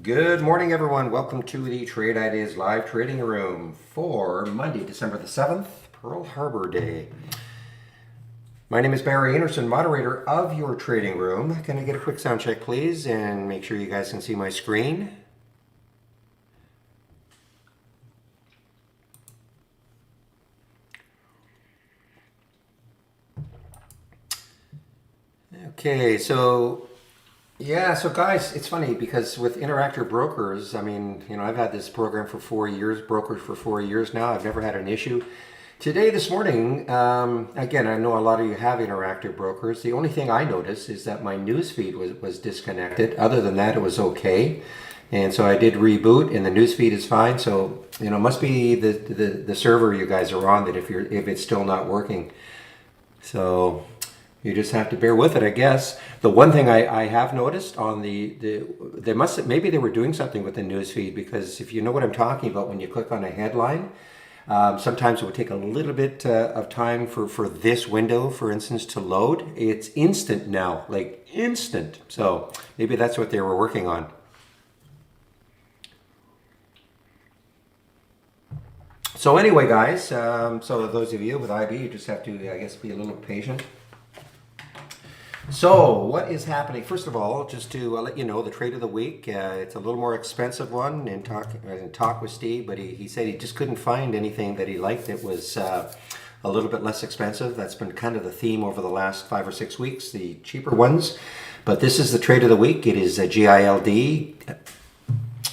Good morning, everyone. Welcome to the Trade Ideas Live Trading Room for Monday, December the 7th, Pearl Harbor Day. My name is Barry Anderson, moderator of your trading room. Can I get a quick sound check, please, and make sure you guys can see my screen? Okay, so guys, it's funny because with Interactive Brokers, I've had this program for 4 years, brokered for 4 years now. I've never had an issue. Today, this morning, again, I know a lot of you have Interactive Brokers. The only thing I noticed is that my news feed was disconnected. Other than that, it was okay. And so I did reboot, and the news feed is fine. So, it must be the server you guys are on that if it's still not working. So you just have to bear with it, I guess. The one thing I have noticed on maybe they were doing something with the news feed, because if you know what I'm talking about, when you click on a headline, sometimes it would take a little bit of time for this window, for instance, to load. It's instant now, like instant. So maybe that's what they were working on. So anyway, guys, so those of you with IB, you just have to, I guess, be a little patient. So what is happening? First of all, just to let you know, the trade of the week, it's a little more expensive one in talk with Steve, but he said he just couldn't find anything that he liked that was a little bit less expensive. That's been kind of the theme over the last 5 or 6 weeks, the cheaper ones. But this is the trade of the week. It is a GILD,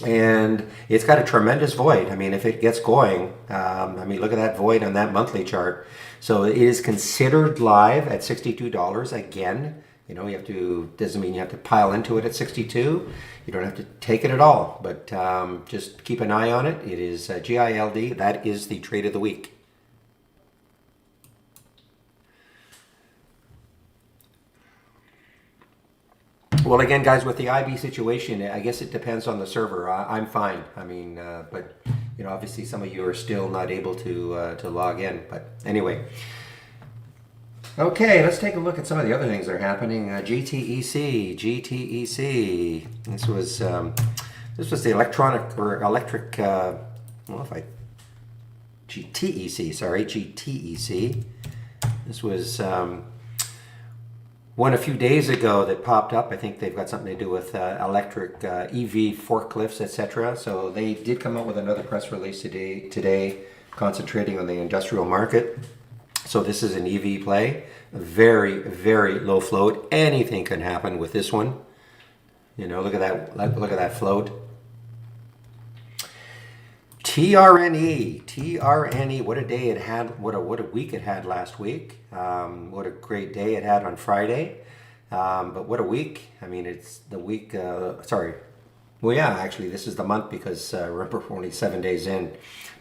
and it's got a tremendous void. If it gets going, look at that void on that monthly chart. So it is considered live at $62 again. Doesn't mean you have to pile into it at 62. You don't have to take it at all, but just keep an eye on it. It is GILD. That is the trade of the week. Well, again, guys, with the IB situation, I guess it depends on the server. I'm fine. But obviously some of you are still not able to log in. But anyway. Okay, let's take a look at some of the other things that are happening. GTEC. This was the GTEC. This was one a few days ago that popped up. I think they've got something to do with electric EV forklifts, etc. So they did come out with another press release today concentrating on the industrial market. So this is an EV play, very, very low float. Anything can happen with this one. Look at that float. TRNE, what a day it had, what a week it had last week. What a great day it had on Friday. But what a week. It's the week, actually this is the month, because remember, we're only 7 days in.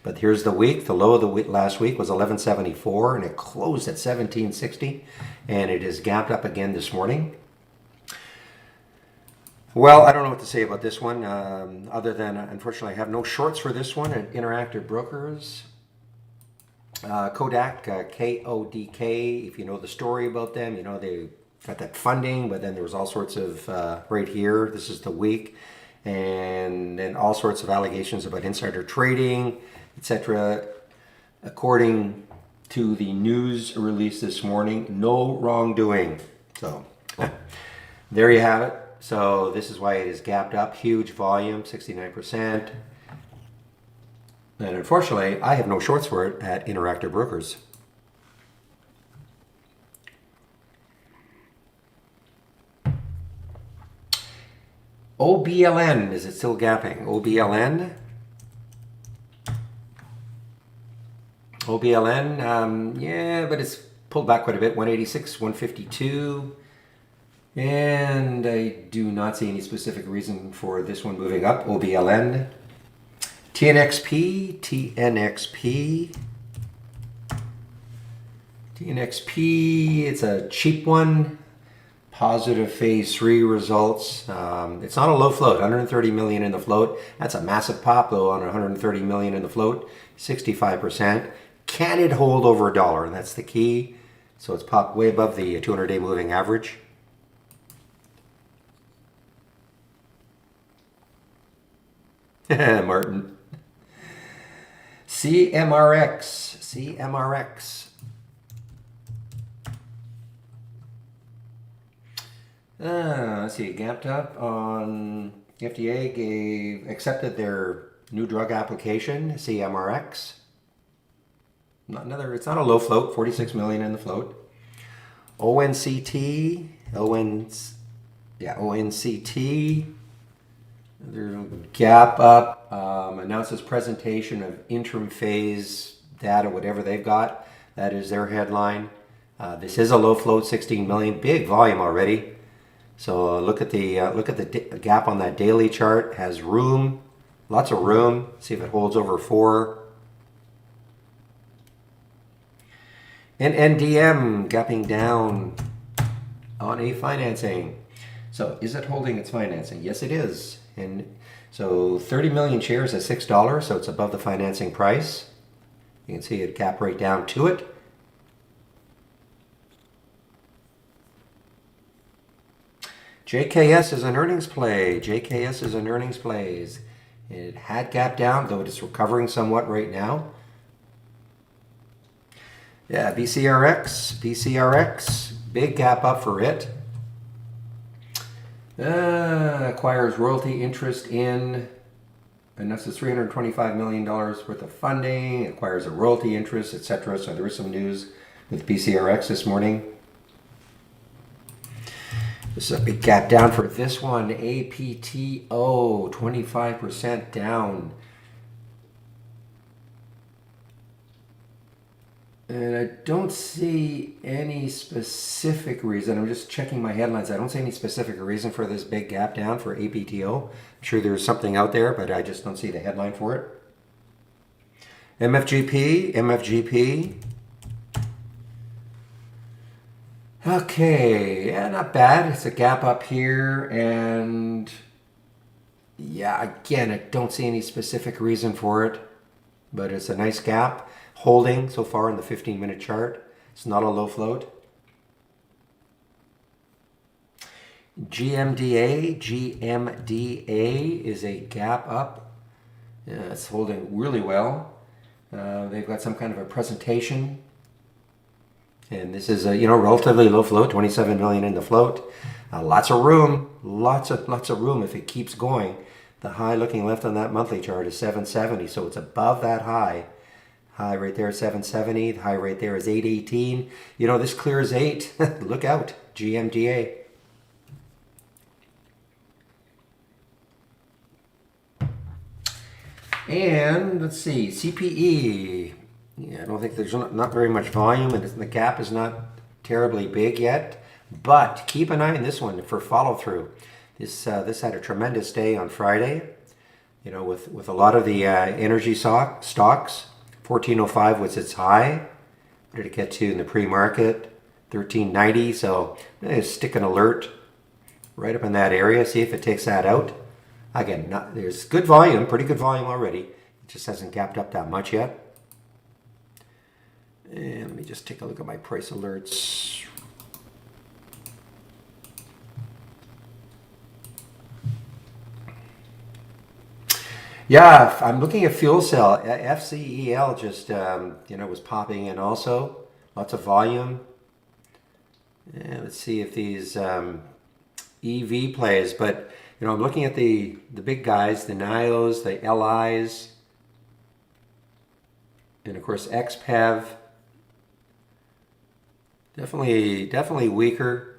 But here's the week. The low of the week last week was 1174, and it closed at 1760, and it is gapped up again this morning. Well, I don't know what to say about this one, other than, unfortunately, I have no shorts for this one at Interactive Brokers. Kodak, KODK, if you know the story about them, they got that funding, but then there was all sorts of, right here, this is the week, and then all sorts of allegations about insider trading, etc. According to the news release this morning, no wrongdoing. So there you have it. So this is why it is gapped up. Huge volume, 69%. And unfortunately, I have no shorts for it at Interactive Brokers. OBLN, is it still gapping? OBLN, yeah, but it's pulled back quite a bit. 186, 152. And I do not see any specific reason for this one moving up. OBLN. TNXP, it's a cheap one. Positive phase 3 results. It's not a low float, 130 million in the float. That's a massive pop though on 130 million in the float, 65%. Can it hold over $1? And that's the key. So it's popped way above the 200-day moving average. Martin. CMRX. CMRX. Let's see, gapped up on FDA accepted their new drug application, CMRX. It's not a low float, 46 million in the float. ONCT, ONCT, their gap up, announces presentation of interim phase data, whatever they've got. That is their headline. This is a low float, 16 million, big volume already. So look at the gap on that daily chart. Has room, lots of room. See if it holds over 4. And NDM gapping down on a financing. So is it holding its financing? Yes, it is. And so 30 million shares at $6, so it's above the financing price. You can see it gap right down to it. JKS is an earnings play. JKS is an earnings play. It had gap down, though it is recovering somewhat right now. Yeah, BCRX, big gap up for it. Acquires royalty interest in, and that's $325 million worth of funding, acquires a royalty interest, etc. So there is some news with BCRX this morning. This is a big gap down for this one. APTO, 25% down. And I don't see any specific reason. I'm just checking my headlines. I don't see any specific reason for this big gap down for APTO. I'm sure there's something out there, but I just don't see the headline for it. MFGP. Okay, yeah, not bad. It's a gap up here, and yeah, again, I don't see any specific reason for it, but it's a nice gap. Holding so far in the 15-minute chart. It's not a low float. GMDA is a gap up. Yeah, it's holding really well. They've got some kind of a presentation. And this is a relatively low float, 27 million in the float. Lots of room, lots of room if it keeps going. The high looking left on that monthly chart is 770, so it's above that high. High right there is 770. The high right there is 818. This clears 8. Look out, GMDA. And let's see, CPE. Yeah, I don't think there's not very much volume, and the gap is not terribly big yet. But keep an eye on this one for follow through. This had a tremendous day on Friday. With a lot of the energy stocks. 1405 was its high. What did it get to in the pre-market? 1390. So stick an alert right up in that area. See if it takes that out. Again, there's good volume, pretty good volume already. It just hasn't gapped up that much yet. And let me just take a look at my price alerts. Yeah, I'm looking at fuel cell. FCEL just, was popping in also. Lots of volume. And let's see if these EV plays. But, I'm looking at the big guys, the NIOs, the LIs, and of course XPEV. Definitely weaker.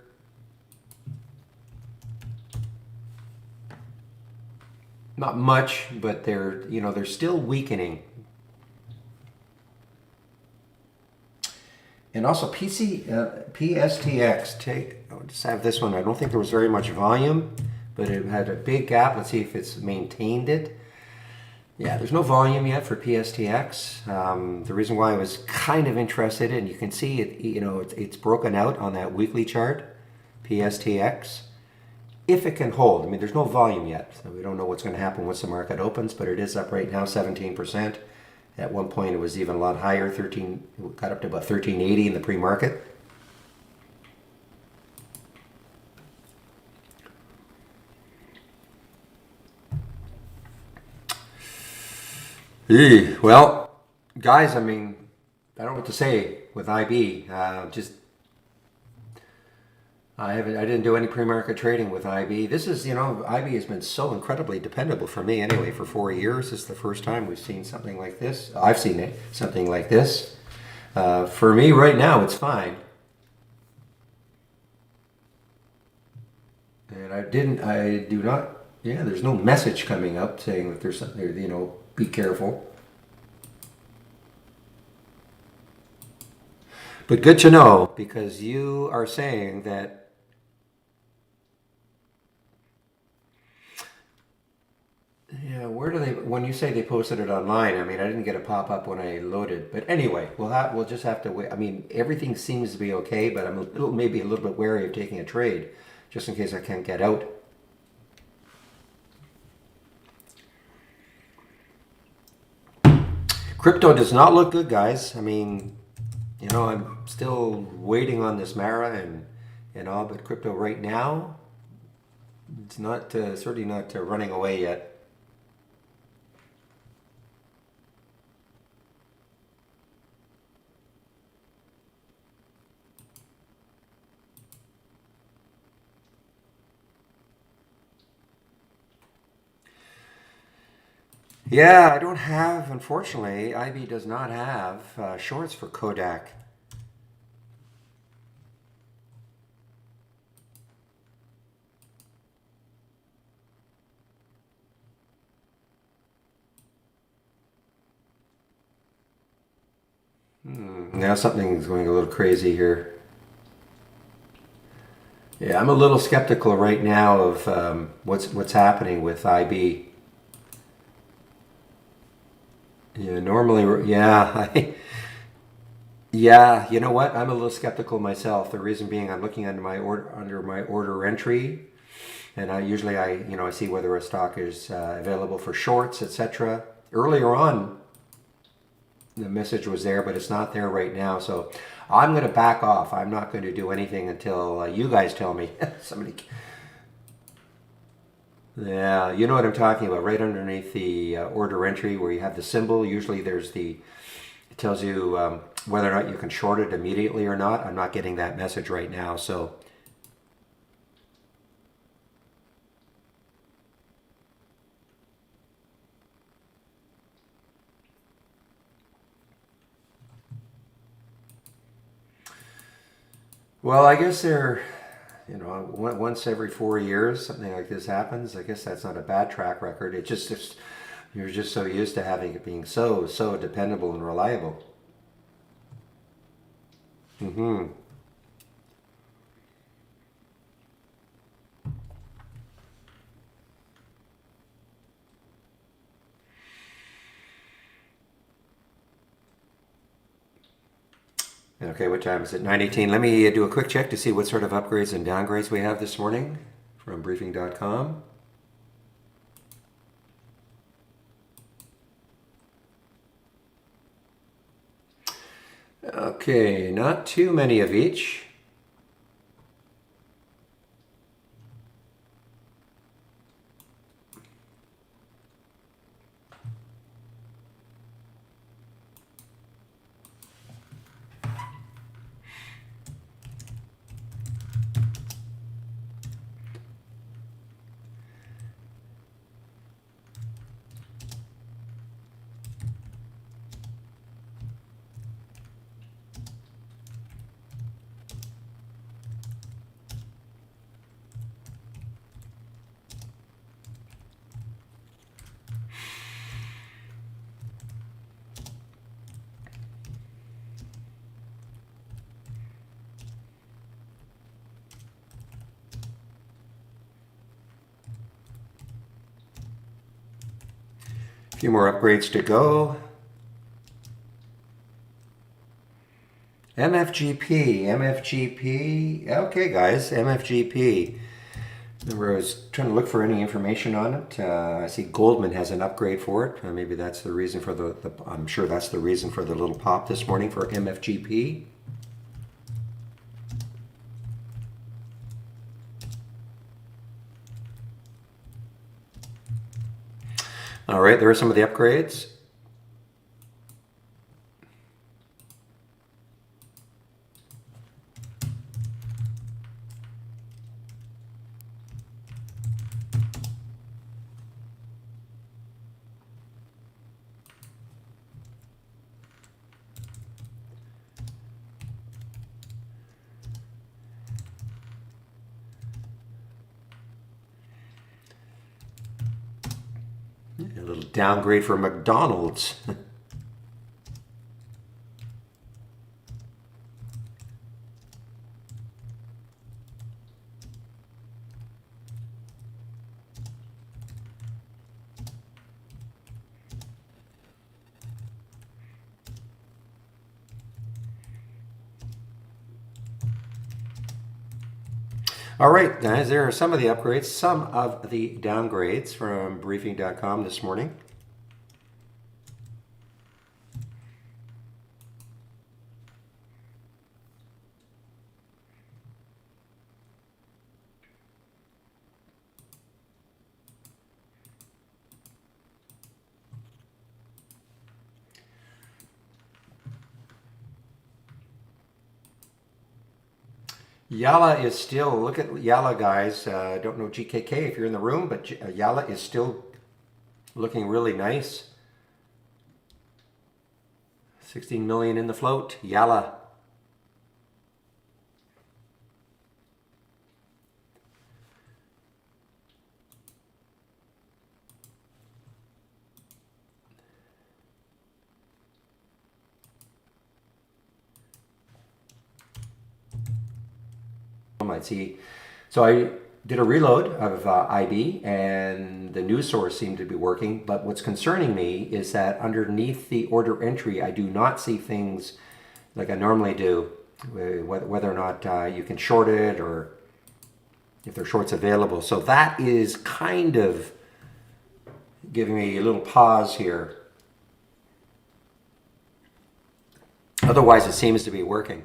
Not much, but they're still weakening. And also PSTX. I'll just have this one. I don't think there was very much volume, but it had a big gap. Let's see if it's maintained it. Yeah, there's no volume yet for PSTX. The reason why I was kind of interested, and you can see it, it's broken out on that weekly chart, PSTX. If it can hold. I mean, there's no volume yet, so we don't know what's going to happen once the market opens, but it is up right now, 17%. At one point, it was even a lot higher, got up to about 1380 in the pre-market. Well, guys, I mean, I don't know what to say with IB. Just I didn't do any pre-market trading with IB. This is, IB has been so incredibly dependable for me anyway. For 4 years, this is the first time we've seen something like this. I've seen it, something like this. For me, right now, it's fine. And I do not. Yeah, there's no message coming up saying that there's something. Be careful. But good to know because you are saying that. Yeah, where do they? When you say they posted it online, I mean I didn't get a pop up when I loaded. But anyway, we'll just have to wait. I mean everything seems to be okay, but I'm maybe a little bit wary of taking a trade, just in case I can't get out. Crypto does not look good, guys. I mean, I'm still waiting on this Mara and all, but crypto right now, it's not certainly not running away yet. Yeah, I don't have, unfortunately, IB does not have shorts for Kodak. Now something's going a little crazy here. Yeah, I'm a little skeptical right now of what's happening with IB. Yeah, normally, yeah, yeah. You know what? I'm a little skeptical myself. The reason being, I'm looking under my order entry, and I see whether a stock is available for shorts, etc. Earlier on, the message was there, but it's not there right now. So I'm going to back off. I'm not going to do anything until you guys tell me. Somebody. Yeah, you know what I'm talking about. Right underneath the order entry where you have the symbol, usually it tells you whether or not you can short it immediately or not. I'm not getting that message right now. So well, I guess once every 4 years, something like this happens. I guess that's not a bad track record. You're just so used to having it being so dependable and reliable. Hmm. Okay, what time is it? 9:18. Let me do a quick check to see what sort of upgrades and downgrades we have this morning from briefing.com. Okay, not too many of each. A few more upgrades to go. MFGP. Okay, guys, MFGP. Remember, I was trying to look for any information on it. I see Goldman has an upgrade for it. Maybe that's the reason for I'm sure that's the reason for the little pop this morning for MFGP. All right, there are some of the upgrades. downgrade for McDonald's. All right, guys, there are some of the upgrades, some of the downgrades from briefing.com this morning. Yalla is still, look at Yalla, guys. I don't know GKK if you're in the room, but Yalla is still looking really nice. 16 million in the float. Yalla. Might see. So I did a reload of IB and the news source seemed to be working, but what's concerning me is that underneath the order entry I do not see things like I normally do, whether or not you can short it or if there are shorts available. So that is kind of giving me a little pause here. Otherwise it seems to be working.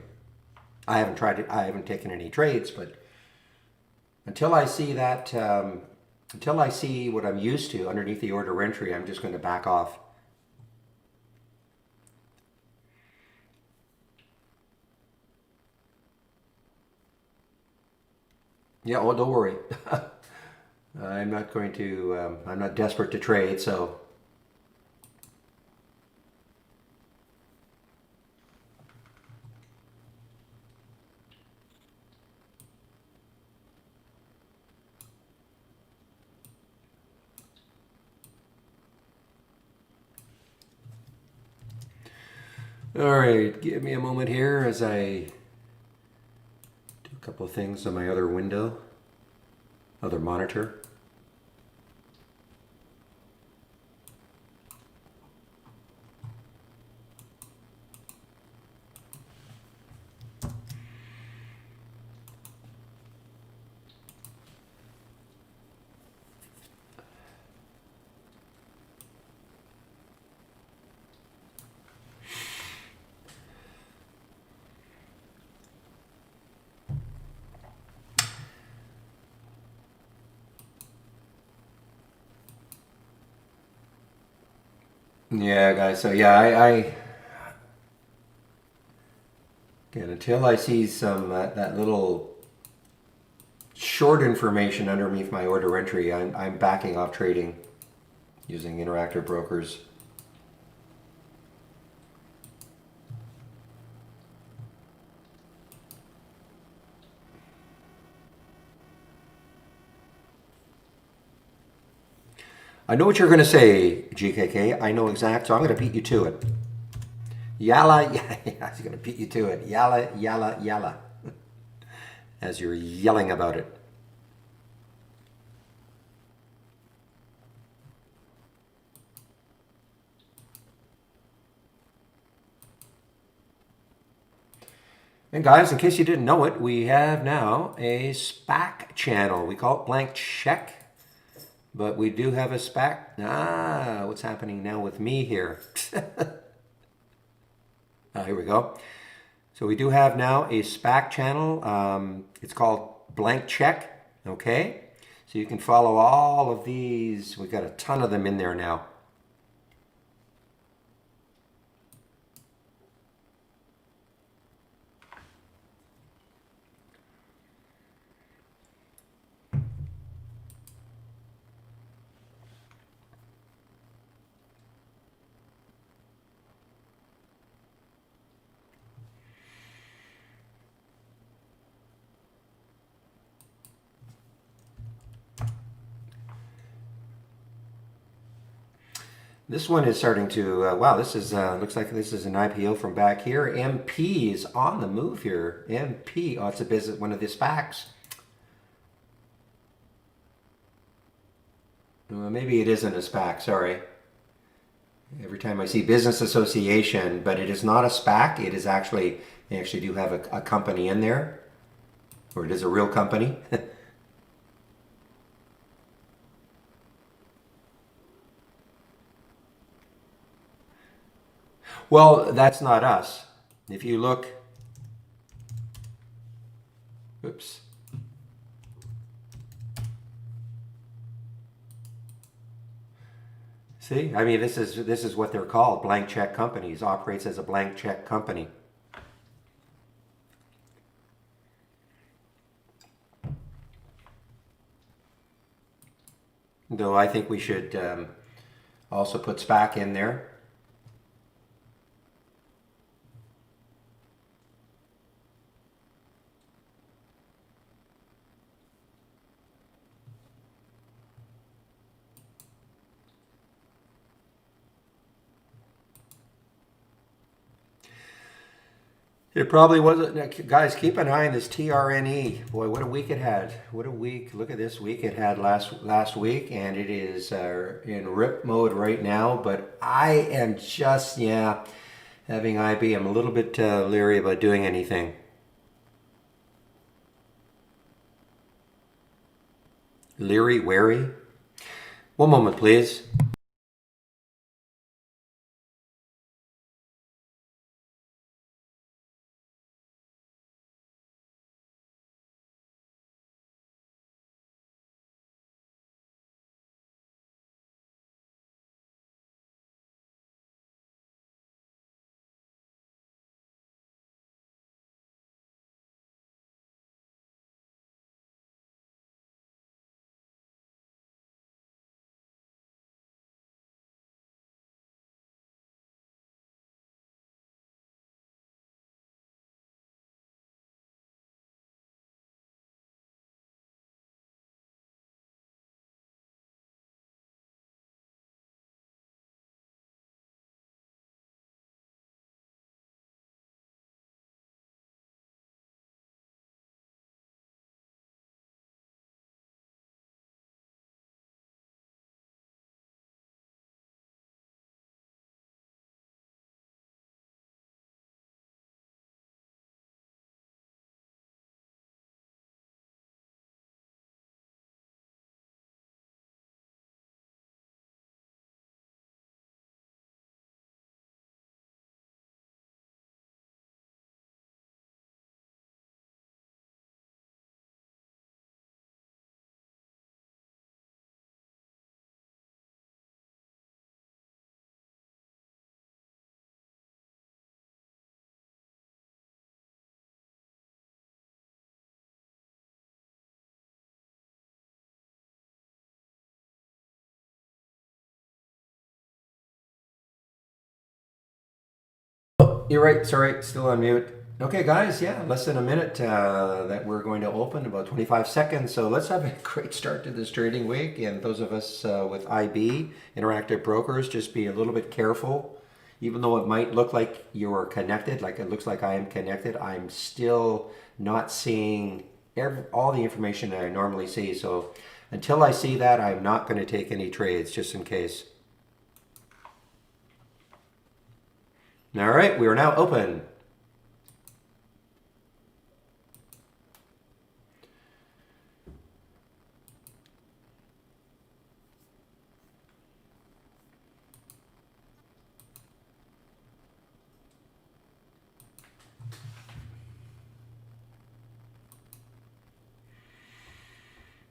I haven't tried it. I haven't taken any trades, but until I see that, until I see what I'm used to underneath the order entry, I'm just going to back off. Yeah, oh, don't worry. I'm not going to, I'm not desperate to trade, so. All right, give me a moment here as I do a couple of things on my other window, other monitor. Yeah, guys. So yeah, again, until I see some that little short information underneath my order entry, I'm backing off trading using Interactive Brokers. I know what you're going to say, GKK. I know exact, so I'm going to beat you to it. Yalla, yeah, he's going to beat you to it. Yalla, yalla, yalla. As you're yelling about it. And guys, in case you didn't know it, we have now a SPAC channel. We call it Blank Check. But we do have a SPAC. What's happening now with me here? Here we go. So we do have now a SPAC channel. It's called Blank Check. Okay. So you can follow all of these. We've got a ton of them in there now. This one is starting to, wow, this is, looks like this is an IPO from back here. MP is on the move here. MP, oh, it's a business, one of the SPACs. Well, maybe it isn't a SPAC, sorry. Every time I see business association, but it is not a SPAC. It is actually, they actually do have a company in there, or it is a real company. Well, that's not us. If you look, oops. See, I mean, this is what they're called, blank check companies. Operates as a blank check company. Though I think we should also put SPAC in there. It probably wasn't. Guys, keep an eye on this TRNE. Boy, what a week it had. What a week. Look at this week it had last week, and it is in rip mode right now. But I am just, yeah, having IB. I'm a little bit leery about doing anything. Leery, wary. One moment, please. You're right. Sorry, still on mute. Okay, guys. Yeah, less than a minute that we're going to open, about 25 seconds. So let's have a great start to this trading week. And those of us with IB, Interactive Brokers, just be a little bit careful. Even though it might look like you're connected, like it looks like I am connected, I'm still not seeing all the information that I normally see. So until I see that, I'm not going to take any trades, just in case. All right, we are now open.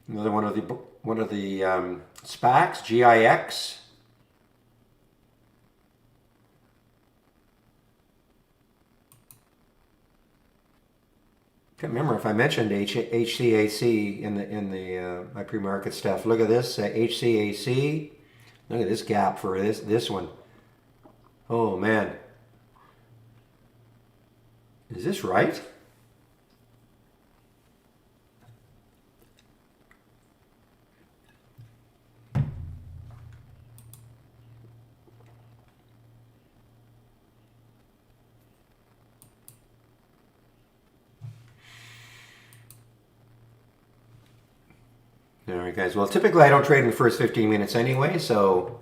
Another one of the SPACs, GIX. Can't remember if I mentioned HCAC in the my pre-market stuff. Look at this HCAC. Look at this gap for this one. Oh man, is this right? All right, guys. Well, typically I don't trade in the first 15 minutes anyway, so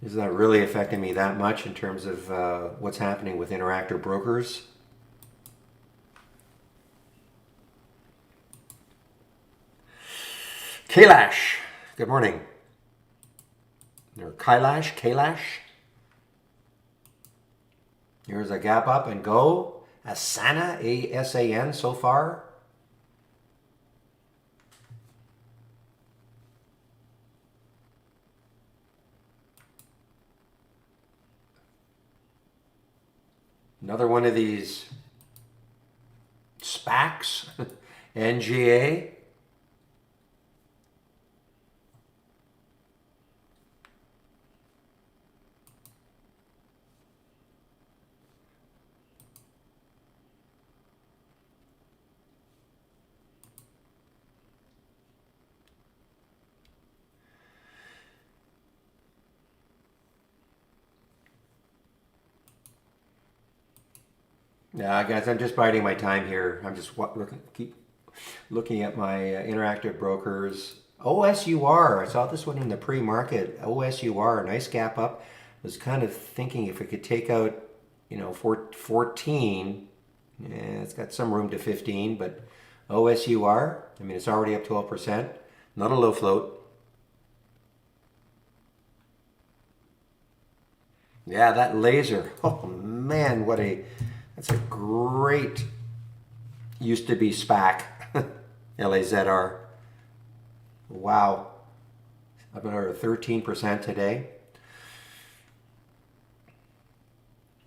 it's not really affecting me that much in terms of what's happening with Interactive Brokers. Kailash, good morning. Or Kailash. Here's a gap up and go. Asana, A-S-A-N so far. Another one of these SPACs, NGA. Yeah, guys, I'm just biding my time here. I'm just keep looking at my Interactive Brokers. OSUR, I saw this one in the pre-market. OSUR, nice gap up. Was kind of thinking if it could take out, 14. Yeah, it's got some room to 15, but OSUR, I mean, it's already up 12%. Not a low float. Yeah, that laser. Oh man, that's a great used to be SPAC. LAZR. Wow. Up another 13% today.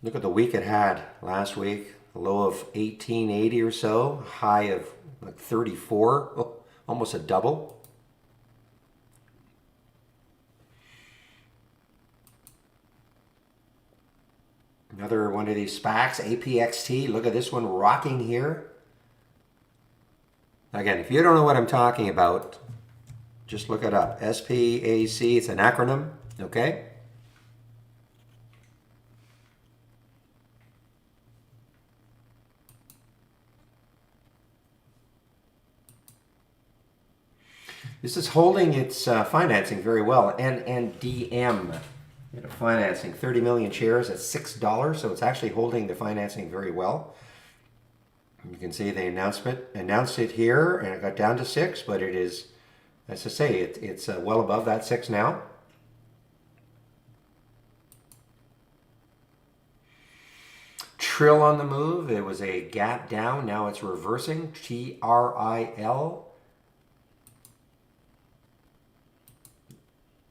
Look at the week it had last week. A low of 1880 or so, high of like 34, almost a double. Another one of these SPACs, APXT. Look at this one rocking here. Again, if you don't know what I'm talking about, just look it up. SPAC, it's an acronym, okay? This is holding its financing very well. NNDM. Financing 30 million shares at $6, so it's actually holding the financing very well. You can see they announced it here, and it got down to 6, but it is, as I say, it's well above that 6 now. Trill on the move. It was a gap down. Now it's reversing. TRIL. All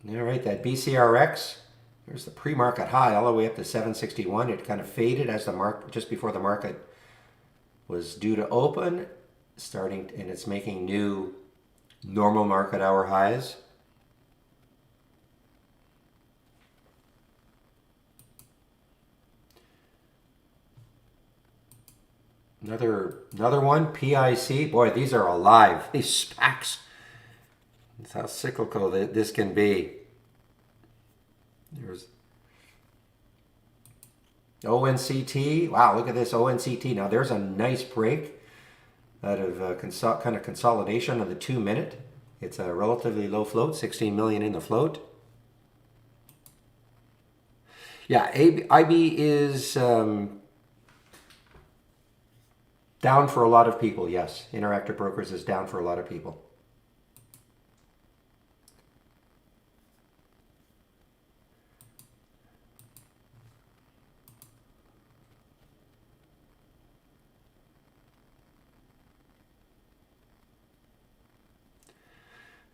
right, that BCRX. Here's the pre-market high all the way up to 761. It kind of faded as just before the market was due to open, and it's making new normal market hour highs. Another one, PIC. Boy, these are alive. These SPACs. That's how cyclical this can be. There's ONCT. Wow, look at this ONCT. Now there's a nice break out of kind of consolidation of the 2-minute. It's a relatively low float, 16 million in the float. Yeah, IB is down for a lot of people, yes. Interactive Brokers is down for a lot of people.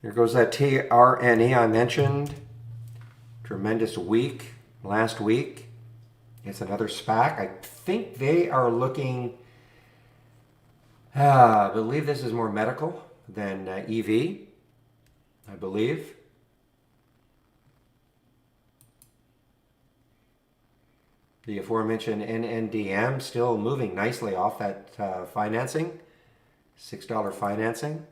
There goes that TRNE I mentioned. Tremendous week last week. It's another SPAC. I think they are looking, I believe this is more medical than EV, I believe. The aforementioned NNDM still moving nicely off that financing, $6 financing.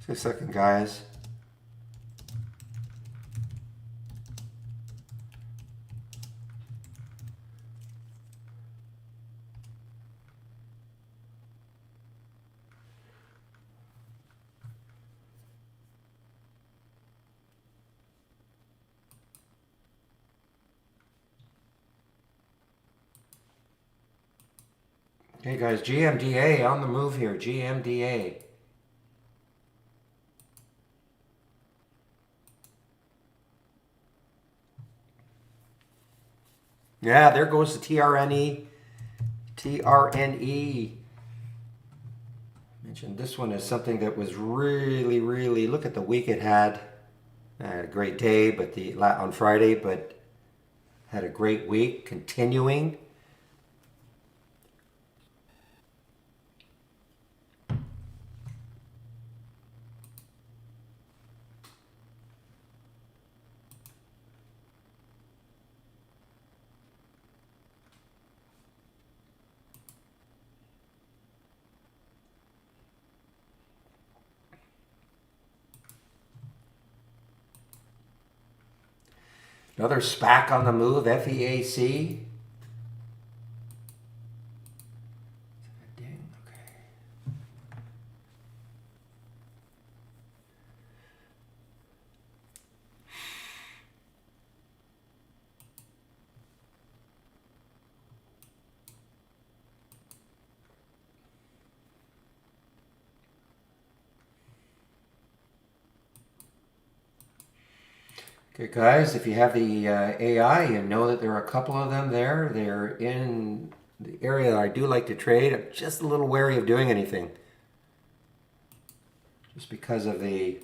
Just a second, guys. Hey guys, GMDA on the move here. GMDA. Yeah, there goes the TRNE. TRNE. Mentioned this one is something that was really, look at the week it had. Had a great day, but on Friday, but had a great week continuing. Another SPAC on the move, FEAC. Dang, okay. Okay, guys, if you have the AI, you know that there are a couple of them there. They're in the area that I do like to trade. I'm just a little wary of doing anything. Just because of the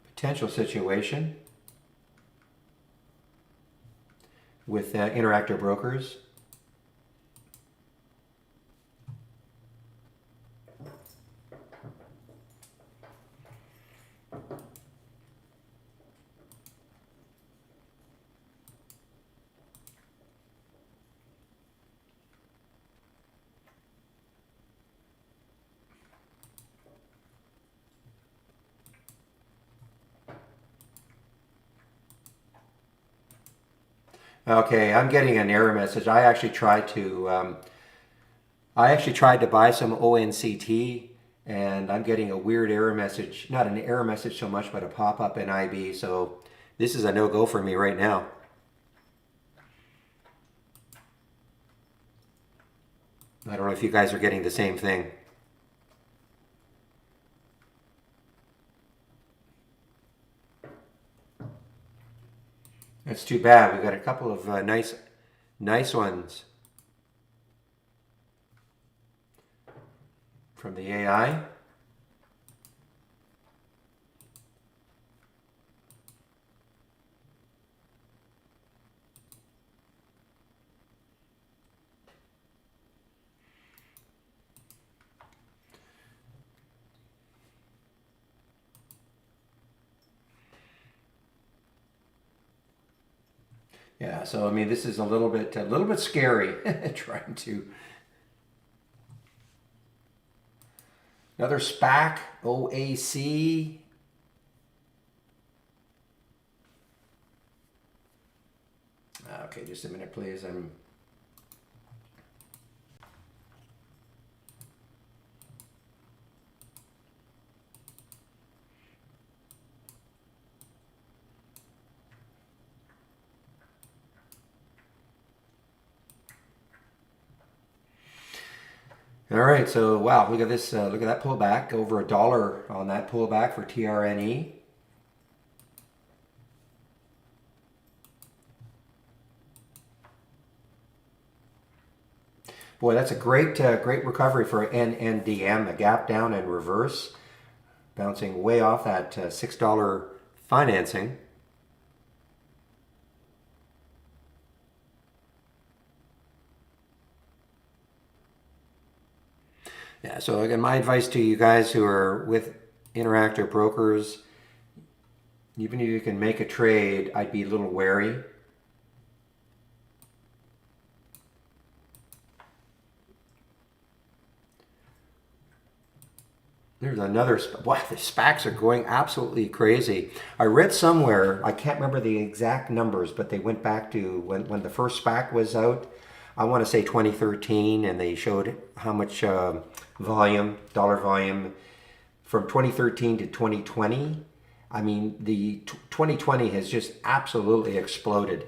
potential situation with Interactive Brokers. Okay, I'm getting an error message. I actually tried to buy some ONCT, and I'm getting a weird error message. Not an error message so much, but a pop-up in IB. So this is a no-go for me right now. I don't know if you guys are getting the same thing. That's too bad. We've got a couple of nice ones from the AI. Yeah, so I mean, this is a little bit scary trying to. Another SPAC, OAC. Okay, just a minute, please. All right, so wow, look at this. Look at that pullback. Over $1 on that pullback for TRNE. Boy, that's a great recovery for NNDM. The gap down and reverse, bouncing way off that $6 financing. Yeah, so again, my advice to you guys who are with Interactive Brokers, even if you can make a trade, I'd be a little wary. There's another. Wow, the SPACs are going absolutely crazy. I read somewhere, I can't remember the exact numbers, but they went back to when the first SPAC was out. I want to say 2013, and they showed how much volume, dollar volume, from 2013 to 2020. I mean, the 2020 has just absolutely exploded,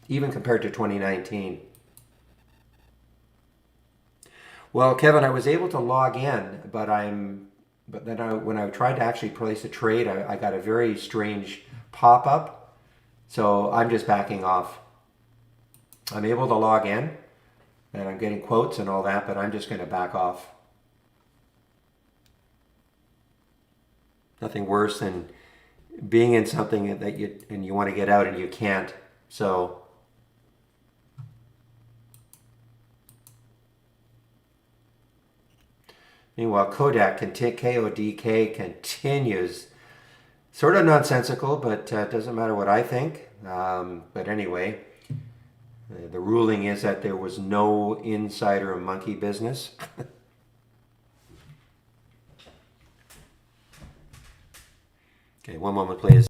even compared to 2019. Well, Kevin, I was able to log in, but then when I tried to actually place a trade, I got a very strange pop-up. So I'm just backing off. I'm able to log in, and I'm getting quotes and all that, but I'm just going to back off. Nothing worse than being in something that you want to get out and you can't. So meanwhile, KODK continues. Sort of nonsensical, but doesn't matter what I think. But anyway, the ruling is that there was no insider monkey business. Okay, one moment, please.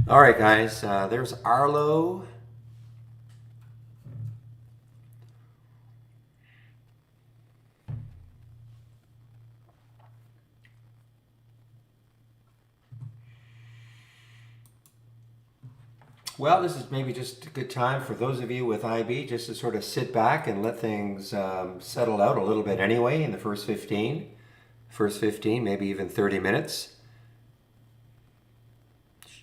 All right, guys, there's Arlo. Well, this is maybe just a good time for those of you with IB just to sort of sit back and let things settle out a little bit anyway in the first 15, maybe even 30 minutes.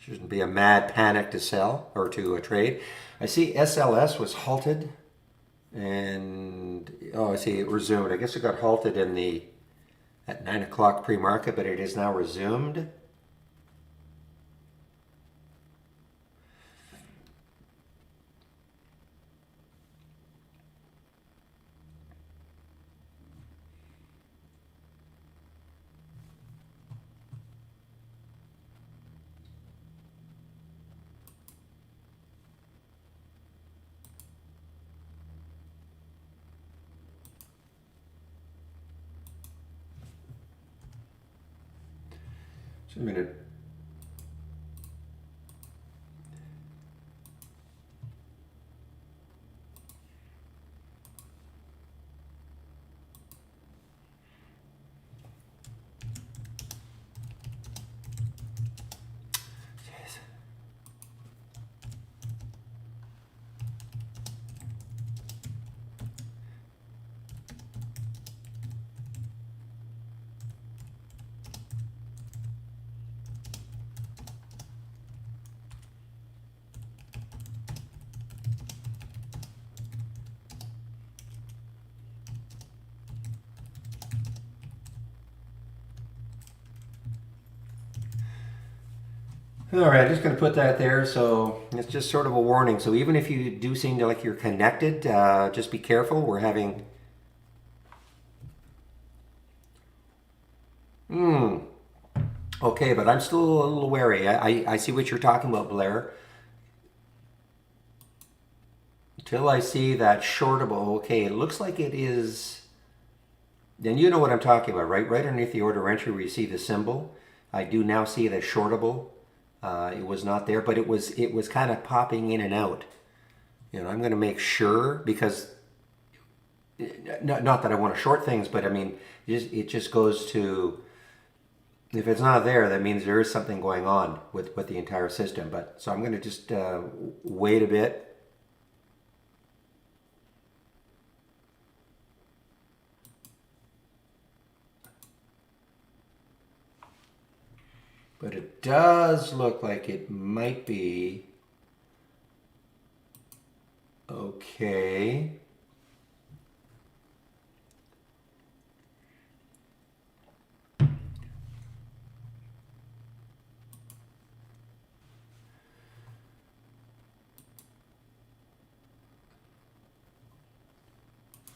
Shouldn't be a mad panic to sell or to trade. I see SLS was halted and, oh, I see it resumed. I guess it got halted at 9 o'clock pre-market, but it is now resumed. Just a minute. All right, just going to put that there. So it's just sort of a warning. So even if you do seem to like you're connected, just be careful. We're having. Okay, but I'm still a little wary. I see what you're talking about, Blair. Until I see that shortable, okay, it looks like it is. Then you know what I'm talking about, right? Right underneath the order entry where you see the symbol. I do now see that shortable. It was not there, but it was kind of popping in and out. You know, I'm going to make sure because not that I want to short things, but I mean, it just goes to, if it's not there, that means there is something going on with the entire system. But so I'm going to just wait a bit. But it does look like it might be okay.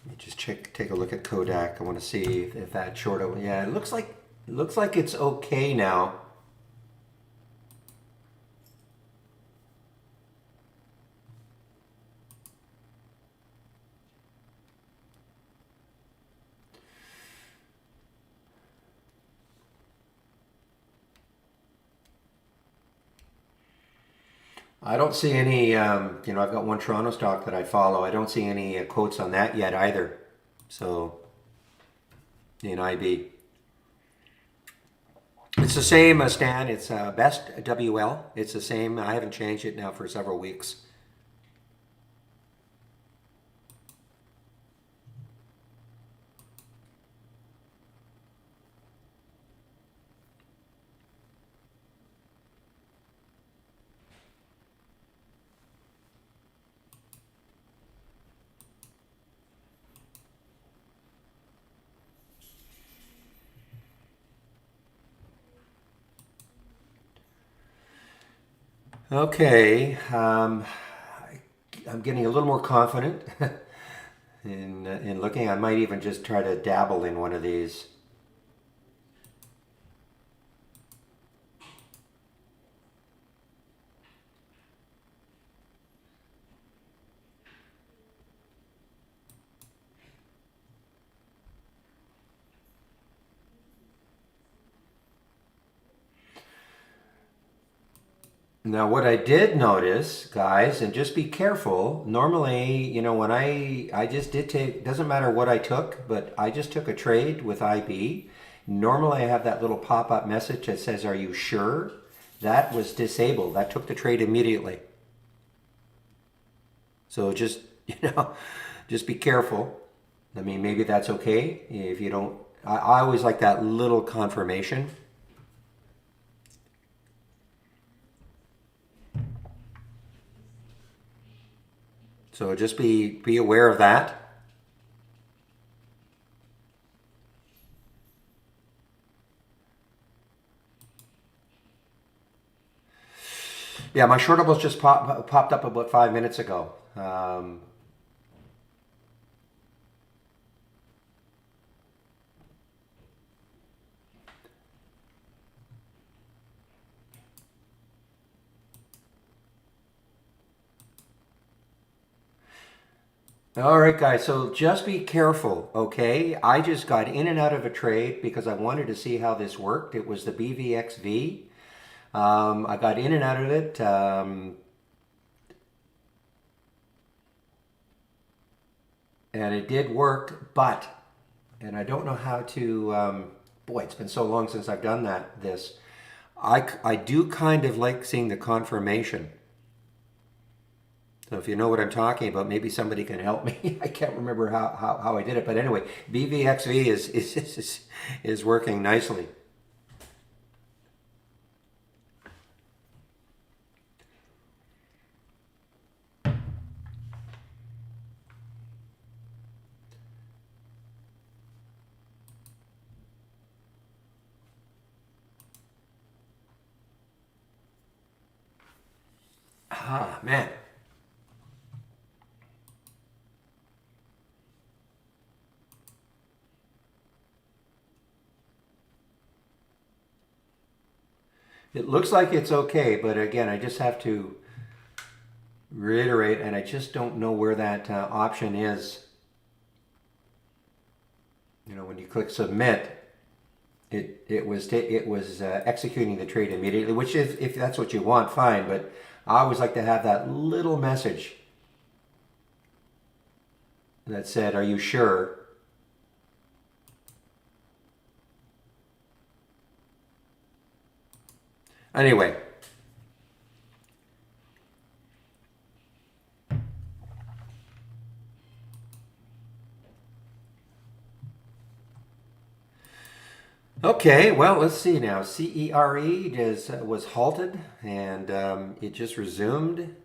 Let me just take a look at Kodak. I want to see if that short. Yeah, it looks like it's okay now. I don't see any, I've got one Toronto stock that I follow. I don't see any quotes on that yet either. So, in IB. It's the same, Stan. It's Best WL. It's the same. I haven't changed it now for several weeks. Okay, I'm getting a little more confident in looking. I might even just try to dabble in one of these. Now, what I did notice, guys, and just be careful. Normally, when I just did take, doesn't matter what I took, but I just took a trade with IB. Normally, I have that little pop-up message that says, "Are you sure?" That was disabled. That took the trade immediately. So just, just be careful. I mean, maybe that's okay if you don't. I always like that little confirmation. So just be aware of that. Yeah, my shortables just popped up about 5 minutes ago. All right, guys, so just be careful, okay? I just got in and out of a trade because I wanted to see how this worked. It was the BVXV. I got in and out of it. And it did work, but, and I don't know how to, boy, it's been so long since I've done this. I do kind of like seeing the confirmation. So if you know what I'm talking about, maybe somebody can help me. I can't remember how I did it, but anyway, BVXV is working nicely. Ah, man. It looks like it's okay, but again, I just have to reiterate, and I just don't know where that option is. When you click submit, it was executing the trade immediately, which is, if that's what you want, fine. But I always like to have that little message. that said, "Are you sure?" Anyway, okay. Well, let's see now. CERE was halted, and it just resumed.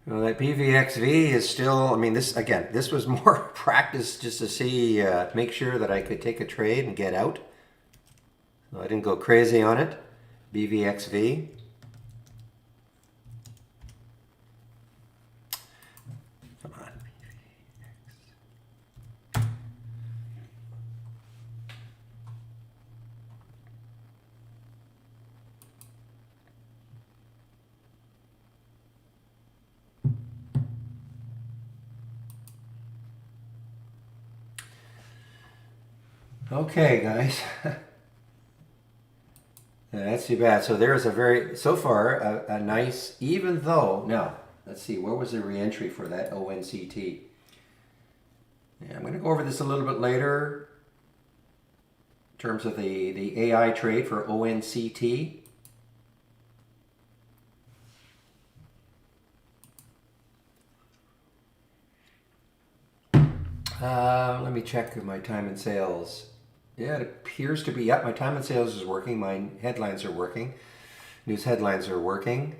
Well, that PVXV is still. I mean, this again. This was more practice just to see, make sure that I could take a trade and get out. So I didn't go crazy on it. BVXV. Come on. Okay, guys. Yeah, that's too bad. So there's a very, so far, a nice, even though, now, let's see, where was the reentry for that ONCT? Yeah, I'm going to go over this a little bit later in terms of the AI trade for ONCT. Let me check my time and sales. Yeah, it appears to be, yep, my time and sales is working. My headlines are working. News headlines are working.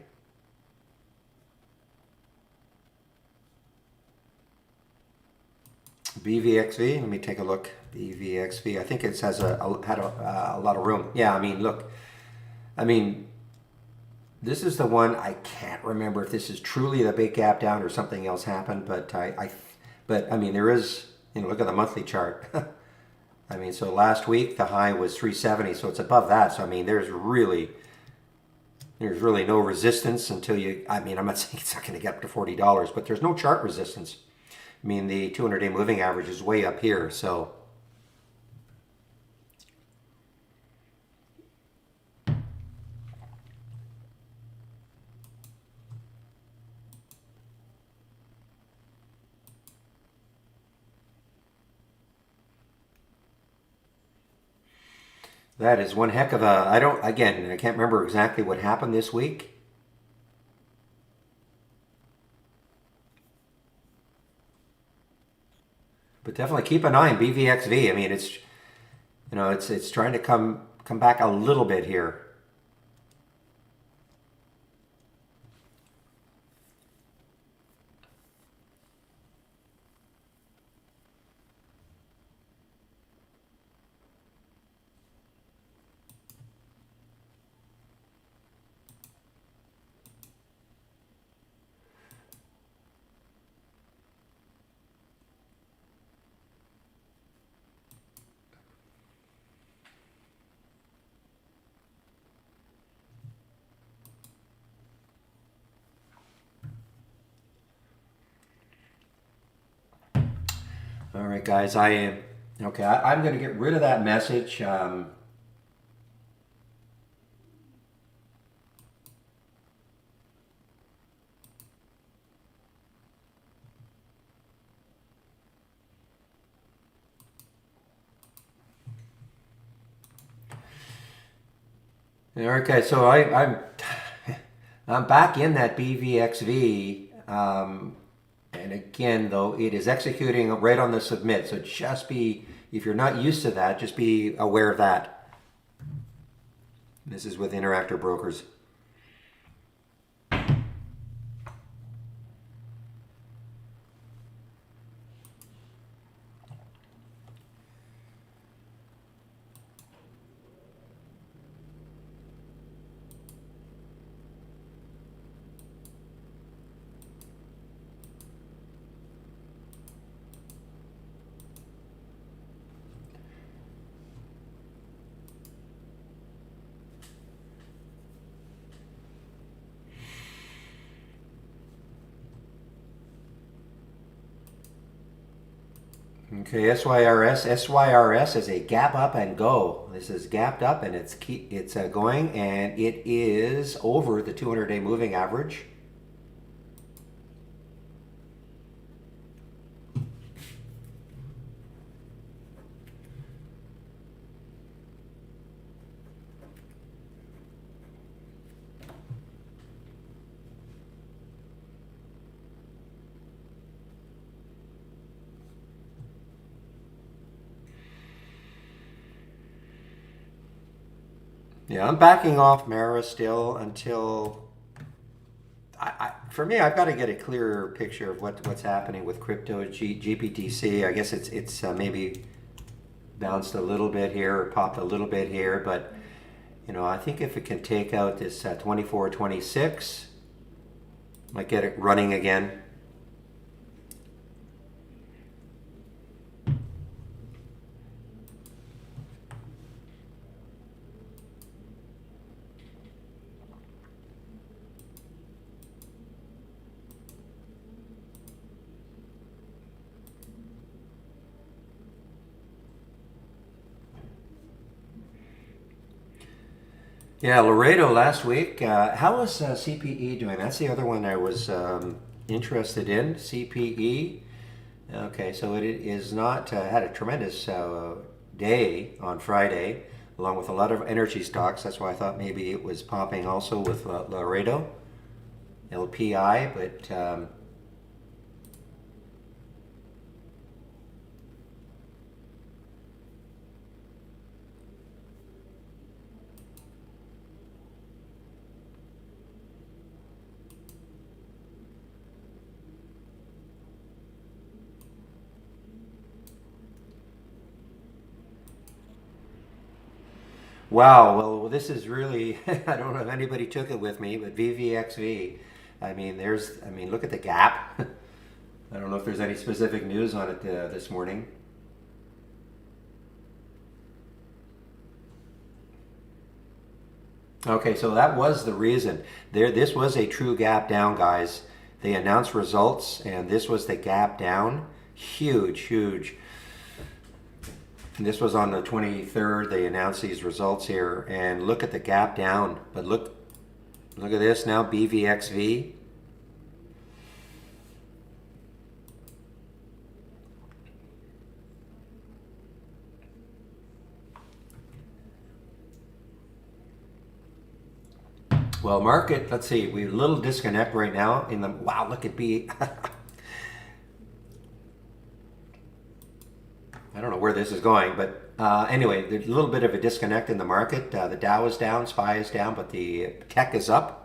BVXV, let me take a look. BVXV, I think it has had a lot of room. Yeah, I mean, look, I mean, this is the one I can't remember if this is truly the big gap down or something else happened, but but I mean, there is, look at the monthly chart. I mean, so last week the high was 370, so it's above that. So I mean, there's really no resistance until you. I mean, I'm not saying it's not going to get up to $40, but there's no chart resistance. I mean, the 200-day moving average is way up here, so. That is one heck of a. I can't remember exactly what happened this week. But definitely keep an eye on BVXV. I mean, it's trying to come back a little bit here. All right, guys. I am okay. I'm going to get rid of that message. Okay, so I'm back in that BVXV, and again, though, it is executing right on the submit. So just be, if you're not used to that, just be aware of that. This is with Interactive Brokers. Okay, SYRS is a gap up and go. This is gapped up and it's going, and it is over the 200-day moving average. Yeah, I'm backing off Mara still until for me, I've got to get a clearer picture of what's happening with crypto GPTC. I guess it's maybe bounced a little bit here or popped a little bit here, but I think if it can take out this 24, 26, might get it running again. Yeah, Laredo last week. How was CPE doing? That's the other one I was interested in. CPE. Okay, so it is not had a tremendous day on Friday, along with a lot of energy stocks. That's why I thought maybe it was popping also with Laredo, LPI, but wow. Well, this is really, I don't know if anybody took it with me, but VVXV. Look at the gap. I don't know if there's any specific news on it this morning. Okay, so that was the reason. This was a true gap down, guys. They announced results, and this was the gap down. Huge, huge. And this was on the 23rd. They announced these results here, and look at the gap down. But look at this now, BVXV. Well, market, let's see, we're a little disconnect right now in the, wow, look at B. I don't know where this is going, but anyway, there's a little bit of a disconnect in the market. The Dow is down, SPY is down, but the tech is up.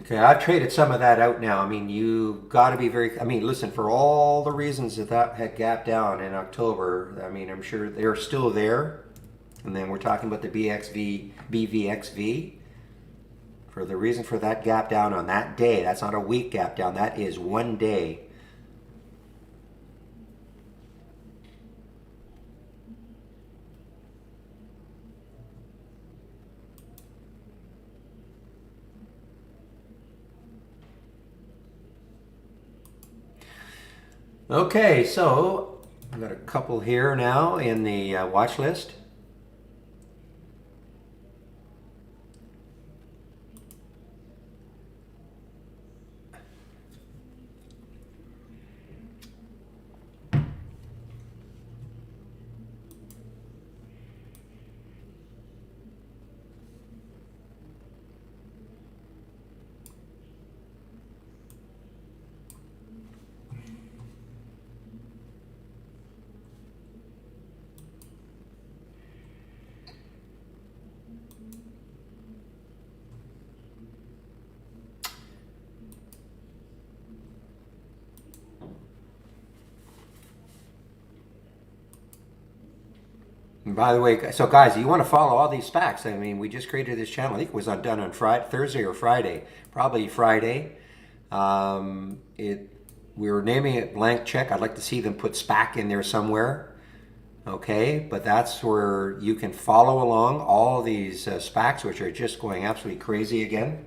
Okay, I've traded some of that out now. I mean, you got to be very. I mean, listen, for all the reasons that had gapped down in October, I mean, I'm sure they're still there. And then we're talking about the BVXV. For the reason for that gap down on that day, that's not a week gap down, that is one day. Okay, so I've got a couple here now in the watch list. And by the way, so guys, you want to follow all these SPACs. I mean, we just created this channel. I think it was done on Friday, Thursday or Friday, probably Friday. We were naming it blank check. I'd like to see them put SPAC in there somewhere. Okay, but that's where you can follow along all these SPACs, which are just going absolutely crazy again.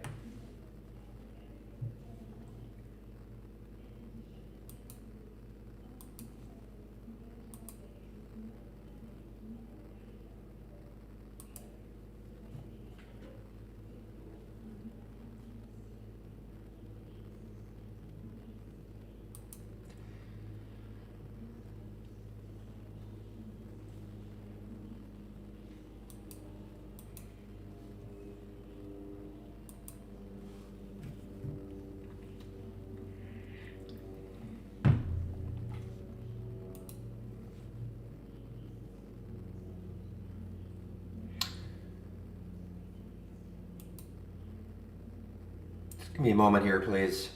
Give me a moment here, please.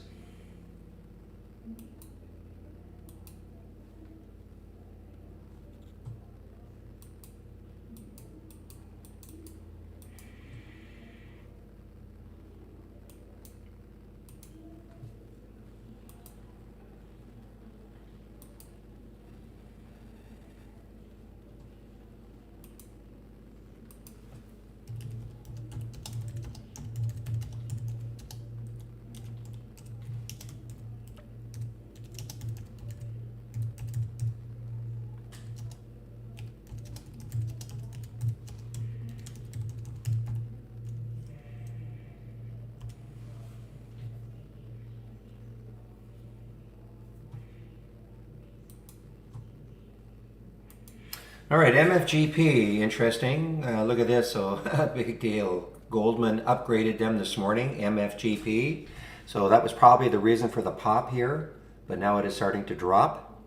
All right, MFGP, interesting. Look at this, so big deal. Goldman upgraded them this morning, MFGP. So that was probably the reason for the pop here, but now it is starting to drop.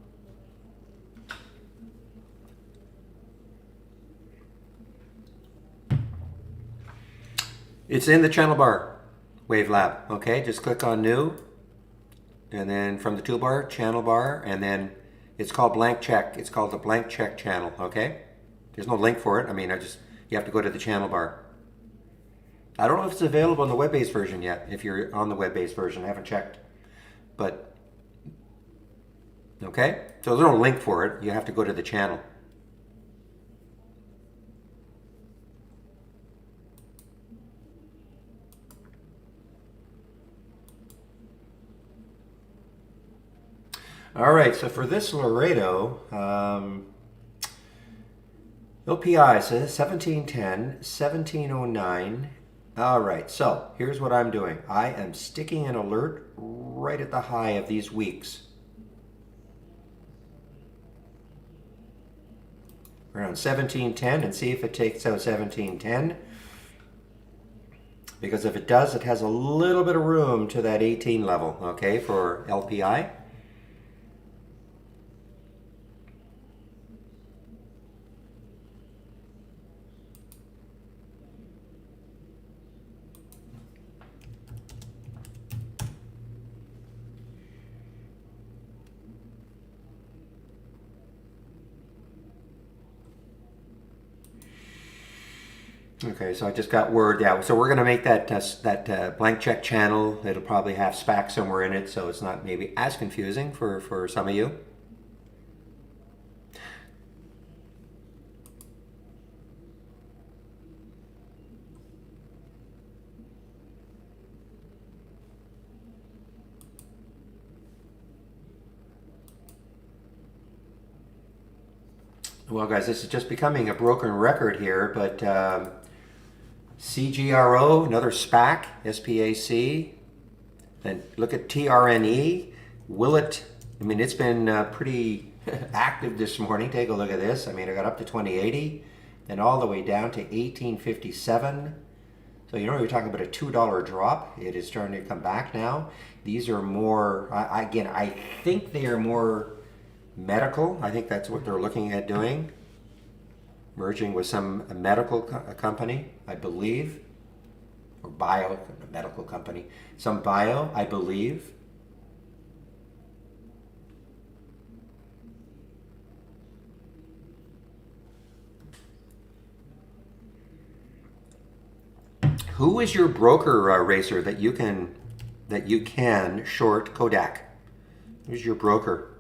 It's in the channel bar, WaveLab. Okay, just click on new, and then from the toolbar, channel bar, and then it's called blank check. It's called the blank check channel, okay? There's no link for it. I mean, you have to go to the channel bar. I don't know if it's available on the web-based version yet. If you're on the web-based version, I haven't checked. But, okay? So there's no link for it. You have to go to the channel. All right, so for this Laredo, LPI says 1710, 1709. All right, so here's what I'm doing. I am sticking an alert right at the high of these weeks. Around 1710 and see if it takes out 1710. Because if it does, it has a little bit of room to that 18 level, okay, for LPI. Okay, so I just got word. Yeah, so we're going to make that blank check channel. It'll probably have SPAC somewhere in it, so it's not maybe as confusing for some of you. Well, guys, this is just becoming a broken record here, but CGRO, another SPAC, SPAC. Then look at TRNE. Will it? I mean, it's been pretty active this morning. Take a look at this. I mean, I got up to 2080, then all the way down to 1857. So you know, you're talking about a $2 drop. It is starting to come back now. These are more. Again, I think they are more medical. I think that's what they're looking at doing. Merging with some medical company, I believe, or bio, medical company, some bio, I believe. Who is your broker, Racer, that you can that you can short Kodak. Who's your broker?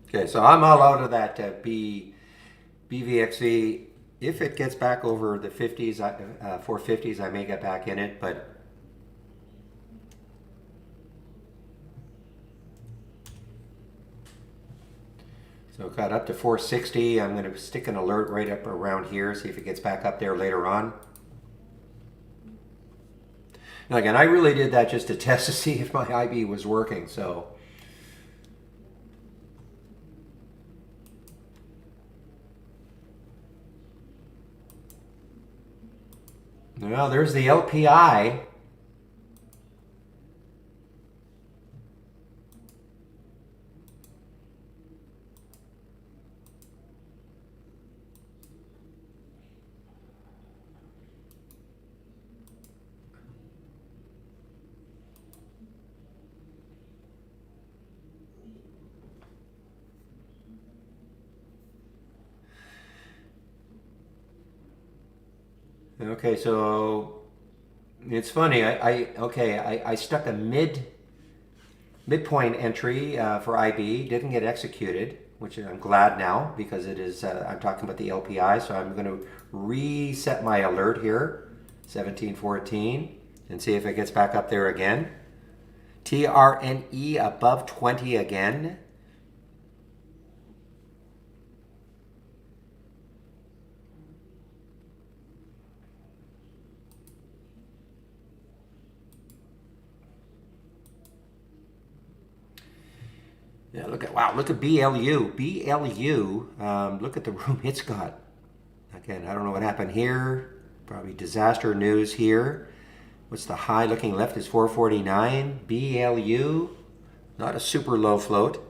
Okay, so I'm all out of that BVXV. If it gets back over the 50s, 450s, I may get back in it, but so it got up to 460. I'm going to stick an alert right up around here, see if it gets back up there later on. Now again, I really did that just to test to see if my IB was working, so. Well, there's the LPI. Okay, so it's funny. I stuck a midpoint entry for IB. Didn't get executed, which I'm glad now because it is. I'm talking about the LPI, so I'm going to reset my alert here, 1714, and see if it gets back up there again. TRNE above 20 again. Yeah, look at BLU. BLU, look at the room it's got. Again, I don't know what happened here. Probably disaster news here. What's the high looking left is 449. BLU, not a super low float.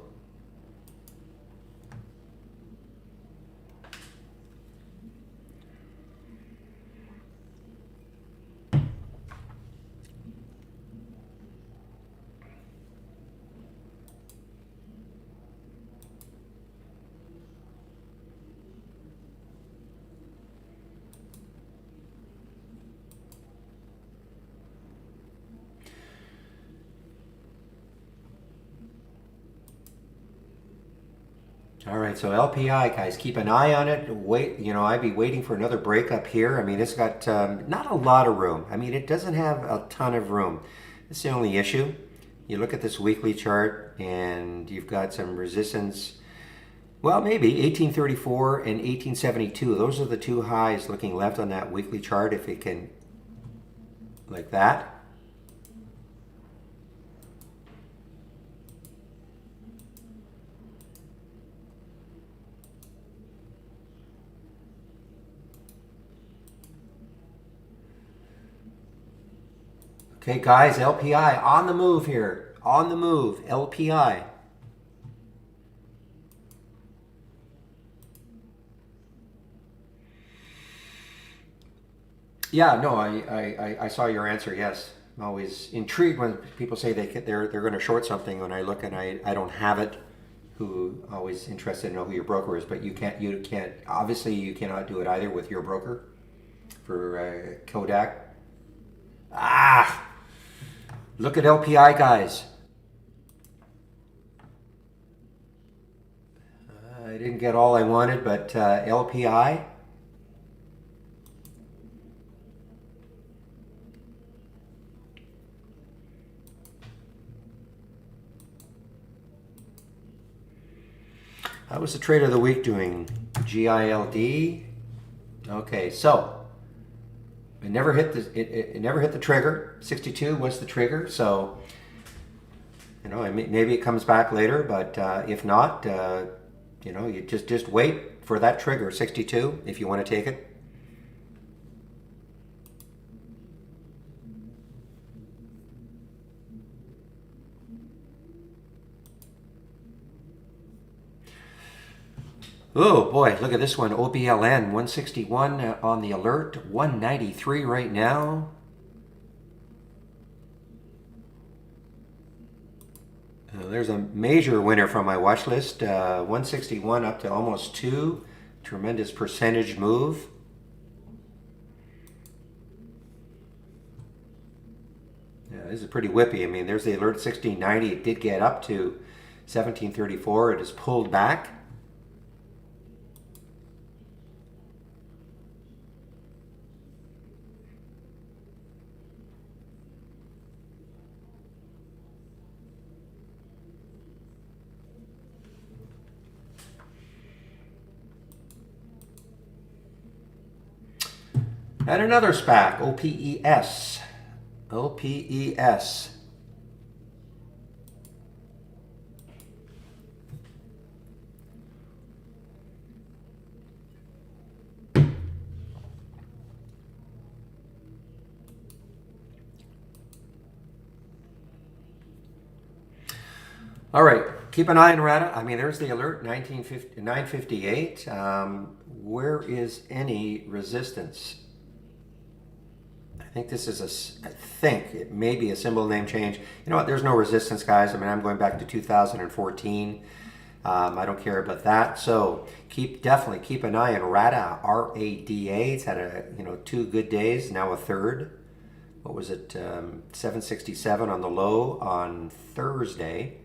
All right, so LPI, guys, keep an eye on it. Wait, I'd be waiting for another break up here. I mean, it's got not a lot of room. I mean, it doesn't have a ton of room. That's the only issue. You look at this weekly chart, and you've got some resistance. Well, maybe 1834 and 1872. Those are the two highs looking left on that weekly chart. If it can, like that. Okay, guys, LPI on the move here. On the move, LPI. Yeah, no, I saw your answer. Yes, I'm always intrigued when people say they're going to short something. When I look and I don't have it, who always interested to know who your broker is. But you can't obviously you cannot do it either with your broker for Kodak. Ah. Look at LPI, guys. I didn't get all I wanted, but LPI. How was the trade of the week doing? GILD. Okay, so it never hit it never hit the trigger. 62 was the trigger, so maybe it comes back later, but if not, you just wait for that trigger, 62, if you want to take it. Oh boy, look at this one, OBLN 161 on the alert, 193 right now. There's a major winner from my watch list. 161 up to almost 2. Tremendous percentage move. Yeah, this is pretty whippy. I mean, there's the alert 1690. It did get up to 1734. It has pulled back. And another SPAC, OPES. OPES. All right, keep an eye on RADA. I mean, there's the alert, 958. Where is any resistance? I think this is I think it may be a symbol name change. You know what? There's no resistance, guys. I mean, I'm going back to 2014. I don't care about that. So definitely keep an eye on RADA, R-A-D-A. It's had 2 good days, now a third. What was it? 767 on the low on Thursday.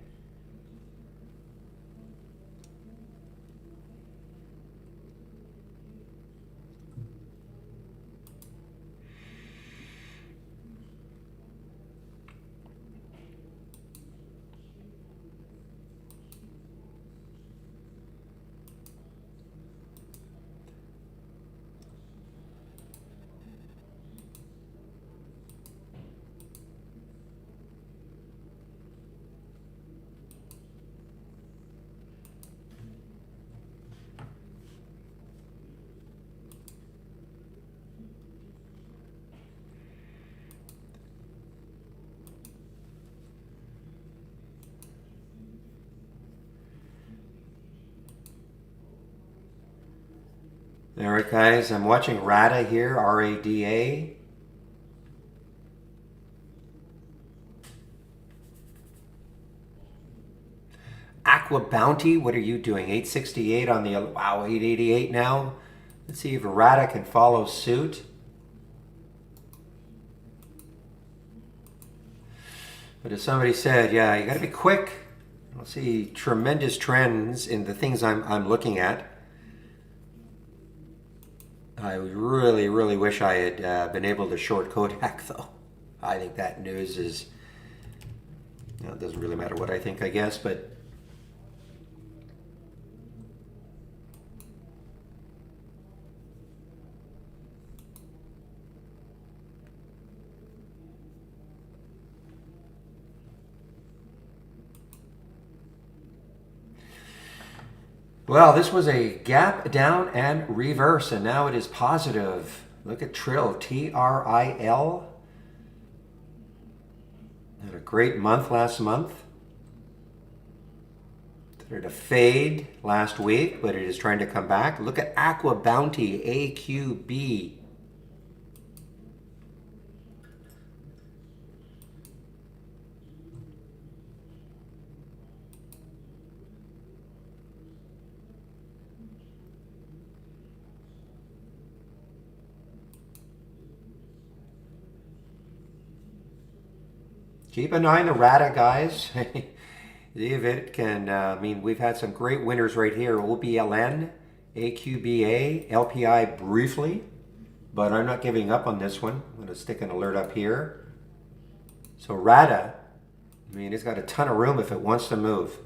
All right, guys, I'm watching RADA here, R-A-D-A. Aqua Bounty, what are you doing? 868 on the, wow, 888 now. Let's see if RADA can follow suit. But as somebody said, yeah, you got to be quick. I'll see tremendous trends in the things I'm looking at. I really, really wish I had been able to short Kodak, though. I think that news is, it doesn't really matter what I think, I guess, but well, this was a gap down and reverse, and now it is positive. Look at Trill, T-R-I-L. Had a great month last month. Started to fade last week, but it is trying to come back. Look at Aqua Bounty, AQB. Keep an eye on the RADA, guys. See if it can, I mean, we've had some great winners right here. OBLN, AQBA, LPI briefly, but I'm not giving up on this one. I'm going to stick an alert up here. So RADA, I mean, it's got a ton of room if it wants to move.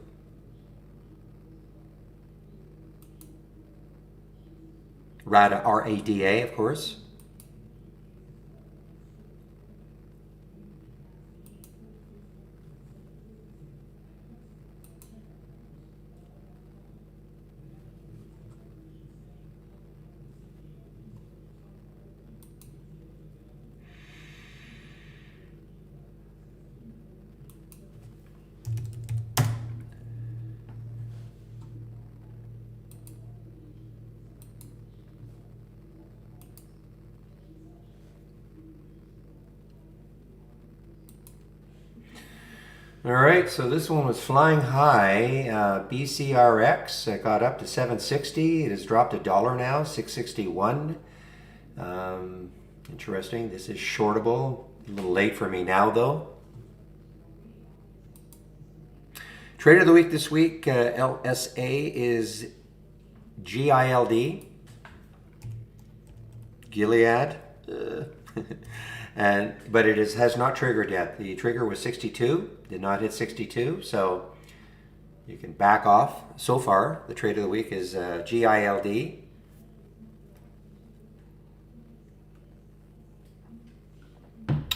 RADA, R-A-D-A, of course. All right, so this one was flying high. BCRX got up to 760. It has dropped $1 now, 661. Interesting. This is shortable. A little late for me now, though. Trade of the week this week, LSA is GILD, Gilead, but it has not triggered yet. The trigger was 62, did not hit 62, so you can back off. So far, the trade of the week is GILD.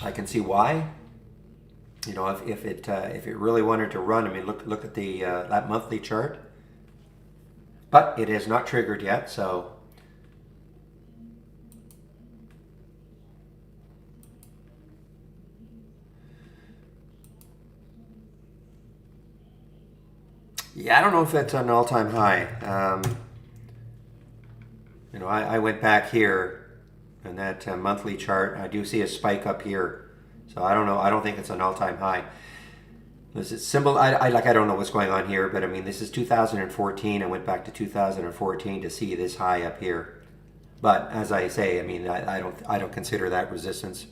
I can see why. You know, if it really wanted to run, I mean, look at the that monthly chart, but it has not triggered yet. So yeah, I don't know if that's an all-time high. You know, I went back here in that monthly chart. I do see a spike up here. So I don't know. I don't think it's an all-time high. This is symbol. I don't know what's going on here, but I mean, this is 2014. I went back to 2014 to see this high up here. But as I say, I mean, I don't consider that resistance.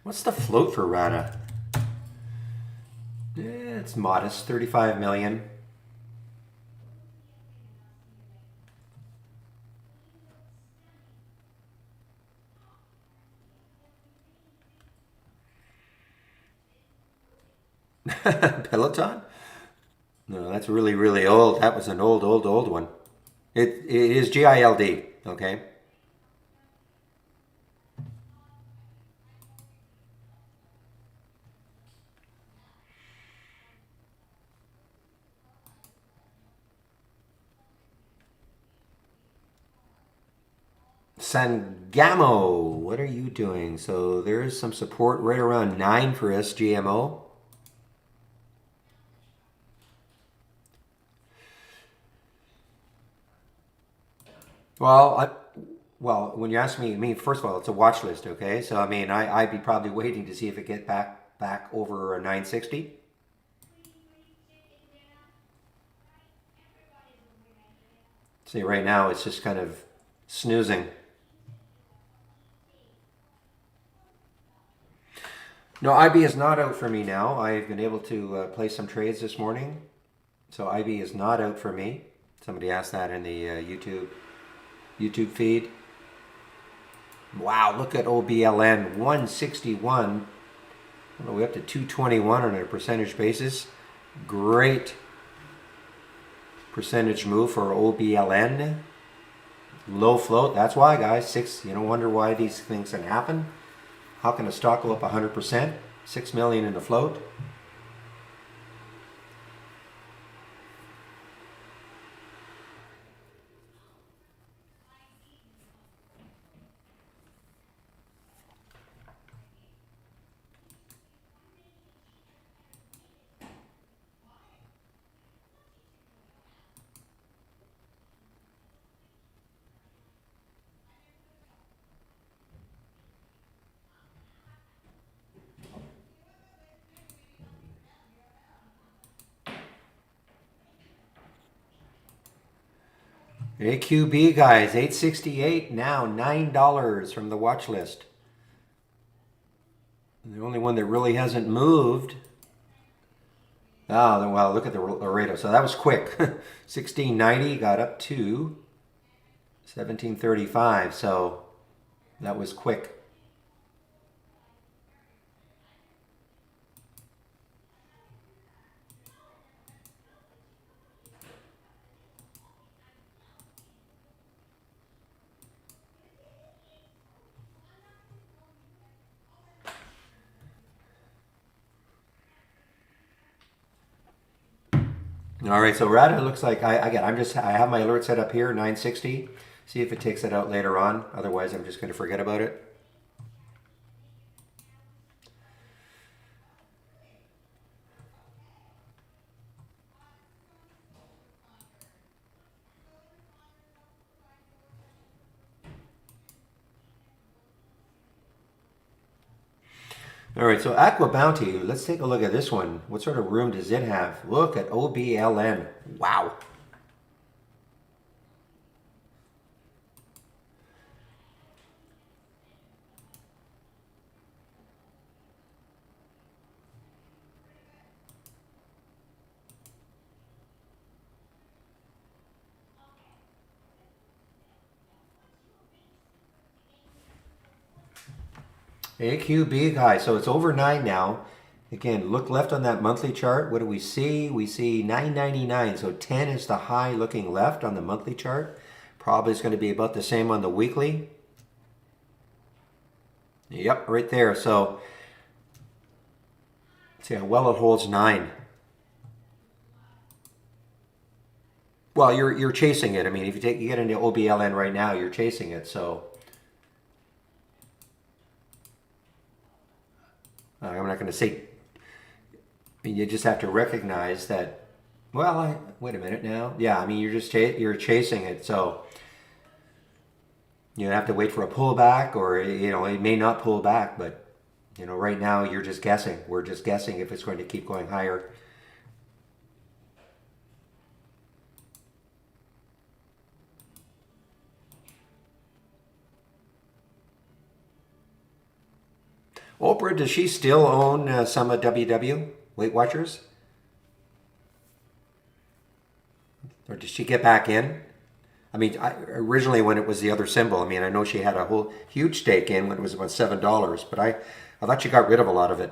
What's the float for RADA? It's modest, 35 million. Peloton? No, that's really, really old. That was an old one. It is GILD, okay? Sangamo, what are you doing? So there's some support right around 9 for SGMO. Well, when you ask me, I mean, first of all, it's a watch list, okay? So I mean, I'd be probably waiting to see if it get back over a 960. See, right now it's just kind of snoozing. No, IB is not out for me now. I've been able to place some trades this morning. So IB is not out for me. Somebody asked that in the YouTube feed. Wow, look at OBLN, 161. We're up to 221 on a percentage basis. Great percentage move for OBLN. Low float, that's why, guys. 6, you don't wonder why these things can happen. How can a stock go up 100%? 6 million in the float. AQB, guys, 868 now, $9 from the watch list. The only one that really hasn't moved. Oh, well, look at the Laredo. So that was quick. 1690 got up to 1735. So that was quick. All right, so Rata looks like I have my alert set up here, 960. See if it takes it out later on. Otherwise, I'm just going to forget about it. All right, so Aqua Bounty, let's take a look at this one. What sort of room does it have? Look at OBLN. Wow. AQB, guys, so it's over 9 now. Again, look left on that monthly chart. What do we see? We see 999. So 10 is the high looking left on the monthly chart. Probably is going to be about the same on the weekly. Yep, right there. So see how well it holds 9. Well, you're chasing it. I mean, if you get into OBLN right now, you're chasing it. So I'm not going to say. I mean, you just have to recognize that. Well, wait a minute now. Yeah, I mean, you're chasing it. So you have to wait for a pullback, or it may not pull back. But right now you're just guessing. We're just guessing if it's going to keep going higher. Oprah, does she still own some of WW, Weight Watchers? Or did she get back in? I mean, originally when it was the other symbol, I mean, I know she had a whole huge stake in when it was about $7, but I thought she got rid of a lot of it.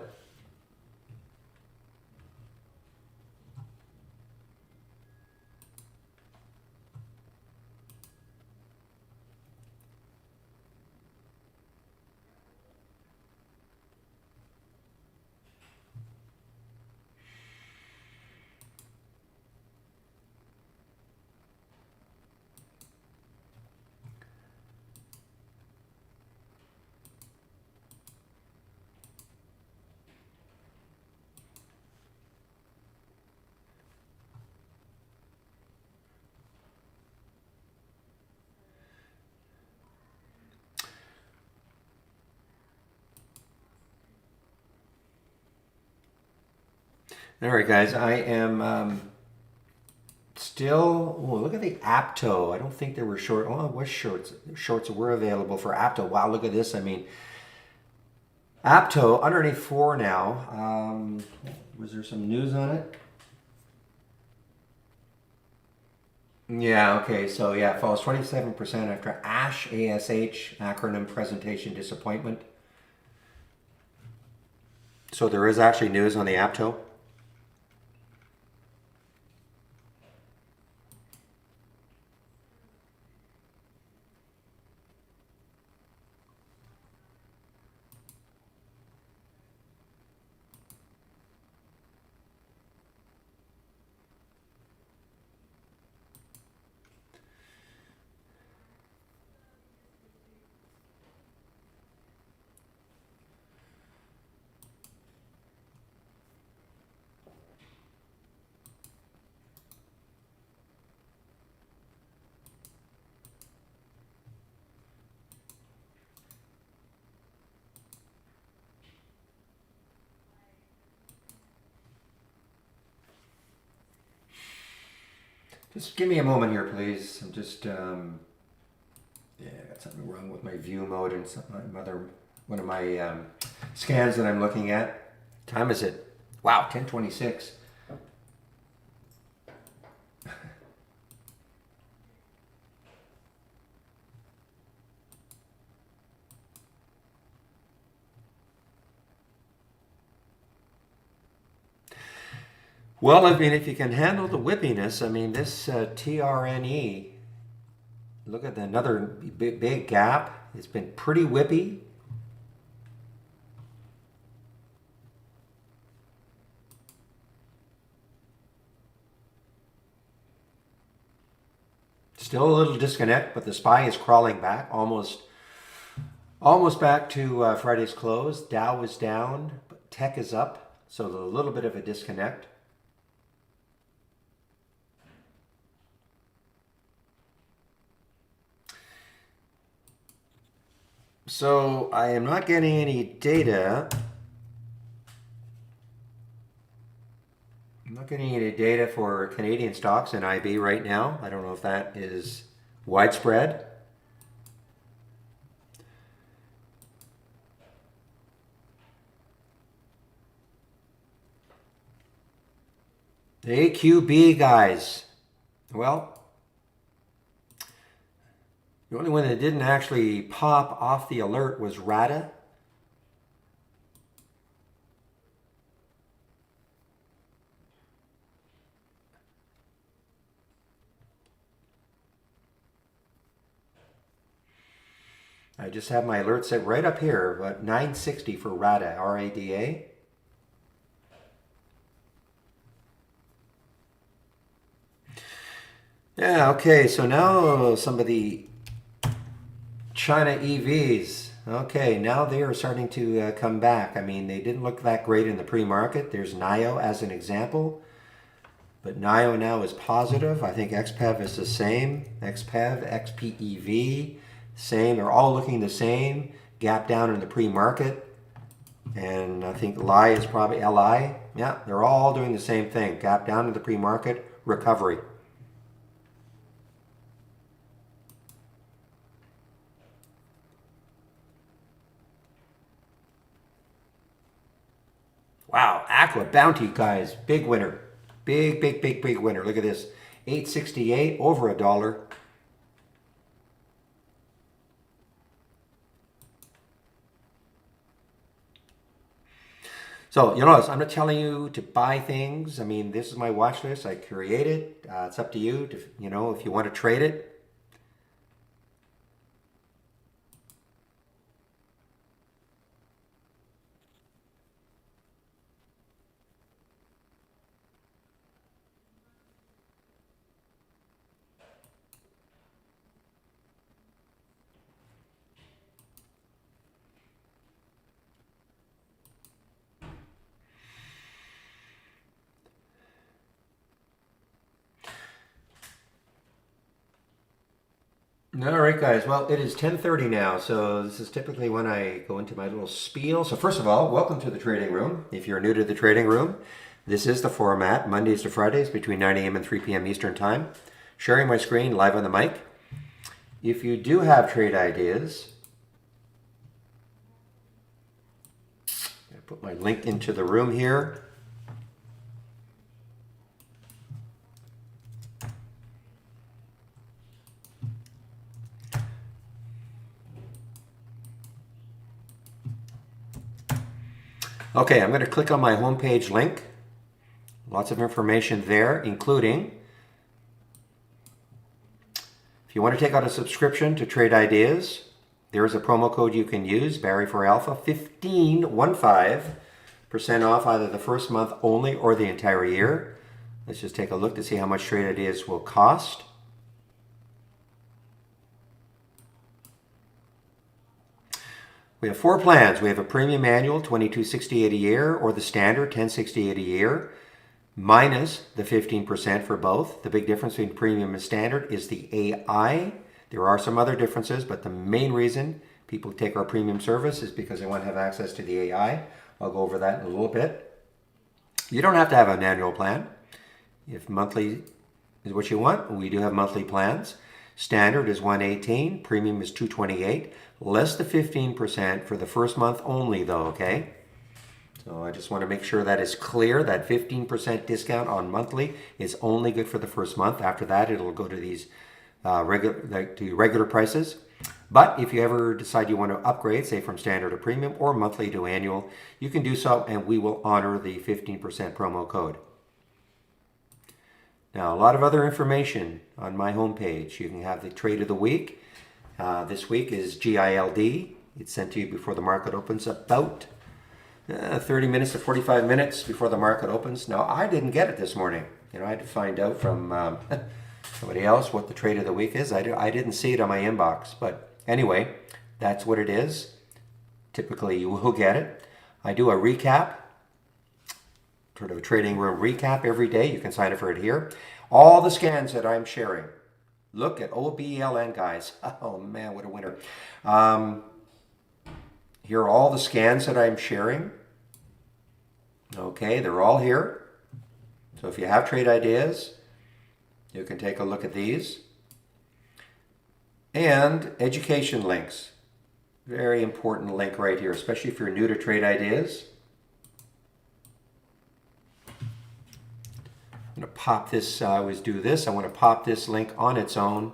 All right, guys, I am still. Oh, look at the Apto. I don't think there were short. Oh, it was shorts. Shorts were available for Apto. Wow, look at this. I mean, Apto underneath 4 now. Was there some news on it? Yeah, okay, so yeah, it falls 27% after ASH, acronym presentation disappointment. So there is actually news on the Apto. Just give me a moment here, please. I'm just, yeah, I got something wrong with my view mode and one of my scans that I'm looking at. Time is it? Wow, 10:26. Well, I mean, if you can handle the whippiness, I mean, this TRNE, look at another big gap. It's been pretty whippy. Still a little disconnect, but the SPY is crawling back, almost back to Friday's close. Dow is down, but tech is up, so a little bit of a disconnect. So I am not getting any data. I'm not getting any data for Canadian stocks in IB right now. I don't know if that is widespread. The AQB guys. Well, the only one that didn't actually pop off the alert was RADA. I just have my alert set right up here, but 960 for RADA, R-A-D-A. Yeah, okay, so now some of the China EVs, okay, now they are starting to come back. I mean, they didn't look that great in the pre-market. There's NIO as an example, but NIO now is positive. I think XPEV is the same. XPEV, XPEV, same. They're all looking the same. Gap down in the pre-market. And I think LI is probably LI. Yeah, they're all doing the same thing. Gap down in the pre-market, recovery. Wow, Aqua Bounty, guys, big winner. Big winner. Look at this. 868, over $1. So, you notice, I'm not telling you to buy things. I mean, this is my watch list. I create it. It's up to you to, if you want to trade it. All right, guys. Well, it is 10:30 now, so this is typically when I go into my little spiel. So first of all, welcome to the trading room. If you're new to the trading room, this is the format, Mondays to Fridays between 9 a.m. and 3 p.m. Eastern Time. Sharing my screen live on the mic. If you do have trade ideas, I put my link into the room here. Okay, I'm going to click on my homepage link. Lots of information there, including if you want to take out a subscription to Trade Ideas, there is a promo code you can use, Barry for Alpha, 15% off either the first month only or the entire year. Let's just take a look to see how much Trade Ideas will cost. We have 4 plans. We have a premium annual, $22.68 a year, or the standard, $10.68 a year, minus the 15% for both. The big difference between premium and standard is the AI. There are some other differences, but the main reason people take our premium service is because they want to have access to the AI. I'll go over that in a little bit. You don't have to have an annual plan. If monthly is what you want, we do have monthly plans. Standard is $118, premium is $228, less the 15% for the first month only though, okay? So I just want to make sure that is clear. That 15% discount on monthly is only good for the first month. After that, it'll go to these regular prices. But if you ever decide you want to upgrade, say from standard to premium or monthly to annual, you can do so and we will honor the 15% promo code. Now, a lot of other information on my homepage. You can have the trade of the week. This week is GILD. It's sent to you before the market opens, about 30 minutes to 45 minutes before the market opens. Now, I didn't get it this morning. I had to find out from Somebody else, what the trade of the week is. I didn't see it on my inbox, but anyway, that's what it is. Typically, you will get it. I do a recap, sort of a trading room recap every day. You can sign up for it here. All the scans that I'm sharing. Look at OBLN, guys. Oh man, what a winner. Here are all the scans that I'm sharing. Okay, they're all here. So if you have trade ideas, you can take a look at these. And education links. Very important link right here, especially if you're new to trade ideas. I'm going to pop this, I always do this. I want to pop this link on its own.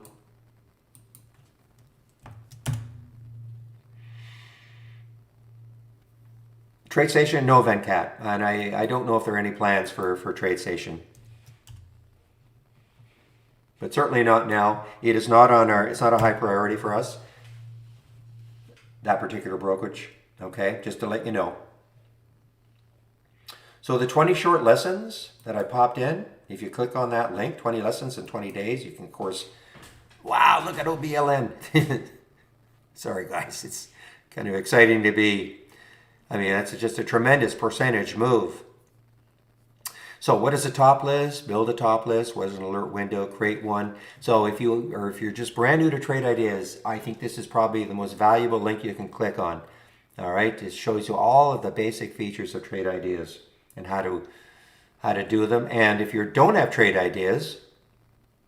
TradeStation, no Venkat, and I don't know if there are any plans for TradeStation. But certainly not now. It is not on our, it's not a high priority for us, that particular brokerage, okay? Just to let you know. So the 20 short lessons that I popped in, if you click on that link, 20 lessons in 20 days, you can, of course, wow, look at OBLN. Sorry, guys, it's kind of exciting to be, I mean, that's just a tremendous percentage move. So what is a top list? Build a top list. What is an alert window? Create one. So if you're just brand new to trade ideas, I think this is probably the most valuable link you can click on. All right, it shows you all of the basic features of trade ideas and how to do them. And if you don't have trade ideas,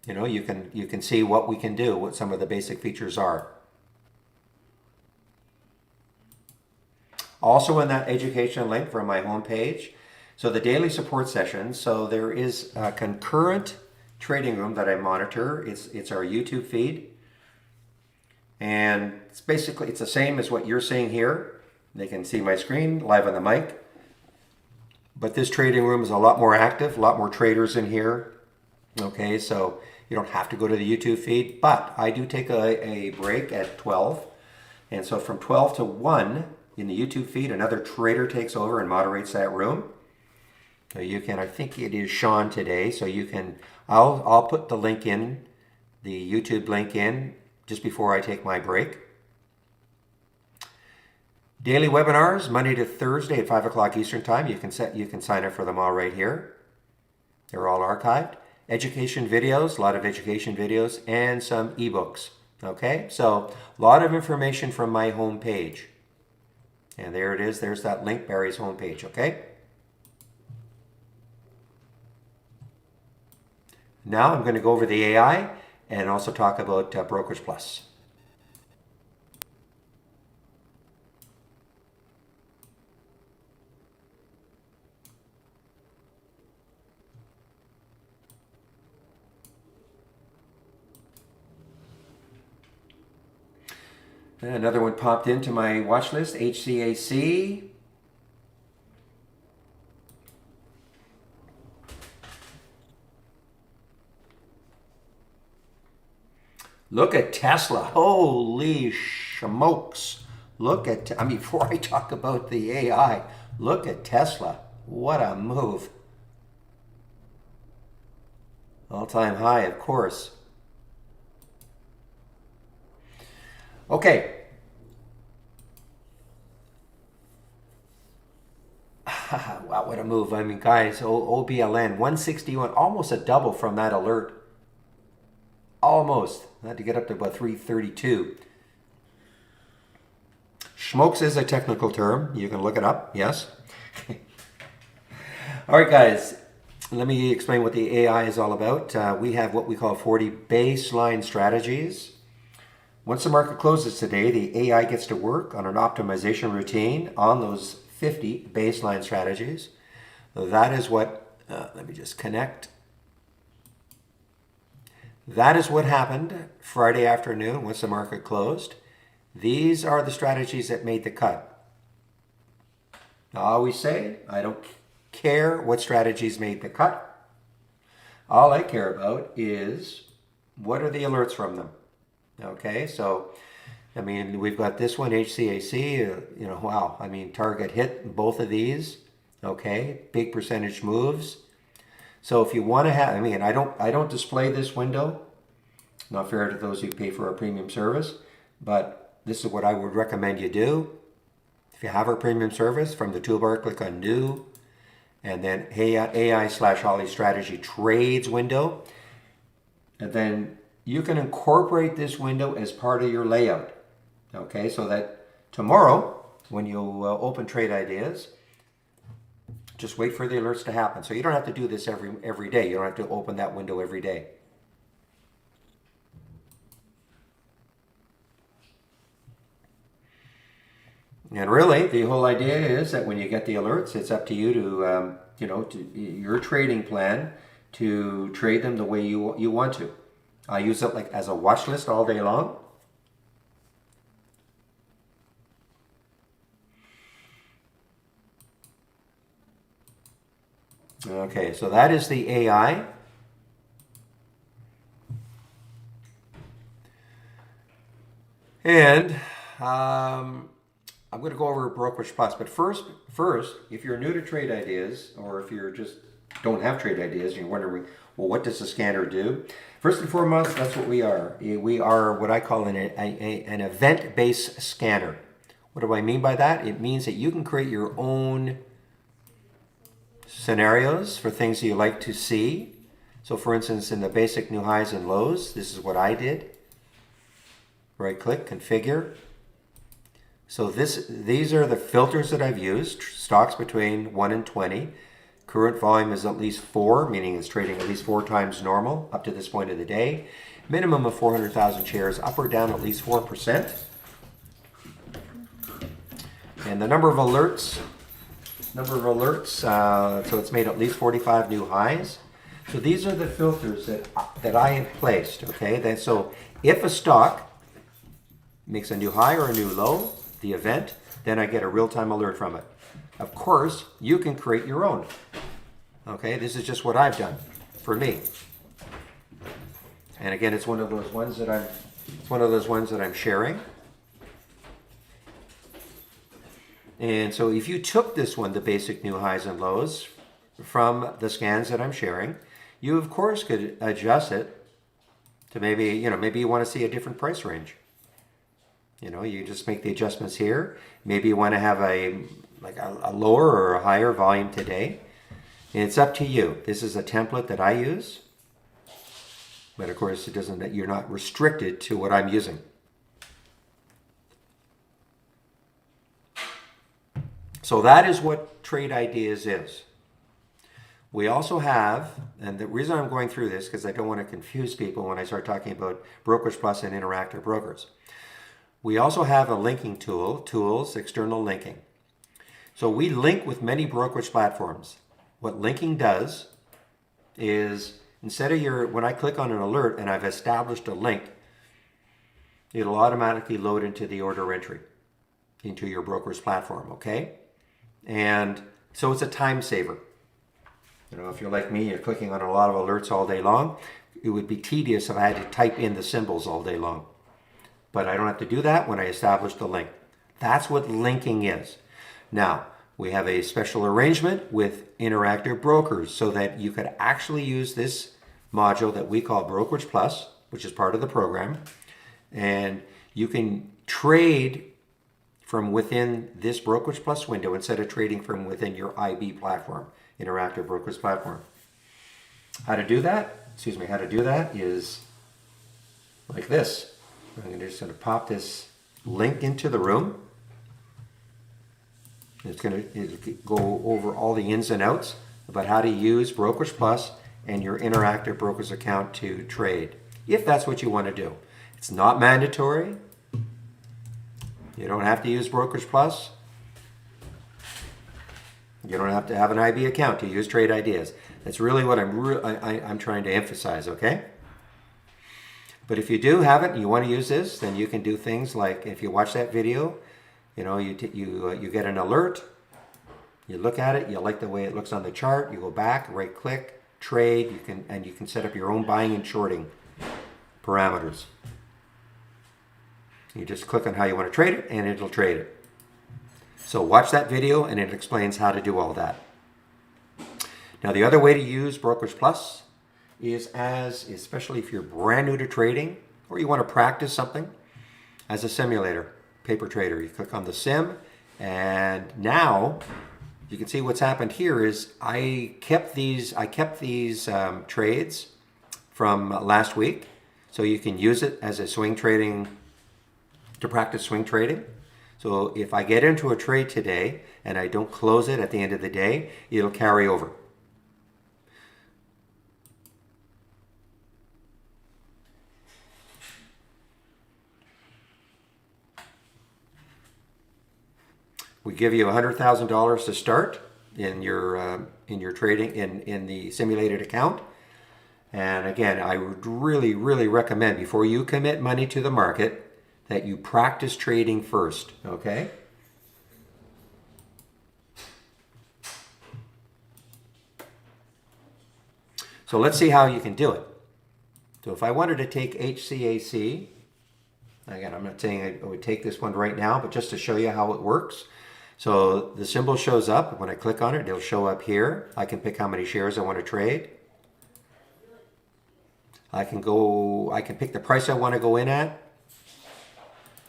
you know, you can see what we can do, what some of the basic features are. Also in that education link from my homepage, so the daily support sessions, so there is a concurrent trading room that I monitor. It's our YouTube feed. And it's basically, it's the same as what you're seeing here. They can see my screen live on the mic. But this trading room is a lot more active, a lot more traders in here. Okay, so you don't have to go to the YouTube feed, but I do take a break at 12. And so from 12 to 1 in the YouTube feed, another trader takes over and moderates that room. So you can, I think it is Sean today, so you can, I'll put the link in, the YouTube link in, just before I take my break. Daily webinars, Monday to Thursday at 5 o'clock Eastern Time. You can sign up for them all right here. They're all archived. Education videos, a lot of education videos, and some ebooks. Okay, so a lot of information from my homepage. And there it is, there's that link, Barry's homepage, okay? Now I'm going to go over the AI and also talk about Brokerage Plus. And another one popped into my watch list, HCAC. Look at Tesla. Holy smokes. Look at, I mean, before I talk about the AI, look at Tesla. What a move. All-time high, of course. Okay. Wow, what a move. I mean, guys, OBLN, 161, almost a double from that alert. Almost. I had to get up to about 332. Schmokes is a technical term. You can look it up, yes. All right, guys. Let me explain what the AI is all about. We have what we call 40 baseline strategies. Once the market closes today, the AI gets to work on an optimization routine on those 50 baseline strategies. That is what, let me just connect. That is what happened Friday afternoon once the market closed. These are the strategies that made the cut. I always say, I don't care what strategies made the cut. All I care about is what are the alerts from them. Okay, so, I mean, we've got this one, HCAC, you know, wow. I mean, target hit both of these. Okay, big percentage moves. So if you want to have, I mean, I don't display this window. Not fair to those who pay for our premium service, but this is what I would recommend you do. If you have our premium service, from the toolbar, click on New, and then AI/Holly Strategy Trades window. And then you can incorporate this window as part of your layout. Okay, so that tomorrow, when you open Trade Ideas, just wait for the alerts to happen. So you don't have to do this every day. You don't have to open that window every day. And really, the whole idea is that when you get the alerts, it's up to you to, to your trading plan to trade them the way you want to. I use it like as a watch list all day long. Okay, so that is the AI. And I'm going to go over Brokerage Plus, but first, if you're new to Trade Ideas, or if you're just don't have Trade Ideas, and you're wondering, well, what does the scanner do? First and foremost, that's what we are. We are what I call an event-based scanner. What do I mean by that? It means that you can create your own scenarios for things that you like to see. So for instance, in the basic new highs and lows, this is what I did. Right click, configure. So these are the filters that I've used. Stocks between 1 and 20. Current volume is at least 4, meaning it's trading at least 4 times normal up to this point of the day. Minimum of 400,000 shares, up or down at least 4%. And the number of alerts, so it's made at least 45 new highs. So these are the filters that I have placed, okay? So if a stock makes a new high or a new low, the event, then I get a real-time alert from it. Of course, you can create your own. Okay, this is just what I've done for me. And again, it's one of those ones that I'm sharing. And so if you took this one, the basic new highs and lows, from the scans that I'm sharing, you of course could adjust it to maybe you want to see a different price range. You just make the adjustments here. Maybe you want to have a lower or a higher volume today. And it's up to you. This is a template that I use. But of course, you're not restricted to what I'm using. So that is what Trade Ideas is. We also have, and the reason I'm going through this, because I don't want to confuse people when I start talking about Brokerage Plus and Interactive Brokers. We also have a linking tool, Tools, External Linking. So we link with many brokerage platforms. What linking does is, instead of when I click on an alert and I've established a link, it'll automatically load into the order entry, into your broker's platform, okay? And so it's a time saver. If you're like me, you're clicking on a lot of alerts all day long, it would be tedious if I had to type in the symbols all day long. But I don't have to do that when I establish the link. That's what linking is. Now, we have a special arrangement with Interactive Brokers so that you could actually use this module that we call Brokerage Plus, which is part of the program, and you can trade from within this Brokerage Plus window instead of trading from within your IB platform, Interactive Brokers platform. How to do that is like this. I'm just going to pop this link into the room. It's going to go over all the ins and outs about how to use Brokerage Plus and your Interactive Brokers account to trade, if that's what you want to do. It's not mandatory. You don't have to use Brokerage Plus. You don't have to have an IB account to use Trade Ideas. That's really what I'm trying to emphasize, okay? But if you do have it and you want to use this, then you can do things like, if you watch that video, you get an alert, you look at it, you like the way it looks on the chart, you go back, right click, trade, you can set up your own buying and shorting parameters. You just click on how you want to trade it and it'll trade it. So watch that video and it explains how to do all that. Now, the other way to use Brokers Plus is especially if you're brand new to trading or you want to practice something, as a simulator, paper trader. You click on the sim, and now you can see what's happened here is I kept these trades from last week, so you can use it as a swing trading, to practice swing trading. So if I get into a trade today and I don't close it at the end of the day, it'll carry over. We give you $100,000 to start in your trading in the simulated account. And again, I would really recommend, before you commit money to the market, that you practice trading first, okay? So let's see how you can do it. So if I wanted to take HCAC, again, I'm not saying I would take this one right now, but just to show you how it works. So the symbol shows up. When I click on it, it'll show up here. I can pick how many shares I want to trade. I can pick the price I want to go in at.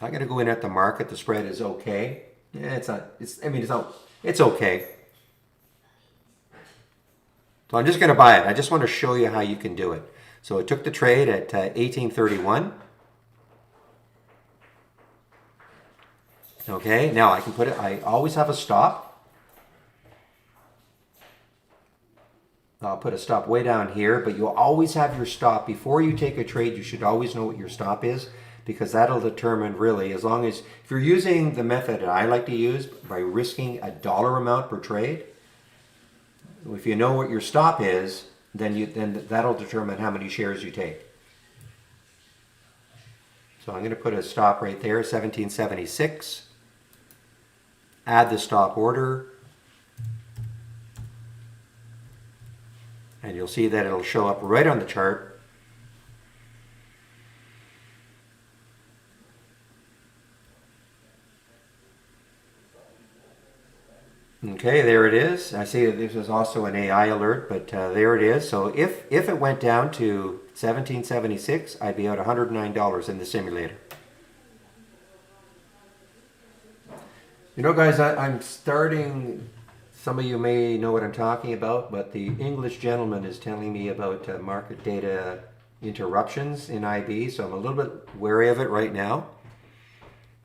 I'm going to go in at the market. The spread is okay. Yeah, it's okay. So I'm just going to buy it. I just want to show you how you can do it. So it took the trade at 1831. Okay, now I can put it, I always have a stop. I'll put a stop way down here, but you'll always have your stop. Before you take a trade, you should always know what your stop is, because that'll determine really, as long as, if you're using the method that I like to use by risking a dollar amount per trade, if you know what your stop is, then that'll determine how many shares you take. So I'm going to put a stop right there, 1776. Add the stop order, and you'll see that it'll show up right on the chart. Okay, there it is. I see that this is also an AI alert, but there it is. So if it went down to 1776, I'd be out $109 in the simulator. You know, guys, I'm starting, some of you may know what I'm talking about, but the English gentleman is telling me about market data interruptions in IB, so I'm a little bit wary of it right now.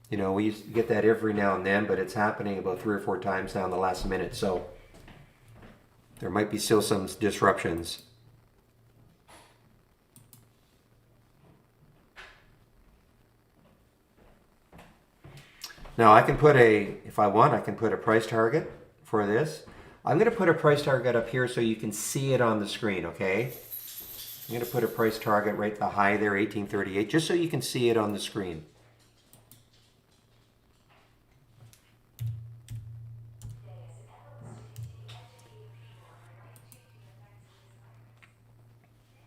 You know, we used to get that every now and then, but it's happening about 3 or 4 times now in the last minute, so there might be still some disruptions. Now I can put if I want, I can put a price target for this. I'm going to put a price target up here so you can see it on the screen, okay? I'm going to put a price target right at the high there, 1838, just so you can see it on the screen.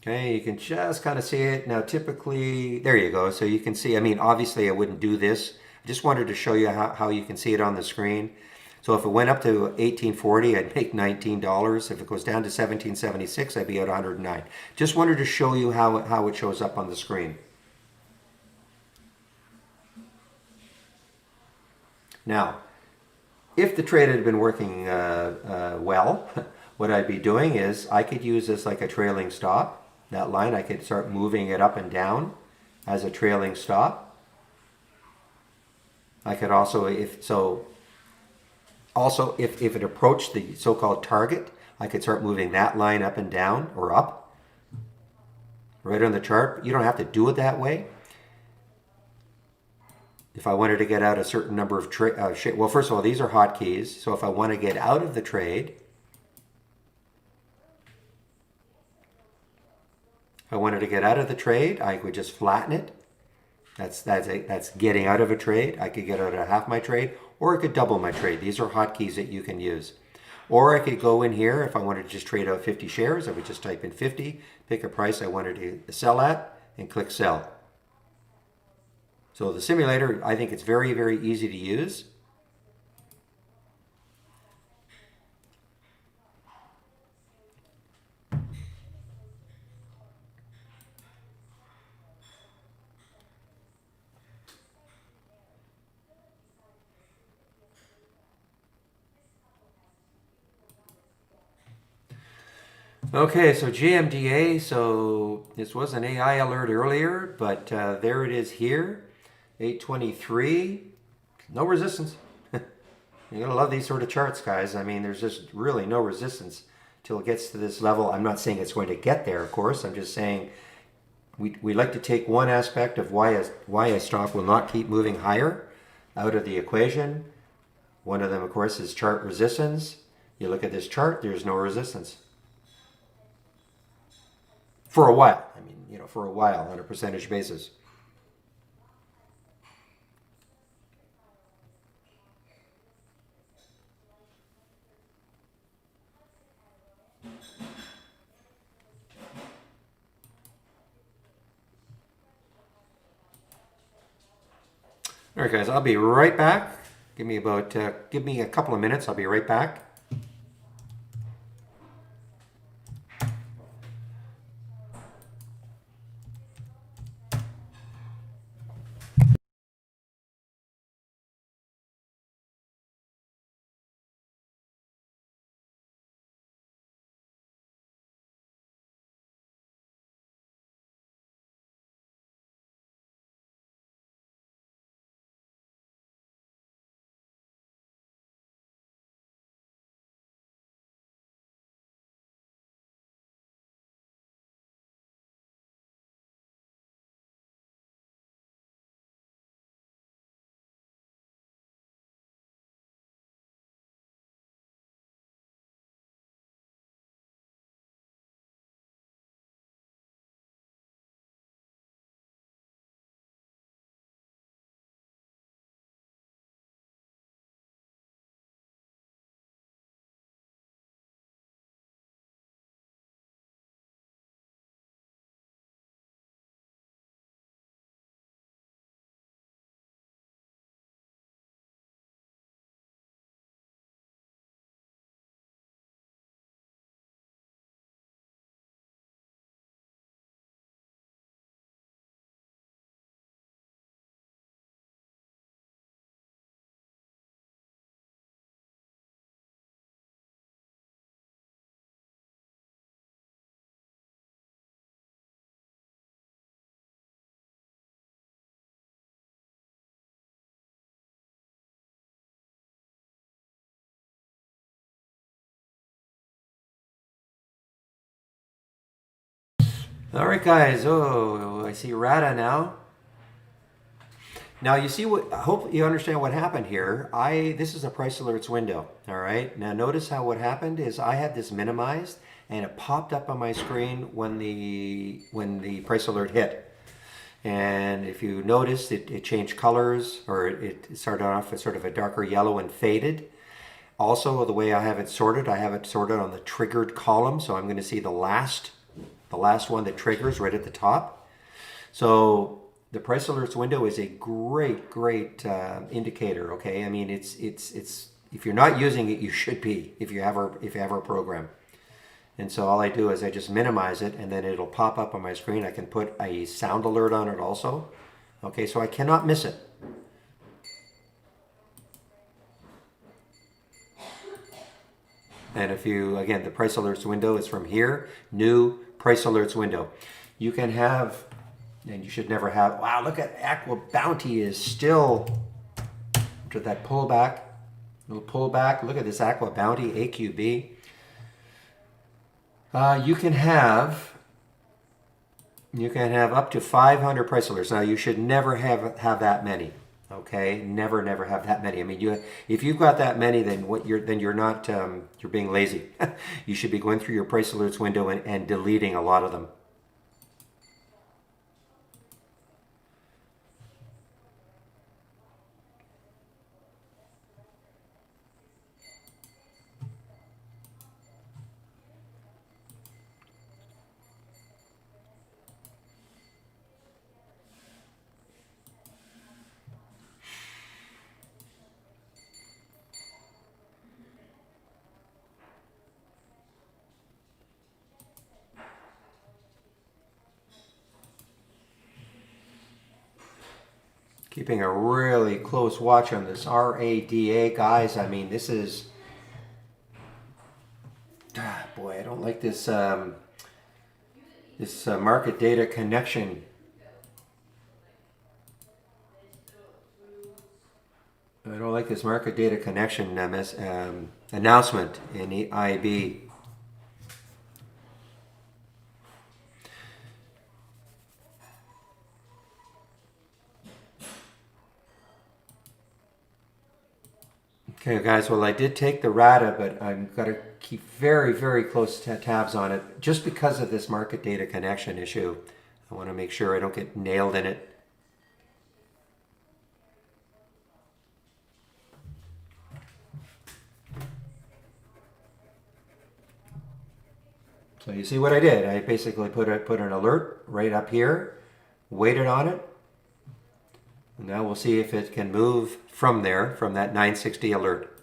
Okay, you can just kind of see it. Now typically, there you go. So you can see, I mean, obviously I wouldn't do this. I just wanted to show you how you can see it on the screen. So if it went up to 1840, I'd make $19. If it goes down to 1776, I'd be at 109. Just wanted to show you how it shows up on the screen. Now, if the trade had been working well, what I'd be doing is I could use this like a trailing stop. That line, I could start moving it up and down as a trailing stop. I could also, if it approached the so-called target, I could start moving that line up and down, or up, right on the chart. You don't have to do it that way. If I wanted to get out a certain number of well, first of all, these are hotkeys. So if I want to get out of the trade, I would just flatten it. That's getting out of a trade. I could get out of half my trade, or I could double my trade. These are hotkeys that you can use. Or I could go in here, if I wanted to just trade out 50 shares, I would just type in 50, pick a price I wanted to sell at, and click sell. So the simulator, I think it's very, very easy to use. Okay, so GMDA, so this was an AI alert earlier, but there it is here, 823, no resistance. You're going to love these sort of charts, guys. I mean, there's just really no resistance till it gets to this level. I'm not saying it's going to get there, of course. I'm just saying we like to take one aspect of why a stock will not keep moving higher out of the equation. One of them, of course, is chart resistance. You look at this chart, there's no resistance. For a while. I mean, for a while on a percentage basis. All right, guys, I'll be right back. Give me a couple of minutes. I'll be right back. All right, guys. Oh, I see Rada now. Now you see what. I hope you understand what happened here. This is a price alerts window. All right. Now notice how what happened is I had this minimized, and it popped up on my screen when the price alert hit. And if you notice, it changed colors, or it started off as sort of a darker yellow and faded. Also, the way I have it sorted on the triggered column, so I'm going to see the last one that triggers right at the top. So the price alerts window is a great indicator. Okay, I mean it's if you're not using it, you should be if you have our program. And so all I do is I just minimize it, and then it'll pop up on my screen. I can put a sound alert on it also. Okay, so I cannot miss it. And if you, again, the price alerts window is from here, new price alerts window. You can have, and you should never have, wow, look at Aqua Bounty is still, after that pullback, little pullback, look at this Aqua Bounty, AQB. You can have up to 500 price alerts. Now you should never have that many. Okay, never have that many. I mean, if you've got that many, then you're not you're being lazy. You should be going through your price alerts window and deleting a lot of them. Keeping a really close watch on this RADA, guys. I mean, this is, boy, I don't like this market data connection. I don't like this market data connection announcement in the IB. Okay, guys, well, I did take the RADA, but I've got to keep very, very close tabs on it just because of this market data connection issue. I want to make sure I don't get nailed in it. So you see what I did? I basically put an alert right up here, waited on it, and now we'll see if it can move from there, from that 960 alert.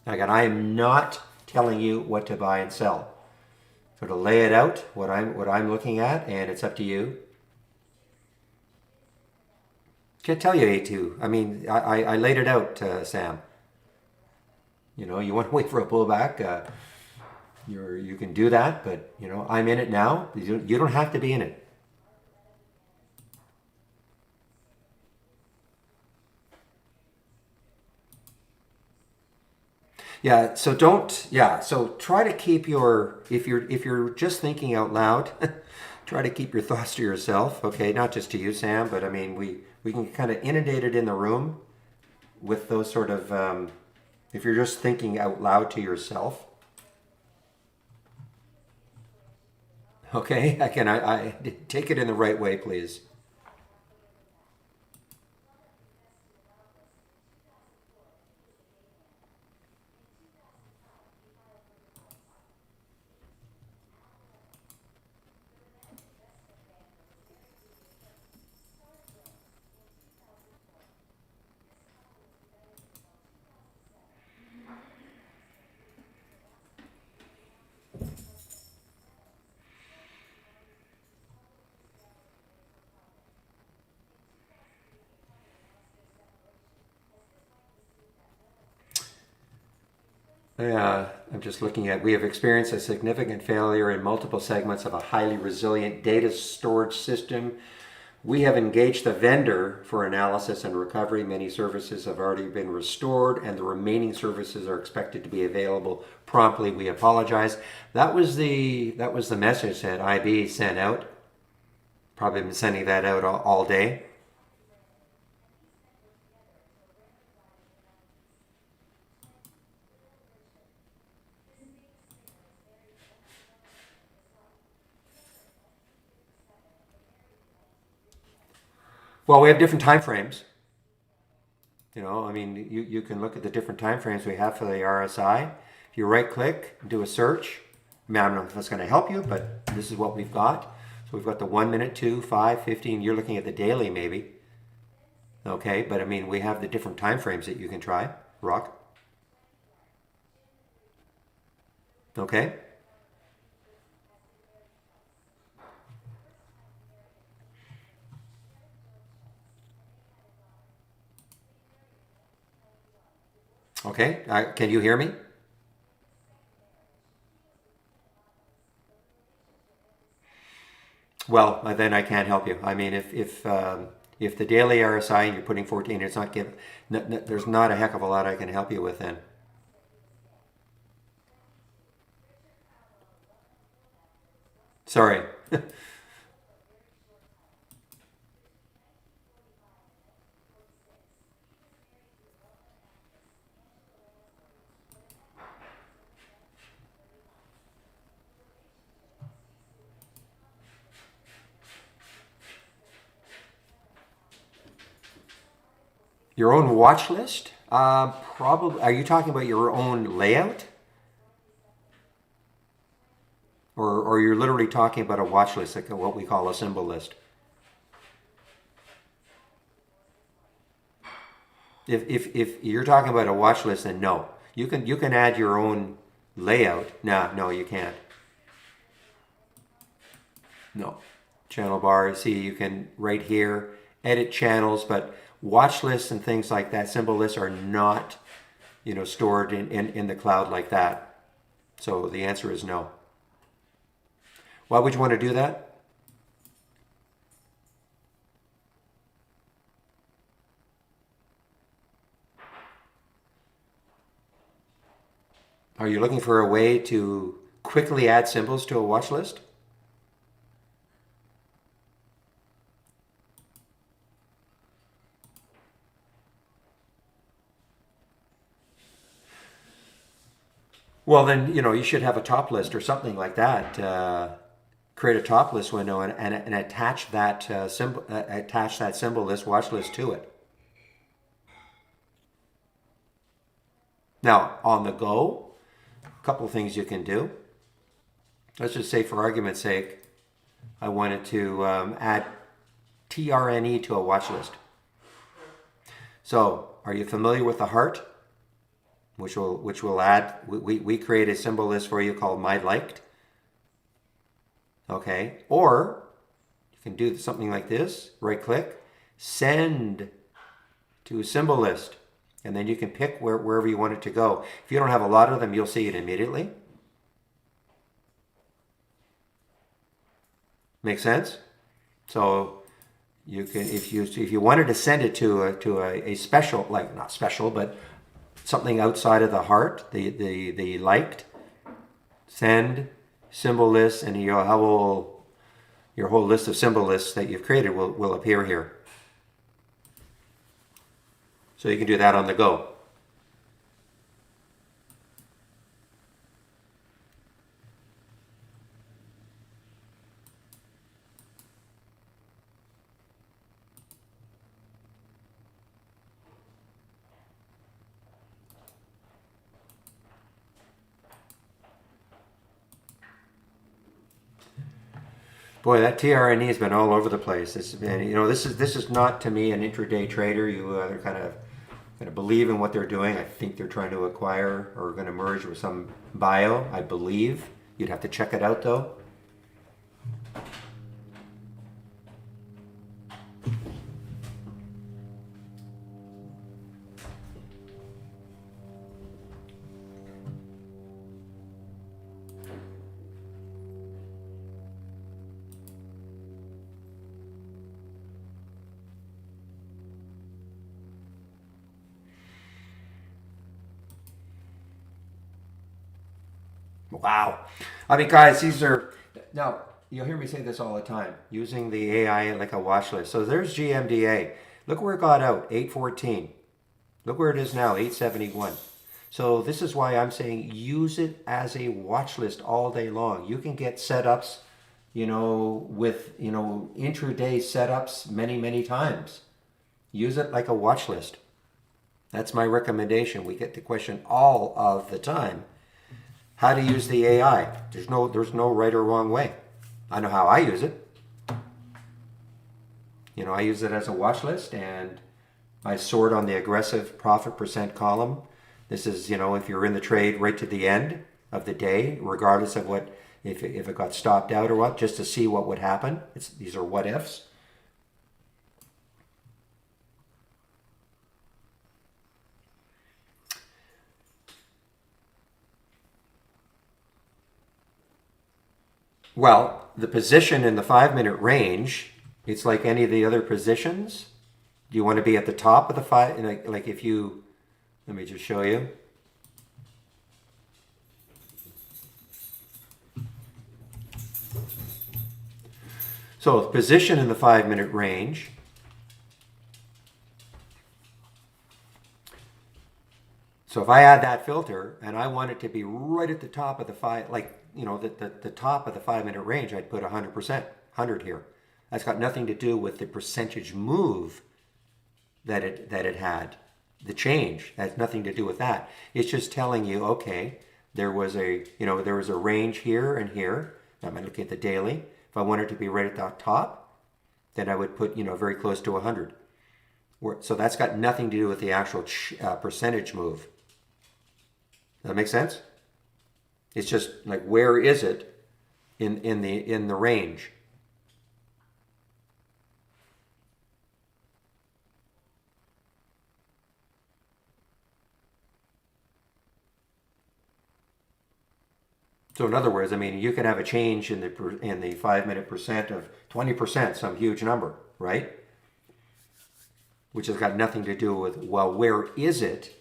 Again, I am not telling you what to buy and sell. So to lay it out, what I'm looking at, and it's up to you. Can't tell you A2. I mean, I laid it out, Sam. You know, you want to wait for a pullback. You can do that, but you know, I'm in it now. You don't have to be in it. Yeah, so so try to keep if you're just thinking out loud, try to keep your thoughts to yourself, okay? Not just to you, Sam, but I mean, we can kind of inundate it in the room with those sort of if you're just thinking out loud to yourself. Okay, I take it in the right way, please. I'm just looking at, we have experienced a significant failure in multiple segments of a highly resilient data storage system. We have engaged a vendor for analysis and recovery. Many services have already been restored and the remaining services are expected to be available promptly. We apologize. That was the message that IB sent out. Probably been sending that out all day. Well, we have different time frames. You know, I mean, you can look at the different time frames we have for the RSI. If you right click, do a search. I mean, I don't know if that's going to help you, but this is what we've got. So we've got the 1 minute, 2, 5, 15. You're looking at the daily maybe. Okay, but I mean, we have the different time frames that you can try. Rock. Okay. Okay, can you hear me? Well, then I can't help you. I mean, if the daily RSI and you're putting 14, it's not give. There's not a heck of a lot I can help you with then. Sorry. Your own watch list? Probably. Are you talking about your own layout? Or you're literally talking about a watch list, like what we call a symbol list? If you're talking about a watch list, then no. You can add your own layout. No, you can't. No. Channel bar, see, you can right here edit channels, but watch lists and things like that, symbol lists are not, stored in the cloud like that. So the answer is no. Why would you want to do that? Are you looking for a way to quickly add symbols to a watch list? Well, then, you should have a top list or something like that. Create a top list window and attach that symbol list, watch list to it. Now, on the go, a couple of things you can do. Let's just say, for argument's sake, I wanted to add TRNE to a watch list. So, are you familiar with the heart? Which will add, we create a symbol list for you called My Liked. Okay, or you can do something like this, right click, send to a symbol list, and then you can pick wherever you want it to go. If you don't have a lot of them, you'll see it immediately. Make sense? So you can, if you wanted to send it to a special, like not special, but something outside of the heart, the liked, send symbol list, and your whole list of symbol lists that you've created will appear here. So you can do that on the go. Boy, that TRNE has been all over the place. This is not to me an intraday trader. They're kind of believe in what they're doing. I think they're trying to acquire or going to merge with some bio. I believe you'd have to check it out though. Wow. I mean, guys, these are, now, you'll hear me say this all the time, using the AI like a watch list. So there's GMDA. Look where it got out, 814. Look where it is now, 871. So this is why I'm saying use it as a watch list all day long. You can get setups, with, intraday setups many, many times. Use it like a watch list. That's my recommendation. We get the question all of the time. How to use the AI. There's no right or wrong way. I know how I use it. I use it as a watch list, and I sort on the aggressive profit percent column. This is, if you're in the trade right to the end of the day, regardless of if it got stopped out or what, just to see what would happen. These are what ifs. Well, the position in the 5-minute range, it's like any of the other positions. Do you want to be at the top of the five? Like if you, let me just show you. So position in the 5-minute range. So if I add that filter and I want it to be right at the top of the the top of the 5-minute range, I'd put 100%, 100 here. That's got nothing to do with the percentage move that it had. The change has nothing to do with that. It's just telling you, okay, there was a range here and here. I'm looking at the daily. If I wanted to be right at the top, then I would put, very close to 100. So that's got nothing to do with the actual percentage move. Does that make sense? It's just like, where is it in the range? So in other words, I mean, you can have a change in the 5 minute percent of 20%, some huge number, right? Which has got nothing to do with, well, where is it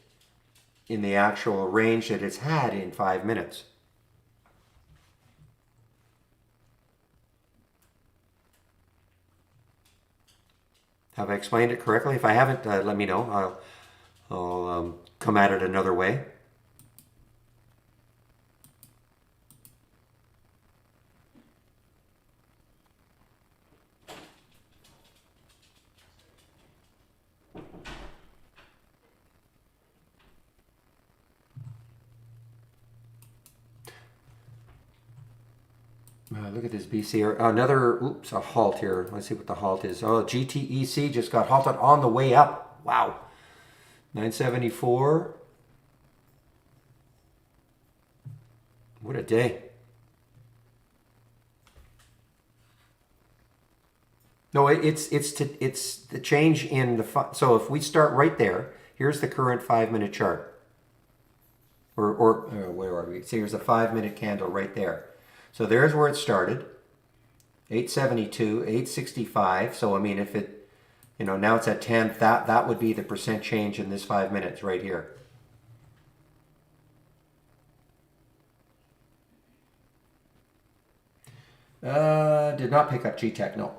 in the actual range that it's had in 5 minutes? Have I explained it correctly? If I haven't, let me know. I'll come at it another way. Look at this BC. Another, oops, a halt here. Let's see what the halt is. Oh, GTEC just got halted on the way up. Wow. 974. What a day. No, it's the change in the, so if we start right there, here's the current 5 minute chart. Or where are we? So here's a 5 minute candle right there. So there's where it started, 872, 865. So I mean, if it, now it's at 10, that would be the percent change in this 5 minutes right here. Did not pick up G-Tech, no.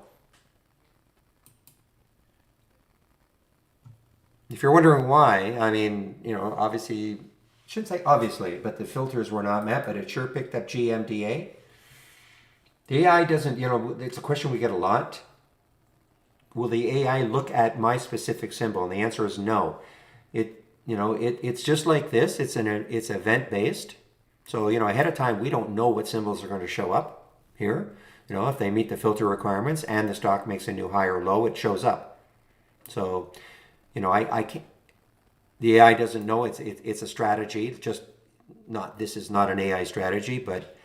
If you're wondering why, I mean, obviously, shouldn't say obviously, but the filters were not met, but it sure picked up GMDA. The AI doesn't, it's a question we get a lot. Will the AI look at my specific symbol? And the answer is no. It's just like this. It's event based. So, ahead of time, we don't know what symbols are going to show up here. If they meet the filter requirements and the stock makes a new high or low, it shows up. So, I can't, the AI doesn't know it's a strategy. It's just not, this is not an AI strategy, but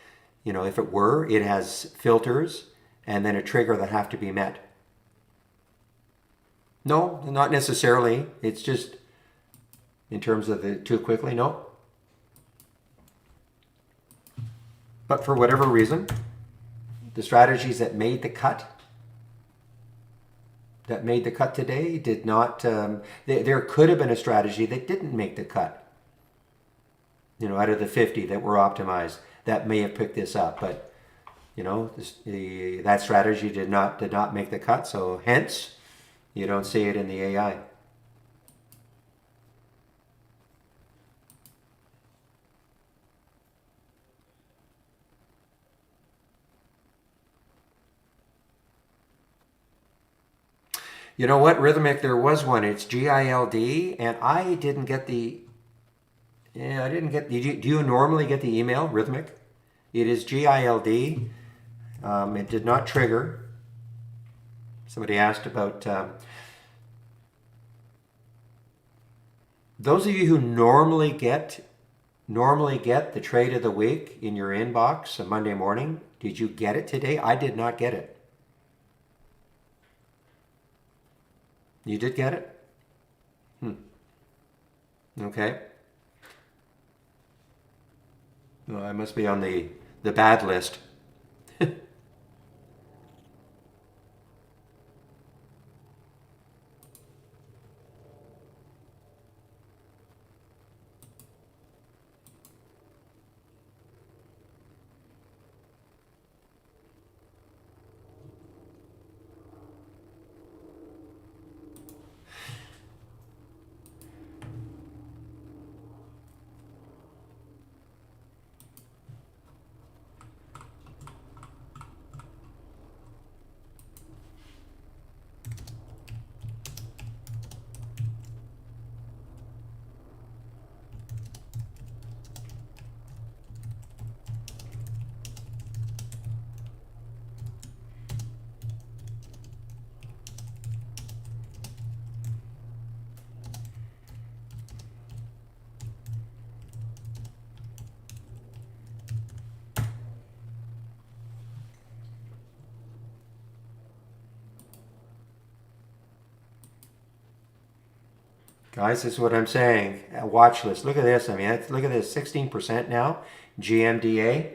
if it were, it has filters and then a trigger that have to be met. No, not necessarily. It's just in terms of the too quickly, no. But for whatever reason, the strategies that made the cut today did not, there could have been a strategy that didn't make the cut. Out of the 50 that were optimized, that may have picked this up, but that strategy did not make the cut, so hence you don't see it in the AI. You know what, Rhythmic, there was one. It's GILD, and I didn't get the. Yeah, I didn't get. Do you normally get the email, Rhythmic? It is GILD. It did not trigger. Somebody asked about. Those of you who normally get the trade of the week in your inbox on Monday morning, did you get it today? I did not get it. You did get it? Okay. Well, I must be on the bad list. Guys, this is what I'm saying. Watch list. Look at this. I mean, look at this. 16% now. GMDA.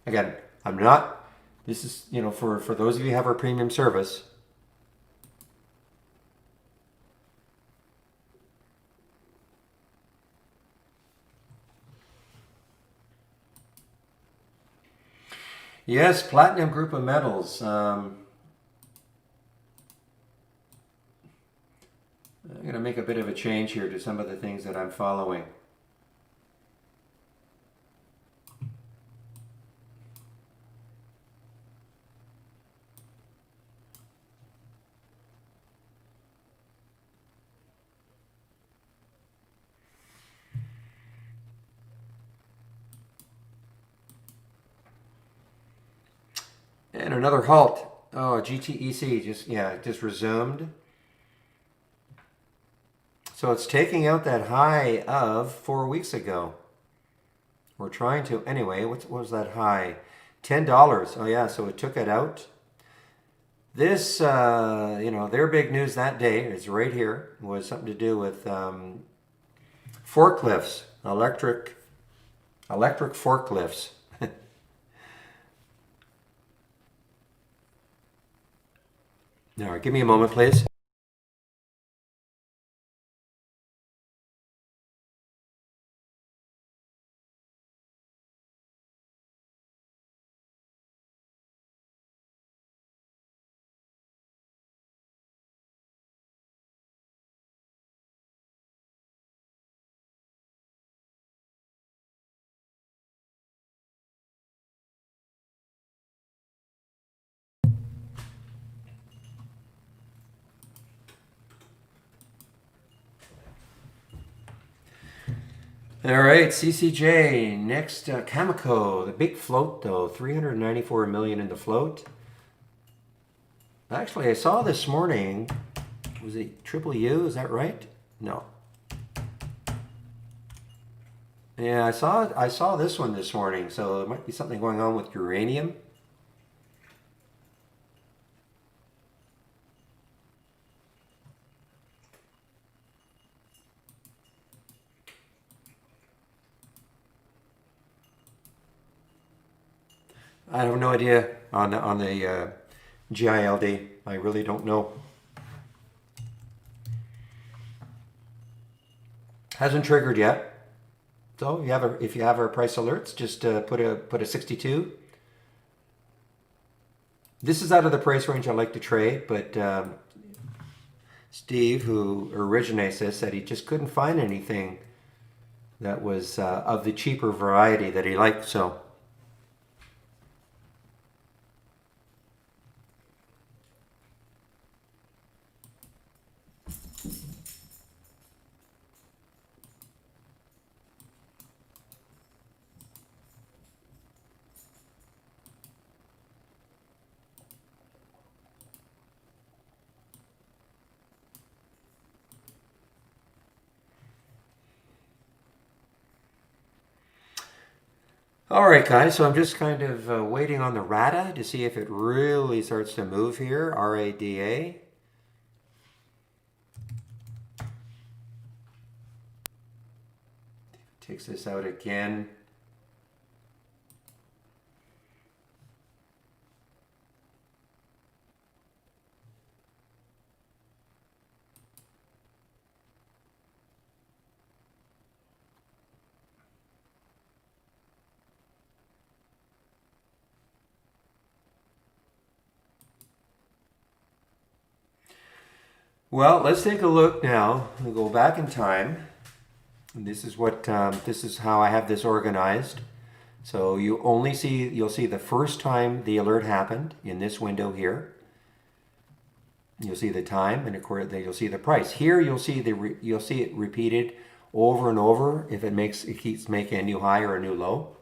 Again, I'm not, this is, you know, for those of you who have our premium service. Yes, platinum group of metals. I'm going to make a bit of a change here to some of the things that I'm following. And another halt. Oh, GTEC just resumed. So it's taking out that high of 4 weeks ago. We're trying to, anyway, what was that high? $10. Oh yeah, so it took it out. This, you know, their big news that day is right here. It was something to do with forklifts, electric forklifts. All right, give me a moment, please. All right, CCJ, next Cameco, the big float though, 394 million in the float. Actually, I saw this morning, was it Triple U, is that right? No. Yeah, I saw this one this morning, so there might be something going on with uranium. I have no idea on the GILD. I really don't know. Hasn't triggered yet. So if you have our price alerts, just put a 62. This is out of the price range I like to trade, but Steve, who originates this, said he just couldn't find anything that was of the cheaper variety that he liked. So. All right, guys, so I'm just kind of waiting on the RADA to see if it really starts to move here, RADA. Takes this out again. Well, let's take a look now. We'll go back in time. And this is what this is how I have this organized. So you'll see the first time the alert happened in this window here. You'll see the time, and of course you'll see the price. Here you'll see it repeated over and over if it keeps making a new high or a new low.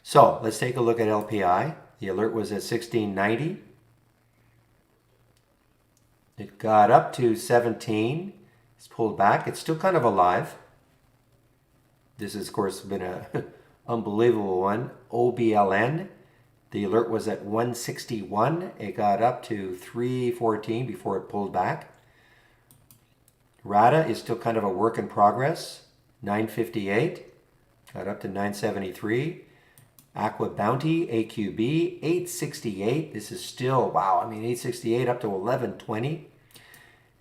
So let's take a look at LPI. The alert was at 1690. It got up to 17. It's pulled back. It's still kind of alive. This has, of course, been an unbelievable one. OBLN. The alert was at 161. It got up to 314 before it pulled back. RADA is still kind of a work in progress. 958. Got up to 973. Aqua Bounty, AQB, 868. This is still, wow, I mean, 868 up to 1120.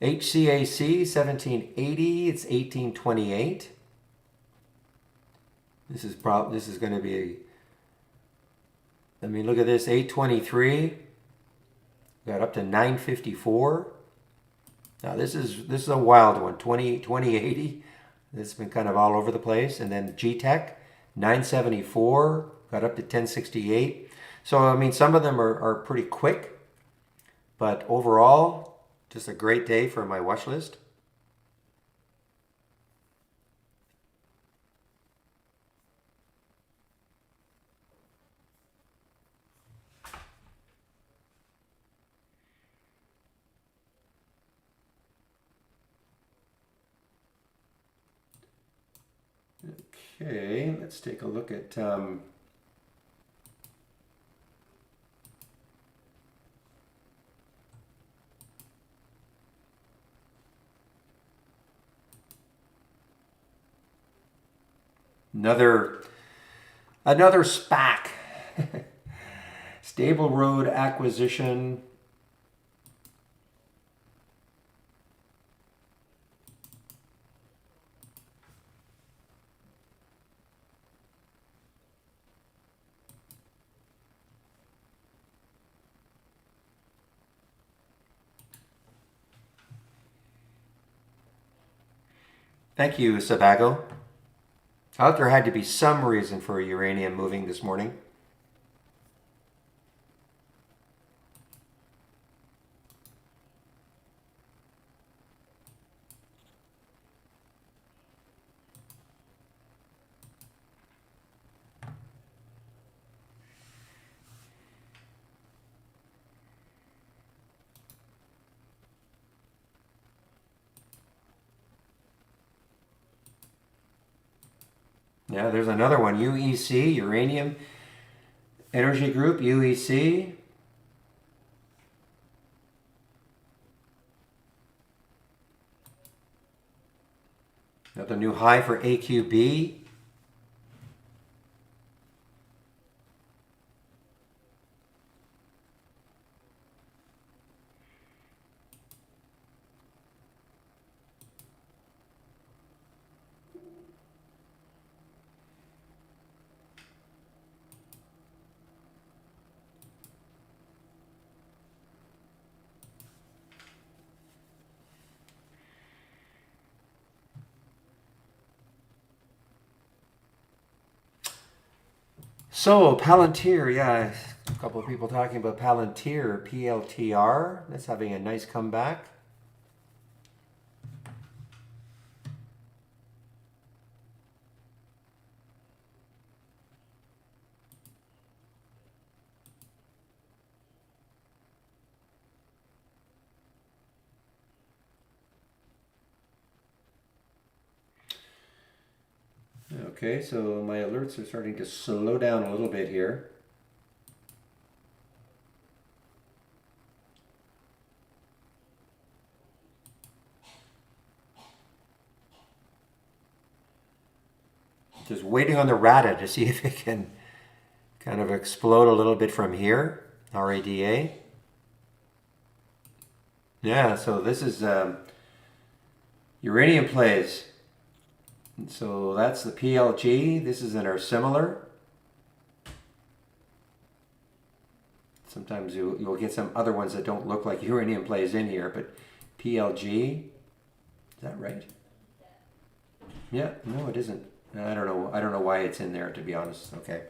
HCAC, 1780. It's 1828. This is going to be, I mean, look at this, 823. Got up to 954. Now this is a wild one, 2080. This has been kind of all over the place. And then GTech, 974, got up to 1068. So, I mean, some of them are pretty quick, but overall, just a great day for my watch list. Okay, let's take a look at another SPAC, Stable Road Acquisition. Thank you, Sabago. I thought there had to be some reason for uranium moving this morning. Yeah, there's another one, UEC, Uranium Energy Group, UEC. Got the new high for AQB. So, Palantir, yeah, a couple of people talking about Palantir, PLTR. That's having a nice comeback. Okay, so my alerts are starting to slow down a little bit here. Just waiting on the RADA to see if it can kind of explode a little bit from here. RADA. Yeah, so this is uranium plays. So that's the PLG. This is in our similar. Sometimes you'll get some other ones that don't look like uranium plays in here, but PLG, is that right? Yeah, no, it isn't. I don't know. I don't know why it's in there, to be honest. Okay.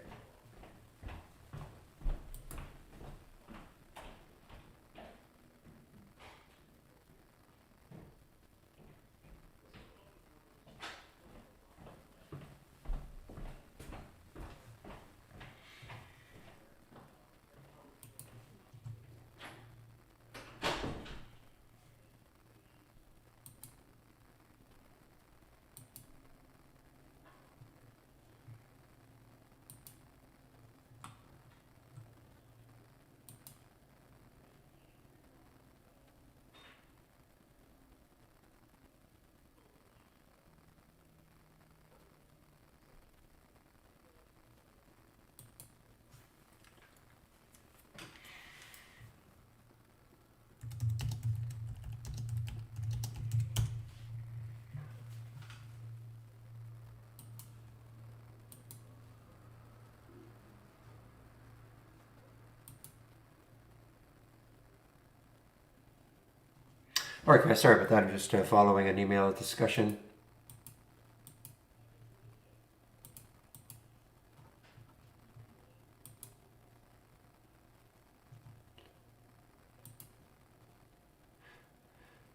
All right, guys, sorry about that. I'm just following an email discussion.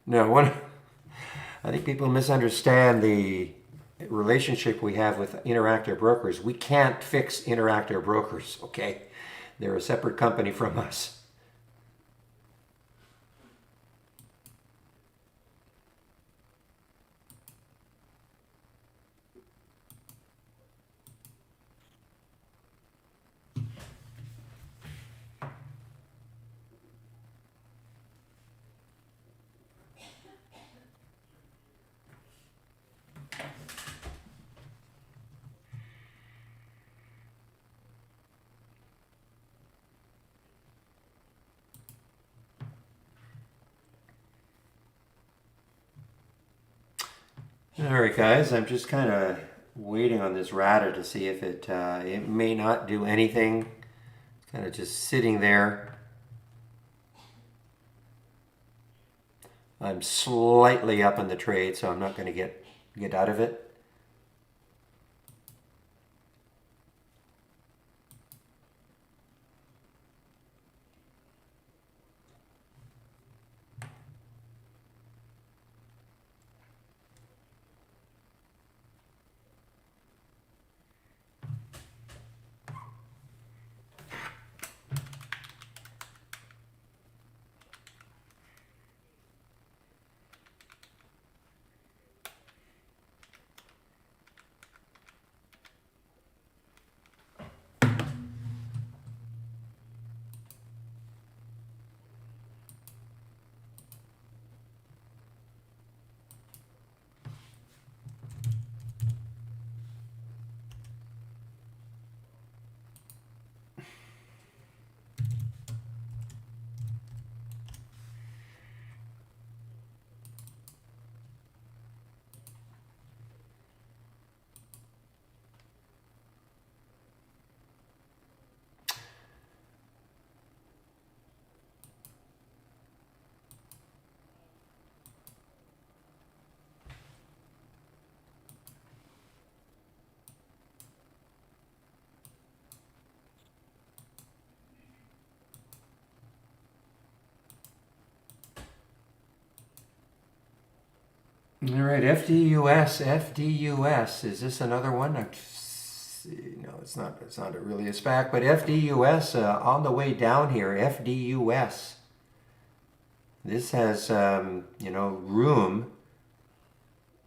No, I think people misunderstand the relationship we have with Interactive Brokers. We can't fix Interactive Brokers, okay? They're a separate company from us. All right, guys, I'm just kind of waiting on this rata to see if it may not do anything. It's kind of just sitting there. I'm slightly up in the trade, so I'm not going to get out of it. All right, FDUS. Is this another one? No, it's not. It's not really a SPAC, but FDUS on the way down here. FDUS. This has room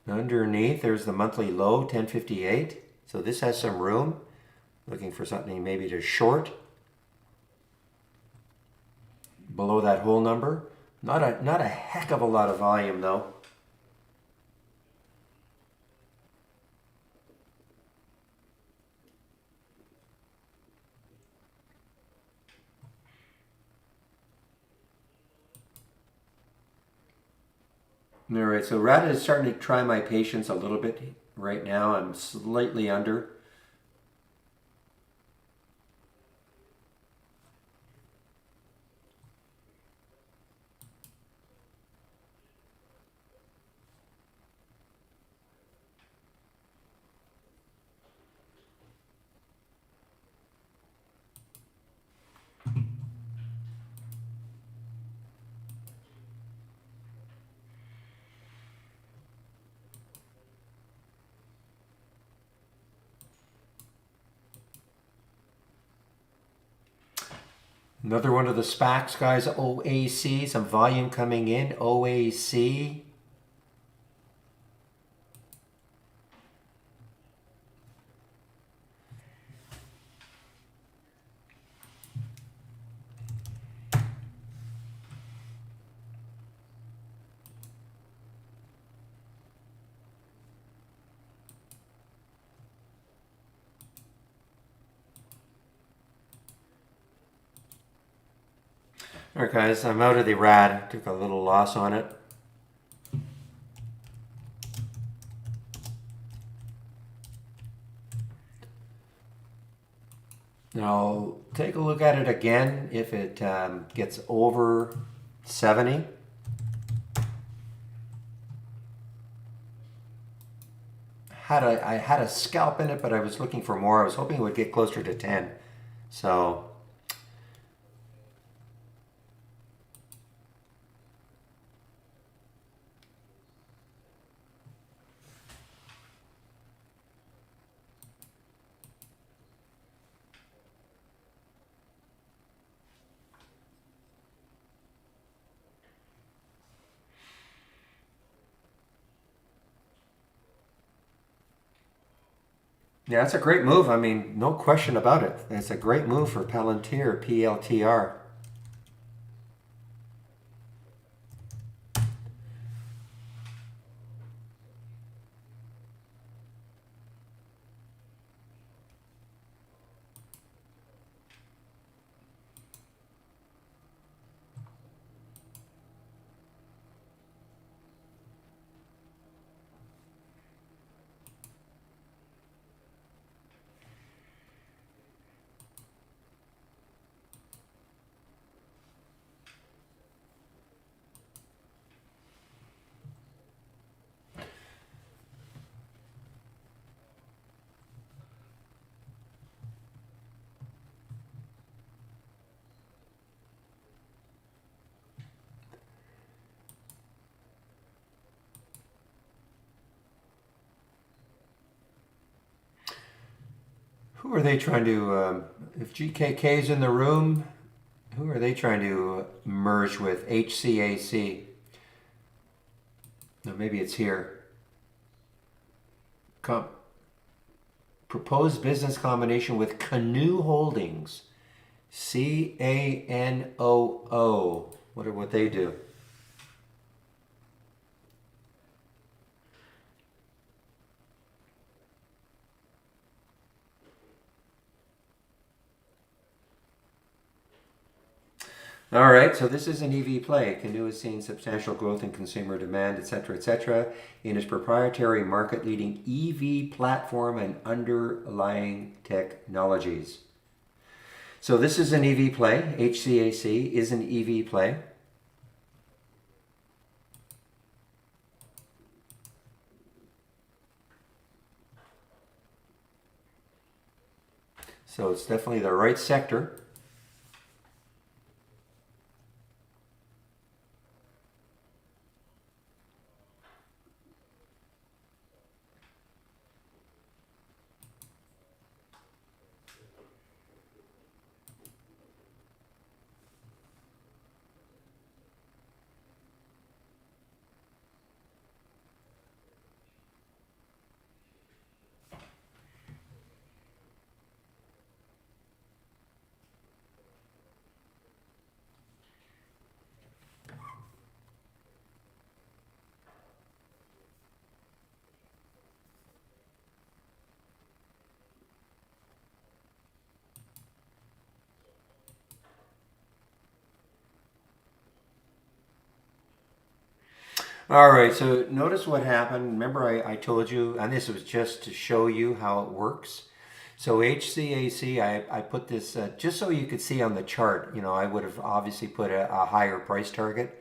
underneath. There's the monthly low, 1058. So this has some room. Looking for something maybe to short below that whole number. Not a heck of a lot of volume though. All right, so Rata is starting to try my patience a little bit right now. I'm slightly under. Another one of the SPACs, guys, OAC, some volume coming in, OAC. All right, guys, I'm out of the RAD. Took a little loss on it. Now, take a look at it again if it gets over 70. I had a scalp in it, but I was looking for more. I was hoping it would get closer to 10. So yeah, it's a great move. I mean, no question about it. It's a great move for Palantir, PLTR. Who are they trying to, if GKK is in the room, who are they trying to merge with? HCAC. No, maybe it's here. Com- Proposed business combination with Canoe Holdings. CANOO. Wonder what they do. All right, so this is an EV play. Canoe is seeing substantial growth in consumer demand, etc., in its proprietary market-leading EV platform and underlying technologies. So this is an EV play. HCAC is an EV play. So it's definitely the right sector. All right, so notice what happened. Remember I told you, and this was just to show you how it works. So HCAC, I put this just so you could see on the chart. You know, I would have obviously put a higher price target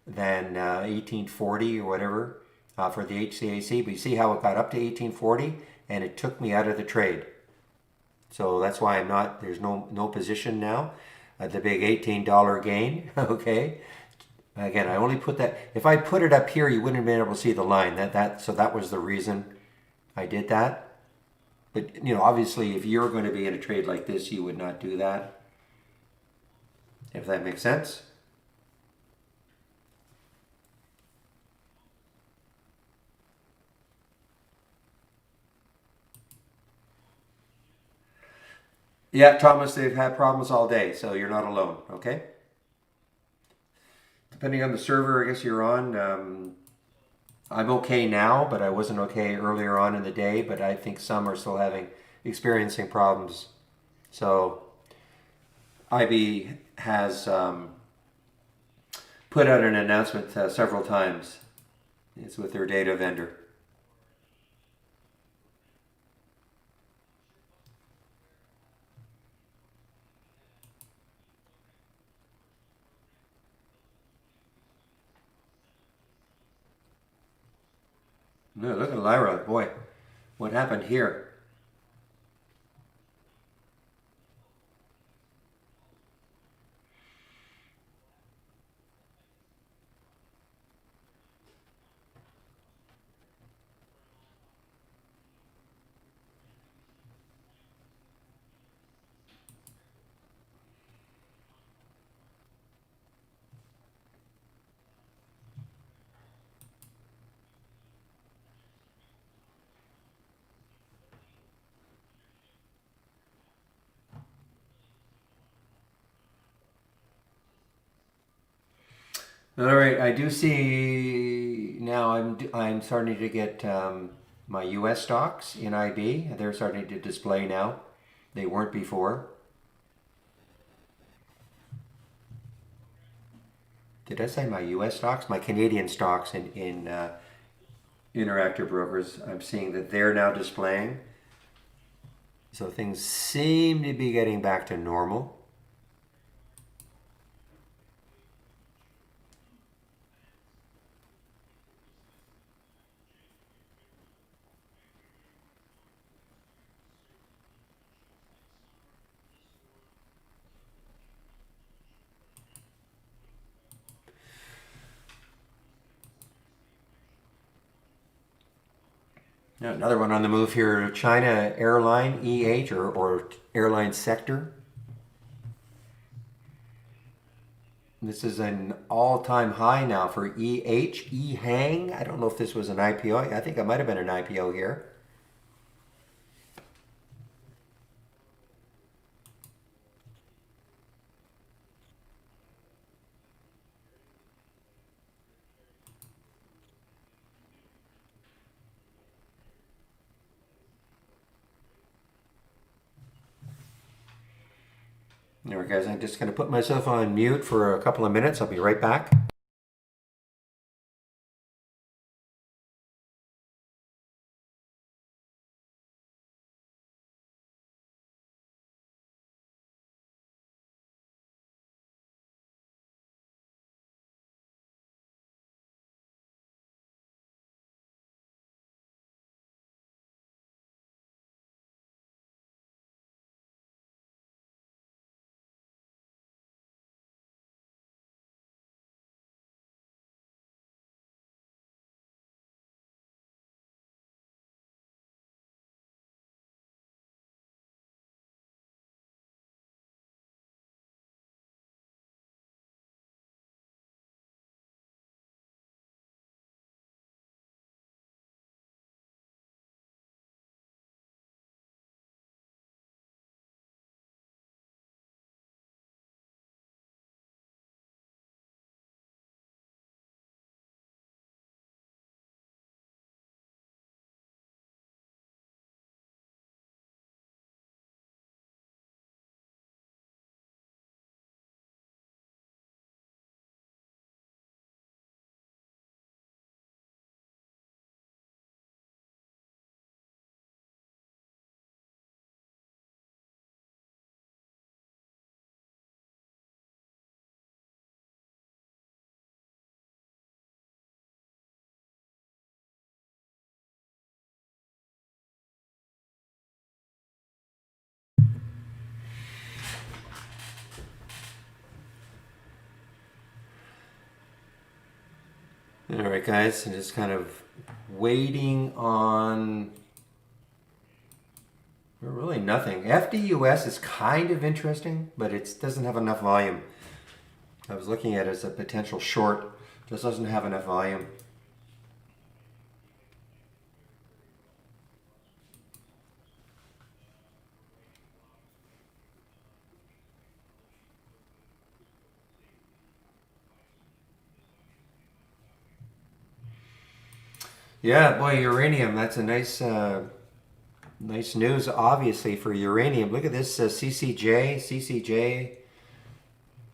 than 1840 or whatever for the HCAC. But you see how it got up to 1840 and it took me out of the trade. So that's why I'm not, there's no position now at the big $18 gain, okay? Again, I only put that, if I put it up here, you wouldn't have been able to see the line. So that was the reason I did that. But, you know, obviously if you're going to be in a trade like this, you would not do that. If that makes sense. Yeah, Thomas, they've had problems all day, so you're not alone, okay? Depending on the server, I guess you're on. I'm okay now, but I wasn't okay earlier on in the day. But I think some are still experiencing problems. So IB has put out an announcement several times. It's with their data vendor. No, look at Lyra, boy. What happened here? All right, I do see now. I'm starting to get my U.S. stocks in IB. They're starting to display now. They weren't before. Did I say my U.S. stocks? My Canadian stocks in Interactive Brokers. I'm seeing that they're now displaying. So things seem to be getting back to normal. Yeah, another one on the move here, China Airline, or airline sector. This is an all-time high now for Hang. I don't know if this was an IPO. I think it might have been an IPO here. All right, guys, I'm just going to put myself on mute for a couple of minutes. I'll be right back. All right, guys, I'm just kind of waiting on really nothing. FDUS is kind of interesting, but it doesn't have enough volume. I was looking at it as a potential short, just doesn't have enough volume. Yeah, boy, uranium. That's a nice news, obviously, for uranium. Look at this CCJ. CCJ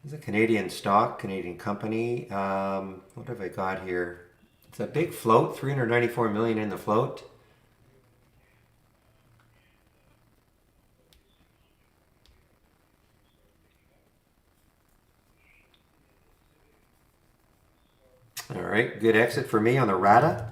is a Canadian stock, Canadian company. What have I got here? It's a big float, 394 million in the float. All right, good exit for me on the RATA.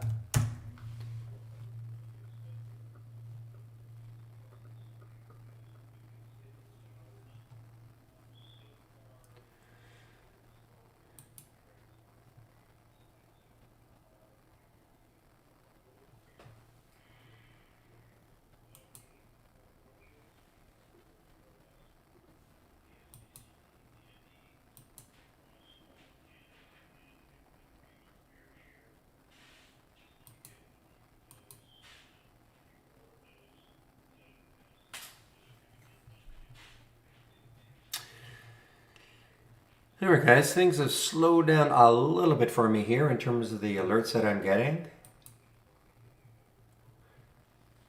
All right, guys, things have slowed down a little bit for me here in terms of the alerts that I'm getting.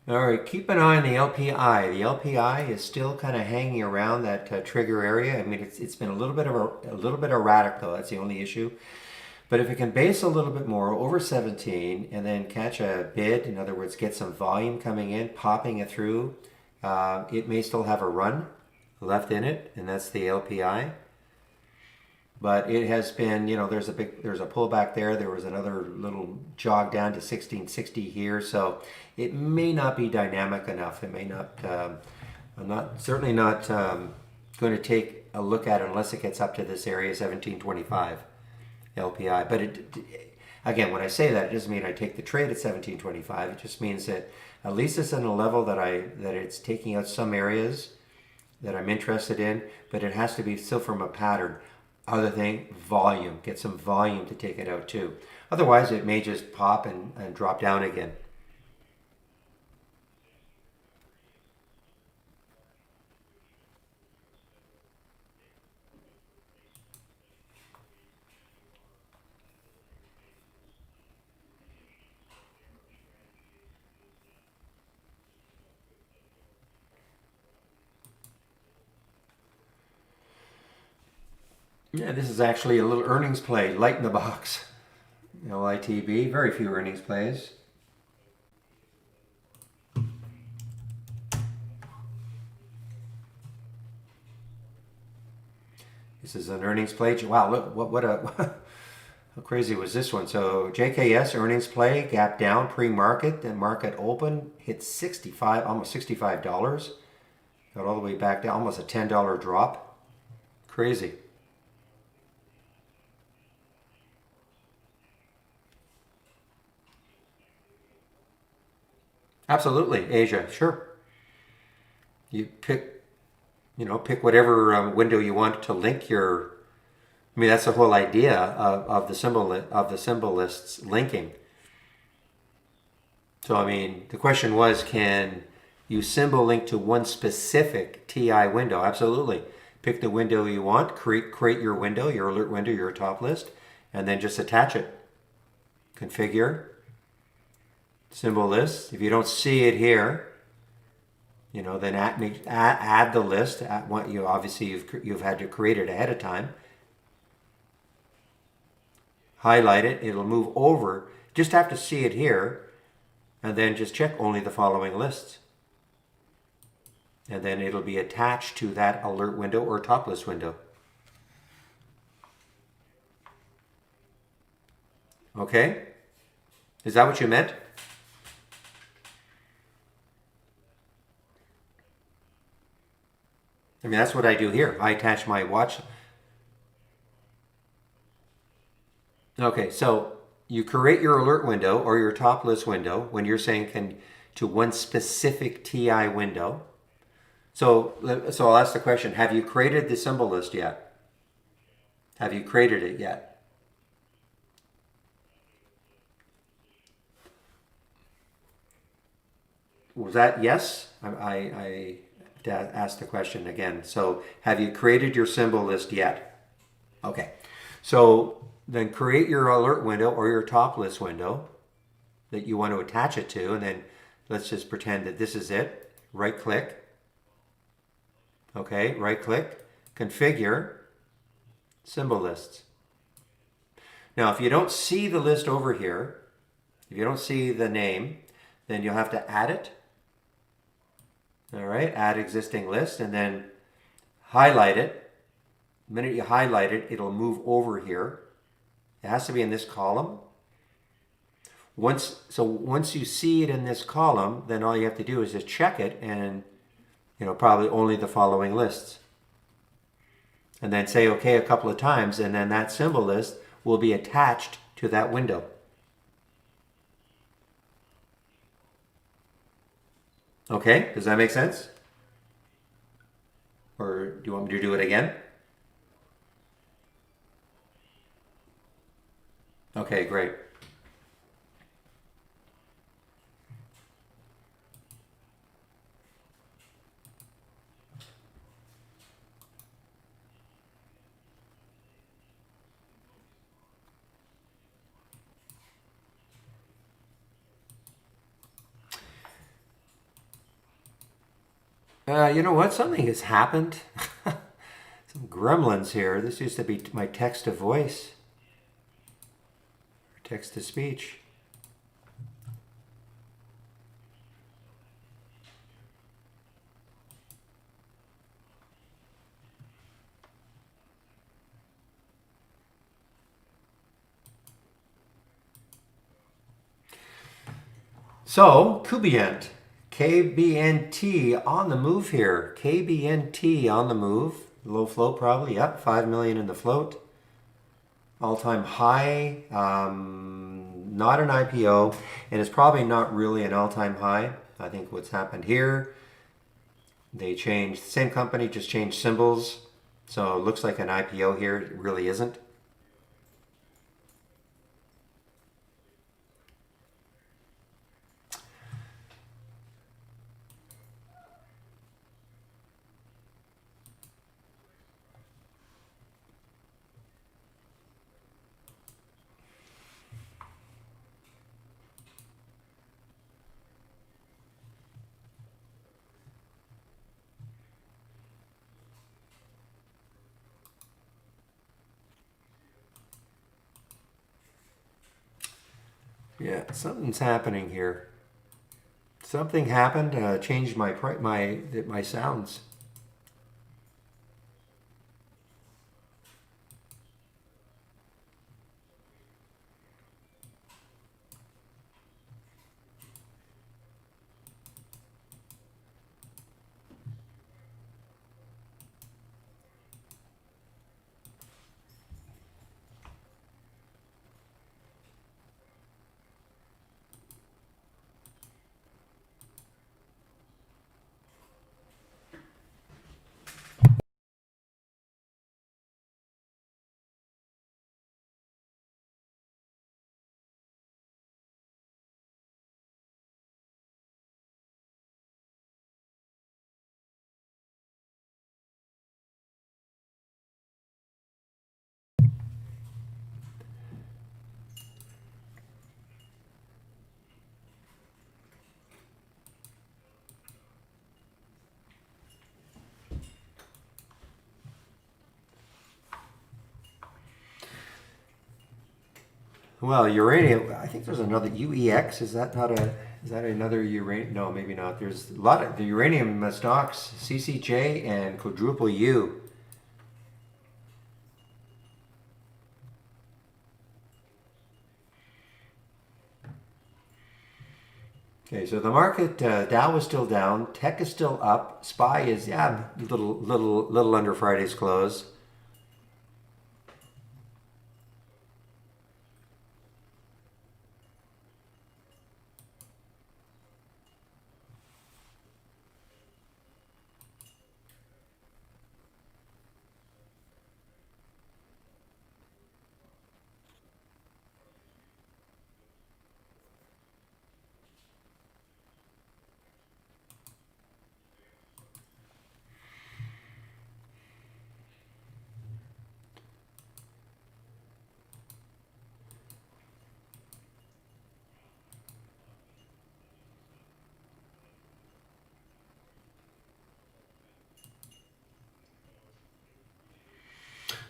All right, keep an eye on the LPI. The LPI is still kind of hanging around that trigger area. I mean, it's been a little bit erratic though. That's the only issue. But if it can base a little bit more over 17 and then catch a bid, in other words, get some volume coming in, popping it through, it may still have a run left in it, and that's the LPI. But it has been, there's a pullback there. There was another little jog down to 1660 here. So it may not be dynamic enough. It may not, certainly not going to take a look at it unless it gets up to this area, 1725 LPI. But again, when I say that, it doesn't mean I take the trade at 1725. It just means that at least it's in a level that it's taking out some areas that I'm interested in, but it has to be still from a pattern. Other thing, volume. Get some volume to take it out too. Otherwise, it may just pop and drop down again. Yeah, this is actually a little earnings play, light in the box. LITB, very few earnings plays. This is an earnings play. Wow, look, what a, how crazy was this one? So JKS earnings play, gap down pre-market, then market open, hit 65, almost $65. Got all the way back down, almost a $10 drop. Crazy. Absolutely, Asia, sure. You pick whatever window you want to link your. I mean, that's the whole idea of the symbol lists linking. So, I mean, the question was, can you symbol link to one specific TI window? Absolutely. Pick the window you want, create your window, your alert window, your top list, and then just attach it. Configure, symbol list. If you don't see it here, then add the list. You've had to create it ahead of time. Highlight it. It'll move over. Just have to see it here, and then just check only the following lists. And then it'll be attached to that alert window or top list window. Okay? Is that what you meant? I mean, that's what I do here. I attach my watch. Okay, so you create your alert window or your top list window when you're saying to one specific TI window. So I'll ask the question, have you created the symbol list yet? Have you created it yet? Was that yes? I asked the question again. So have you created your symbol list yet? Okay. So then create your alert window or your top list window that you want to attach it to, and then let's just pretend that this is it. Right click. Okay, right click, configure, symbol lists. Now, if you don't see the list over here, if you don't see the name, then you'll have to add it. All right, add existing list, and then highlight it. The minute you highlight it, it'll move over here. It has to be in this column. Once you see it in this column, then all you have to do is just check it and probably only the following lists. And then say okay a couple of times, and then that symbol list will be attached to that window. Okay, does that make sense? Or do you want me to do it again? Okay, great. You know what? Something has happened. Some gremlins here. This used to be my text to voice, or text to speech. So, Kubient, KBNT on the move here. KBNT on the move. Low float probably. Yep, 5 million in the float. All-time high. Not an IPO, and it's probably not really an all-time high. I think what's happened here, they changed, same company, just changed symbols. So it looks like an IPO here. It really isn't. Yeah, something's happening here. Something happened, changed my sounds. Well, uranium. I think there's another UEX. Is that not a? Is that another uranium? No, maybe not. There's a lot of the uranium stocks, CCJ and quadruple U. Okay, so the market Dow is still down, Tech is still up, SPY is little under Friday's close.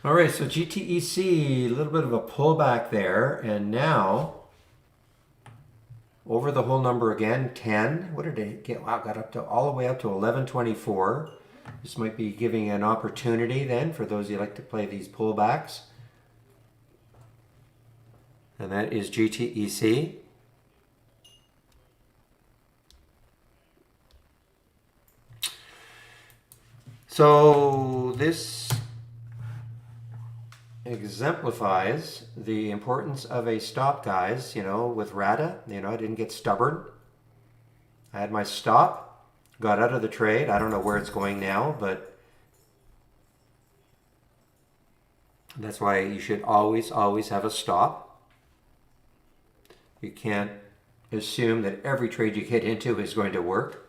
All right, so GTEC, a little bit of a pullback there, and now over the whole number again, 10. What did it get? Wow, got up to all the way up to 1124. This might be giving an opportunity then for those who like to play these pullbacks. And that is GTEC. So this exemplifies the importance of a stop, guys. You know, with RADA, you know, I didn't get stubborn. I had my stop, got out of the trade. I don't know where it's going now, but that's why you should always have a stop. You can't assume that every trade you get into is going to work.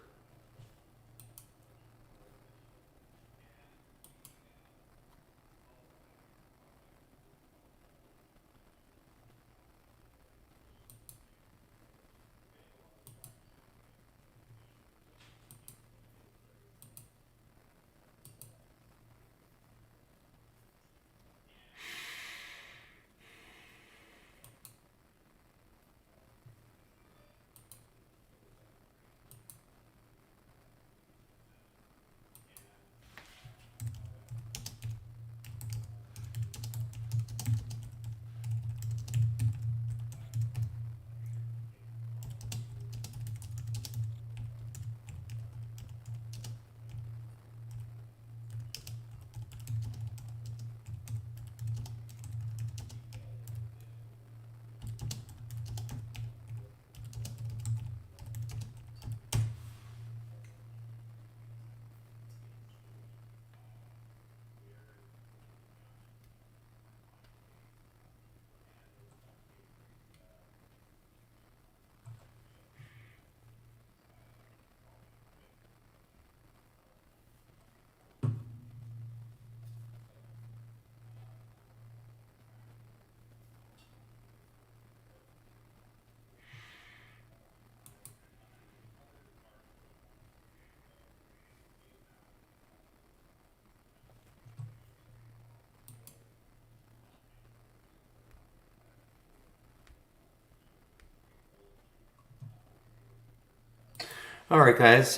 All right, guys.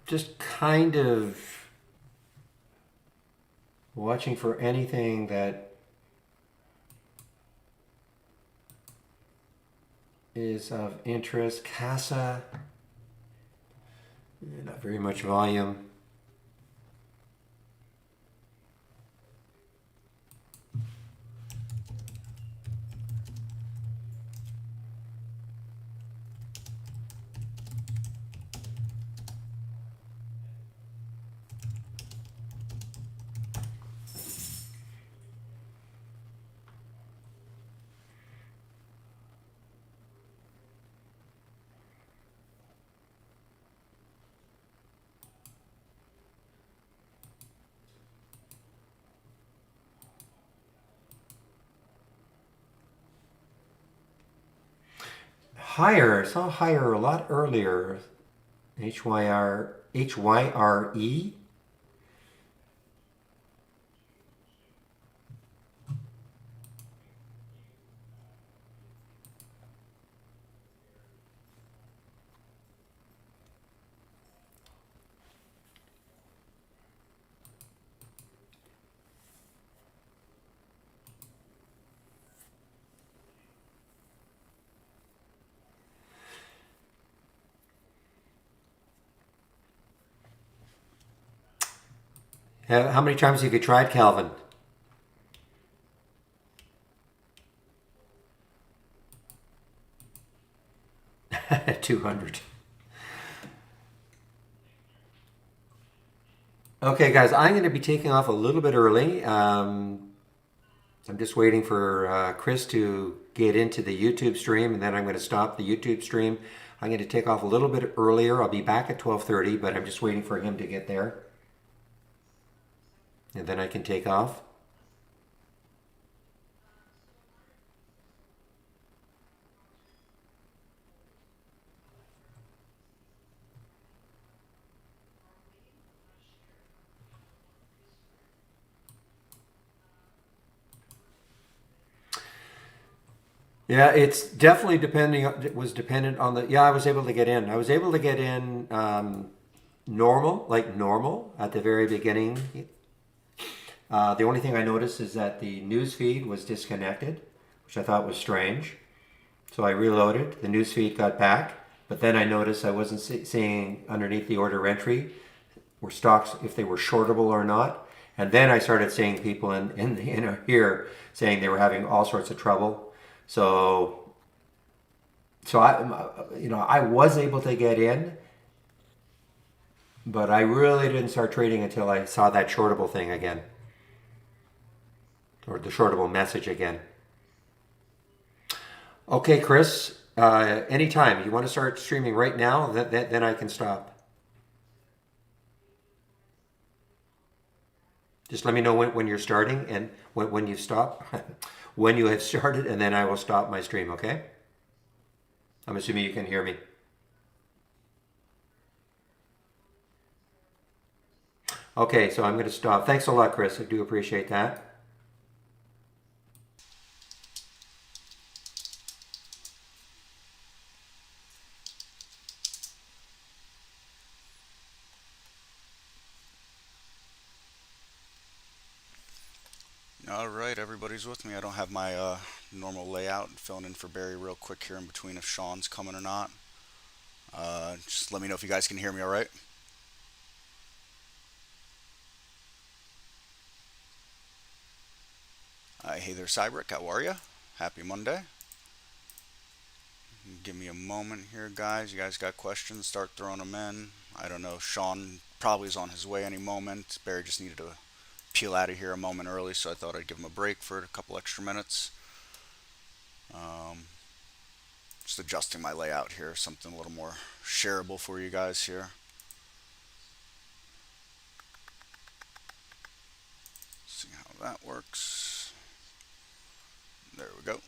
Just kind of watching for anything that is of interest. Casa, not very much volume. Higher. I saw higher a lot earlier. HYRE. How many times have you tried, Calvin? 200. Okay, guys, I'm going to be taking off a little bit early. I'm just waiting for Chris to get into the YouTube stream, and then I'm going to stop the YouTube stream. I'm going to take off a little bit earlier. I'll be back at 12:30, but I'm just waiting for him to get there, and then I can take off. Yeah, it's definitely depending. It was dependent on the. Yeah, I was able to get in. I was able to get in normal, like normal at the very beginning. The only thing I noticed is that the news feed was disconnected, which I thought was strange. So I reloaded. The news feed got back, but then I noticed I wasn't seeing underneath the order entry were stocks if they were shortable or not. And then I started seeing people in here saying they were having all sorts of trouble. So I was able to get in, but I really didn't start trading until I saw that shortable thing again, or the shortable message again. Okay, Chris, anytime. You want to start streaming right now, then I can stop. Just let me know when you're starting and when you stop, when you have started, and then I will stop my stream, okay? I'm assuming you can hear me. Okay, so I'm going to stop. Thanks a lot, Chris. I do appreciate that. All right, everybody's with me. I don't have my normal layout. Filling in for Barry real quick here in between if Sean's coming or not. Just let me know if you guys can hear me all right. Hey there, Cybrick. How are you? Happy Monday. Give me a moment here, guys. You guys got questions? Start throwing them in. I don't know. Sean probably is on his way any moment. Barry just needed to peel out of here a moment early, so I thought I'd give him a break for a couple extra minutes. Um, just adjusting my layout here, something a little more shareable for you guys here. See how that works. There we go.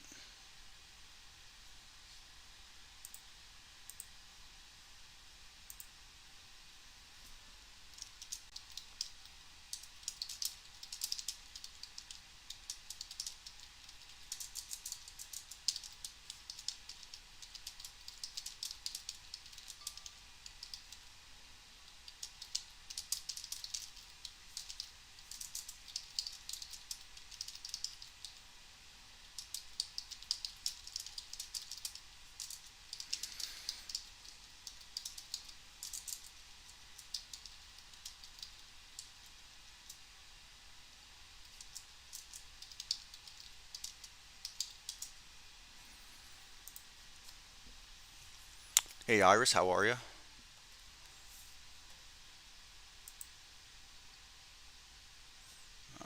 Hey Iris, how are you?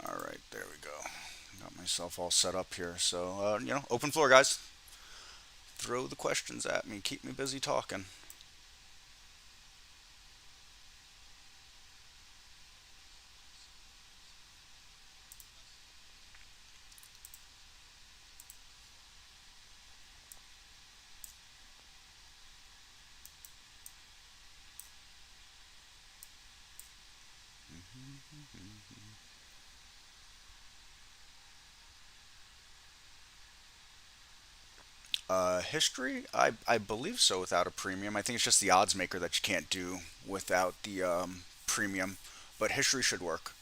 All right, there we go. Got myself all set up here. So, open floor, guys. Throw the questions at me. Keep me busy talking. History, I believe so without a premium. I think it's just the odds maker that you can't do without the premium, but history should work.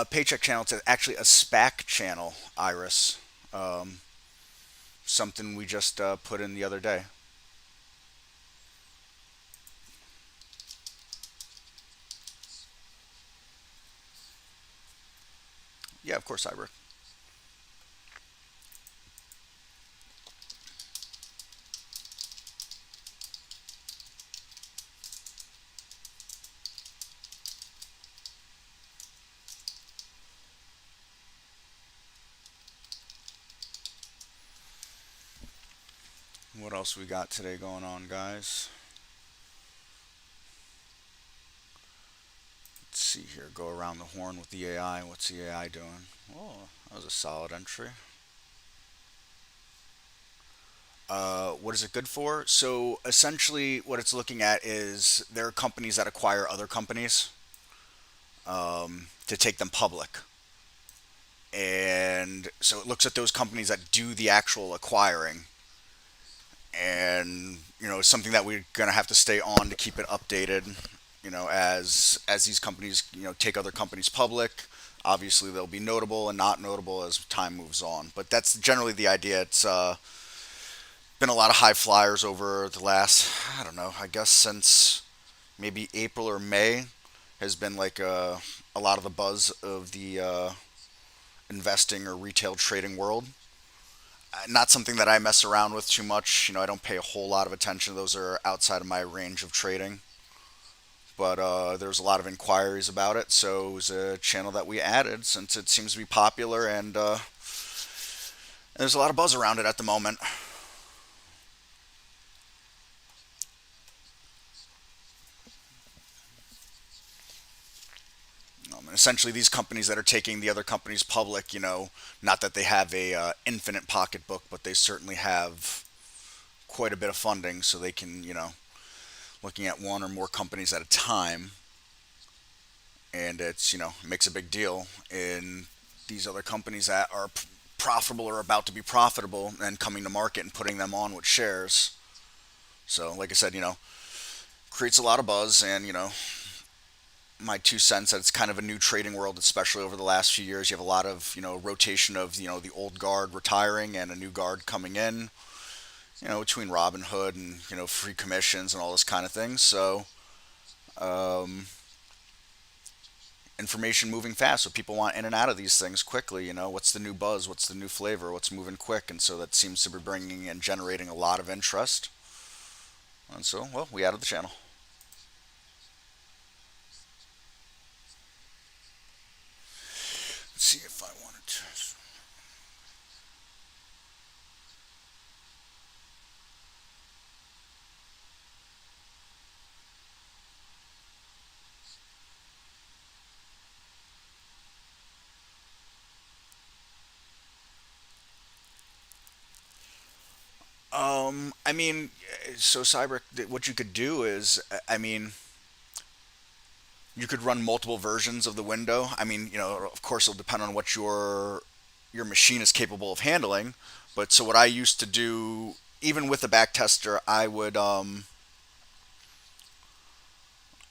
Paycheck channel, it's actually a SPAC channel, Iris. Um, Something we just put in the other day. Yeah, of course, Iris. What else we got today going on, guys? Let's see here. Go around the horn with the AI. What's the AI doing? Oh, that was a solid entry. What is it good for? So essentially, what it's looking at is there are companies that acquire other companies to take them public. And so it looks at those companies that do the actual acquiring. And, it's something that we're going to have to stay on to keep it updated, as these companies, take other companies public. Obviously, they'll be notable and not notable as time moves on. But that's generally the idea. It's been a lot of high flyers over the last, I don't know, I guess since maybe April or May has been like a lot of the buzz of the investing or retail trading world. Not something that I mess around with too much. I don't pay a whole lot of attention. Those are outside of my range of trading. But there's a lot of inquiries about it, so it was a channel that we added since it seems to be popular and there's a lot of buzz around it at the moment. And essentially, these companies that are taking the other companies public, not that they have a infinite pocketbook, but they certainly have quite a bit of funding, so they can, looking at one or more companies at a time, and it's it makes a big deal in these other companies that are profitable or about to be profitable and coming to market and putting them on with shares. So, like I said, creates a lot of buzz, and my 2 cents that it's kind of a new trading world, especially over the last few years. You have a lot of rotation of the old guard retiring and a new guard coming in. Between Robinhood and free commissions and all this kind of thing. So information moving fast, so people want in and out of these things quickly. What's the new buzz? What's the new flavor? What's moving quick? And so that seems to be bringing and generating a lot of interest. And so, well, we added the channel. Let's see if I wanted to. I mean, so Cyber, what you could do is, I mean, you could run multiple versions of the window. I mean, of course, it'll depend on what your machine is capable of handling. But so what I used to do, even with the back tester, I would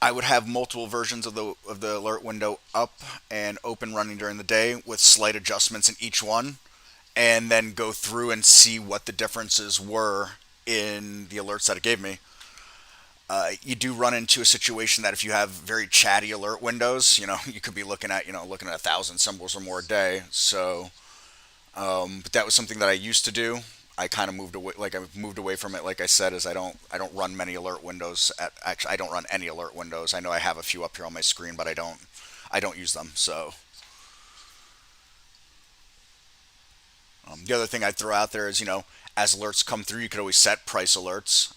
have multiple versions of the alert window up and open running during the day with slight adjustments in each one, and then go through and see what the differences were in the alerts that it gave me. You do run into a situation that if you have very chatty alert windows, you could be looking at 1,000 symbols or more a day. So, but that was something that I used to do. I kind of moved away. Like I've moved away from it. Like I said, is I don't run many alert windows. Actually, I don't run any alert windows. I know I have a few up here on my screen, but I don't use them. So the other thing I'd throw out there is, as alerts come through, you could always set price alerts.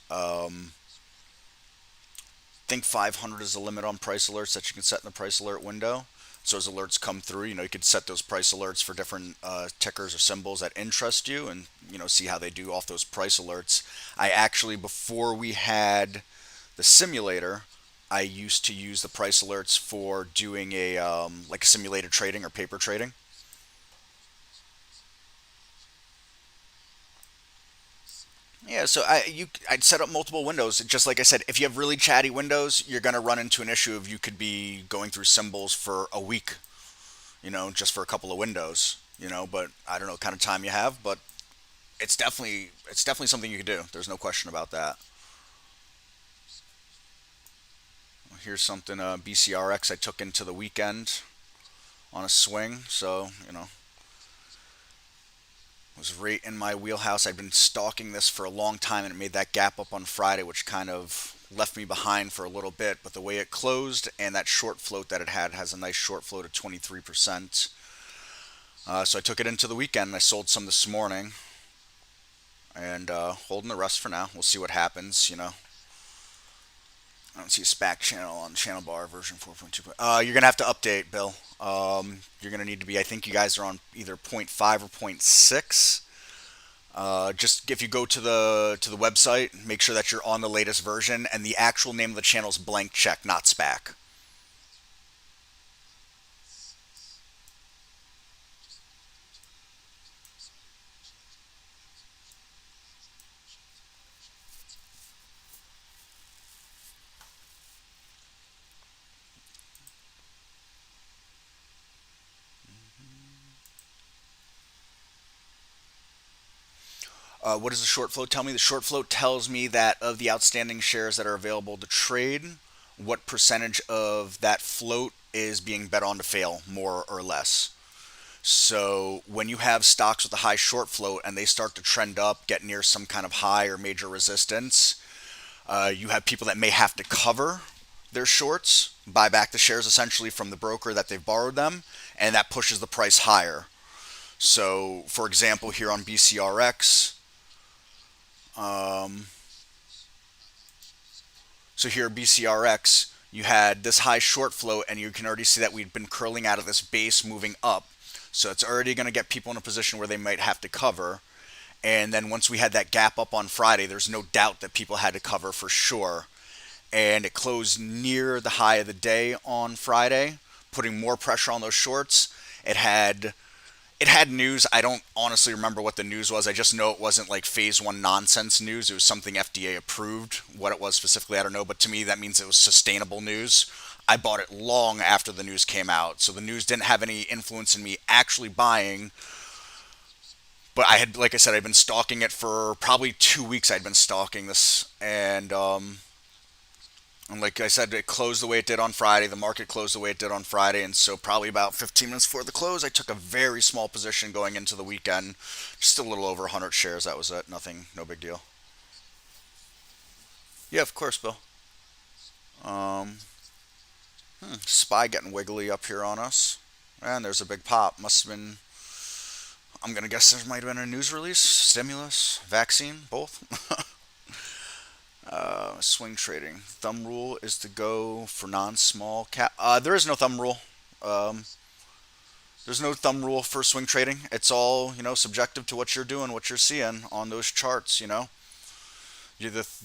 Think 500 is the limit on price alerts that you can set in the price alert window. So as alerts come through, you could set those price alerts for different tickers or symbols that interest you, and see how they do off those price alerts. I actually, before we had the simulator, I used to use the price alerts for doing a like simulated trading or paper trading. Yeah, so I'd set up multiple windows. Just like I said, if you have really chatty windows, you're gonna run into an issue of you could be going through symbols for a week, just for a couple of windows, But I don't know what kind of time you have, but it's definitely something you can do. There's no question about that. Here's something BCRX I took into the weekend on a swing, so was right in my wheelhouse. I'd been stalking this for a long time, and it made that gap up on Friday, which kind of left me behind for a little bit. But the way it closed and that short float that it had has a nice short float of 23%. So I took it into the weekend and I sold some this morning, and holding the rest for now. We'll see what happens. I don't see a SPAC channel on channel bar version 4.2. You're gonna have to update, Bill. You're gonna need to be. I think you guys are on either zero point 0.5 or zero point 0.6. Just if you go to the website, make sure that you're on the latest version, and the actual name of the channel is Blank Check, not SPAC. What does the short float tell me? The short float tells me that of the outstanding shares that are available to trade, what percentage of that float is being bet on to fail, more or less. So when you have stocks with a high short float and they start to trend up, get near some kind of high or major resistance, you have people that may have to cover their shorts, buy back the shares essentially from the broker that they've borrowed them, and that pushes the price higher. So, for example, here on BCRX, um, so here BCRX, you had this high short float, and you can already see that we'd been curling out of this base, moving up. So it's already going to get people in a position where they might have to cover. And then once we had that gap up on Friday, there's no doubt that people had to cover for sure. And it closed near the high of the day on Friday, putting more pressure on those shorts. It had it had news. I don't honestly remember what the news was. I just know it wasn't like phase one nonsense news. It was something FDA approved. What it was specifically, I don't know. But to me, that means it was sustainable news. I bought it long after the news came out. So the news didn't have any influence in me actually buying. But I had, like I said, I'd been stalking it for probably 2 weeks. I'd been stalking this. And like I said, it closed the way it did on Friday. The market closed the way it did on Friday. And so, probably about 15 minutes before the close, I took a very small position going into the weekend. Just a little over 100 shares. That was it. Nothing, no big deal. Yeah, of course, Bill. Um, Spy getting wiggly up here on us. And there's a big pop. Must have been, I'm going to guess there might have been a news release, stimulus, vaccine, both. Swing trading. Thumb rule is to go for non-small cap. There is no thumb rule. Um, there's no thumb rule for swing trading. It's all subjective to what you're doing, what you're seeing on those charts. The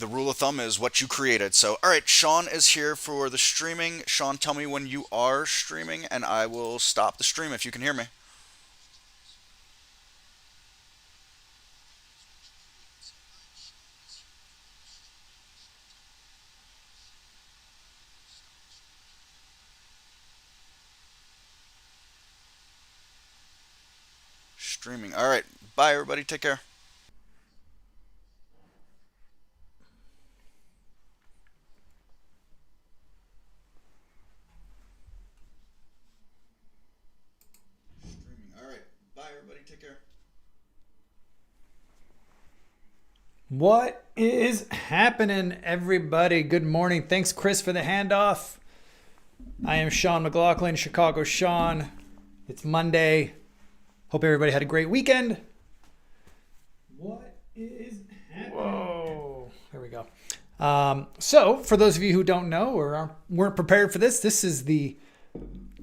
rule of thumb is what you created. So, all right, Sean is here for the streaming. Sean, tell me when you are streaming, and I will stop the stream if you can hear me. Streaming. All right. Bye, everybody. Take care. Streaming. All right. Bye, everybody. Take care. What is happening, everybody? Good morning. Thanks, Chris, for the handoff. I am Sean McLaughlin, Chicago Sean. It's Monday. Hope everybody had a great weekend. What is happening? Whoa. There we go. So, for those of you who don't know or weren't prepared for this, this is the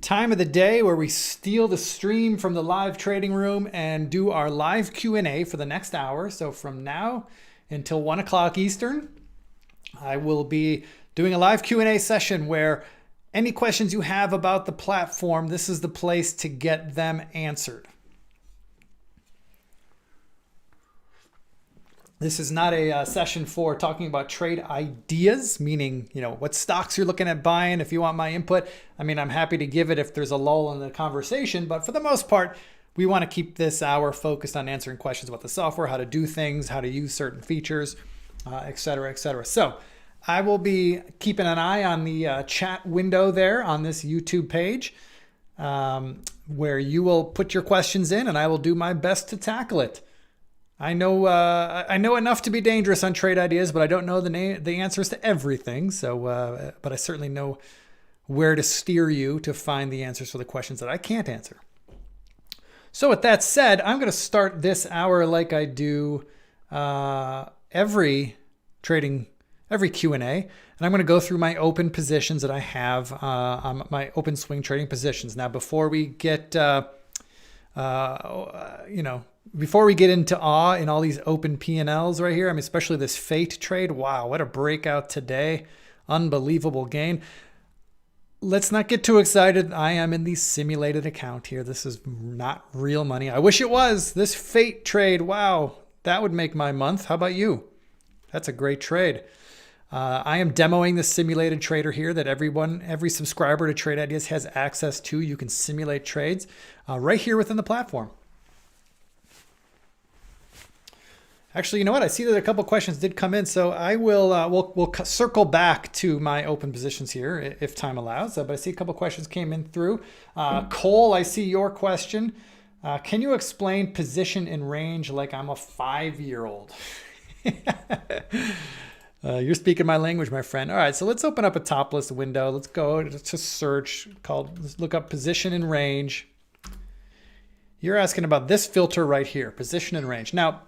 time of the day where we steal the stream from the live trading room and do our live Q&A for the next hour. So from now until 1 o'clock Eastern, I will be doing a live Q&A session where any questions you have about the platform, this is the place to get them answered. This is not a session for talking about trade ideas, meaning, what stocks you're looking at buying. If you want my input, I'm happy to give it if there's a lull in the conversation. But for the most part, we want to keep this hour focused on answering questions about the software, how to do things, how to use certain features, et cetera, et cetera. So I will be keeping an eye on the chat window there on this YouTube page where you will put your questions in and I will do my best to tackle it. I know enough to be dangerous on trade ideas, but I don't know the answers to everything. So, but I certainly know where to steer you to find the answers for the questions that I can't answer. So with that said, I'm going to start this hour like I do every Q&A, and I'm going to go through my open positions that I have on my open swing trading positions. Now, before we get before we get into awe in all these open P&Ls right here, especially this Fate trade. Wow, what a breakout today. Unbelievable gain. Let's not get too excited. I am in the simulated account here. This is not real money. I wish it was. This Fate trade, wow, that would make my month. How about you? That's a great trade. I am demoing the simulated trader here that every subscriber to Trade Ideas has access to. You can simulate trades right here within the platform. Actually, you know what? I see that a couple questions did come in, so I will we'll circle back to my open positions here if time allows. But I see a couple questions came in through. Cole, I see your question. Can you explain position in range like I'm a 5-year-old? You're speaking my language, my friend. All right, so let's open up a top list window. Let's go to search. Let's look up position in range. You're asking about this filter right here, position in range. Now,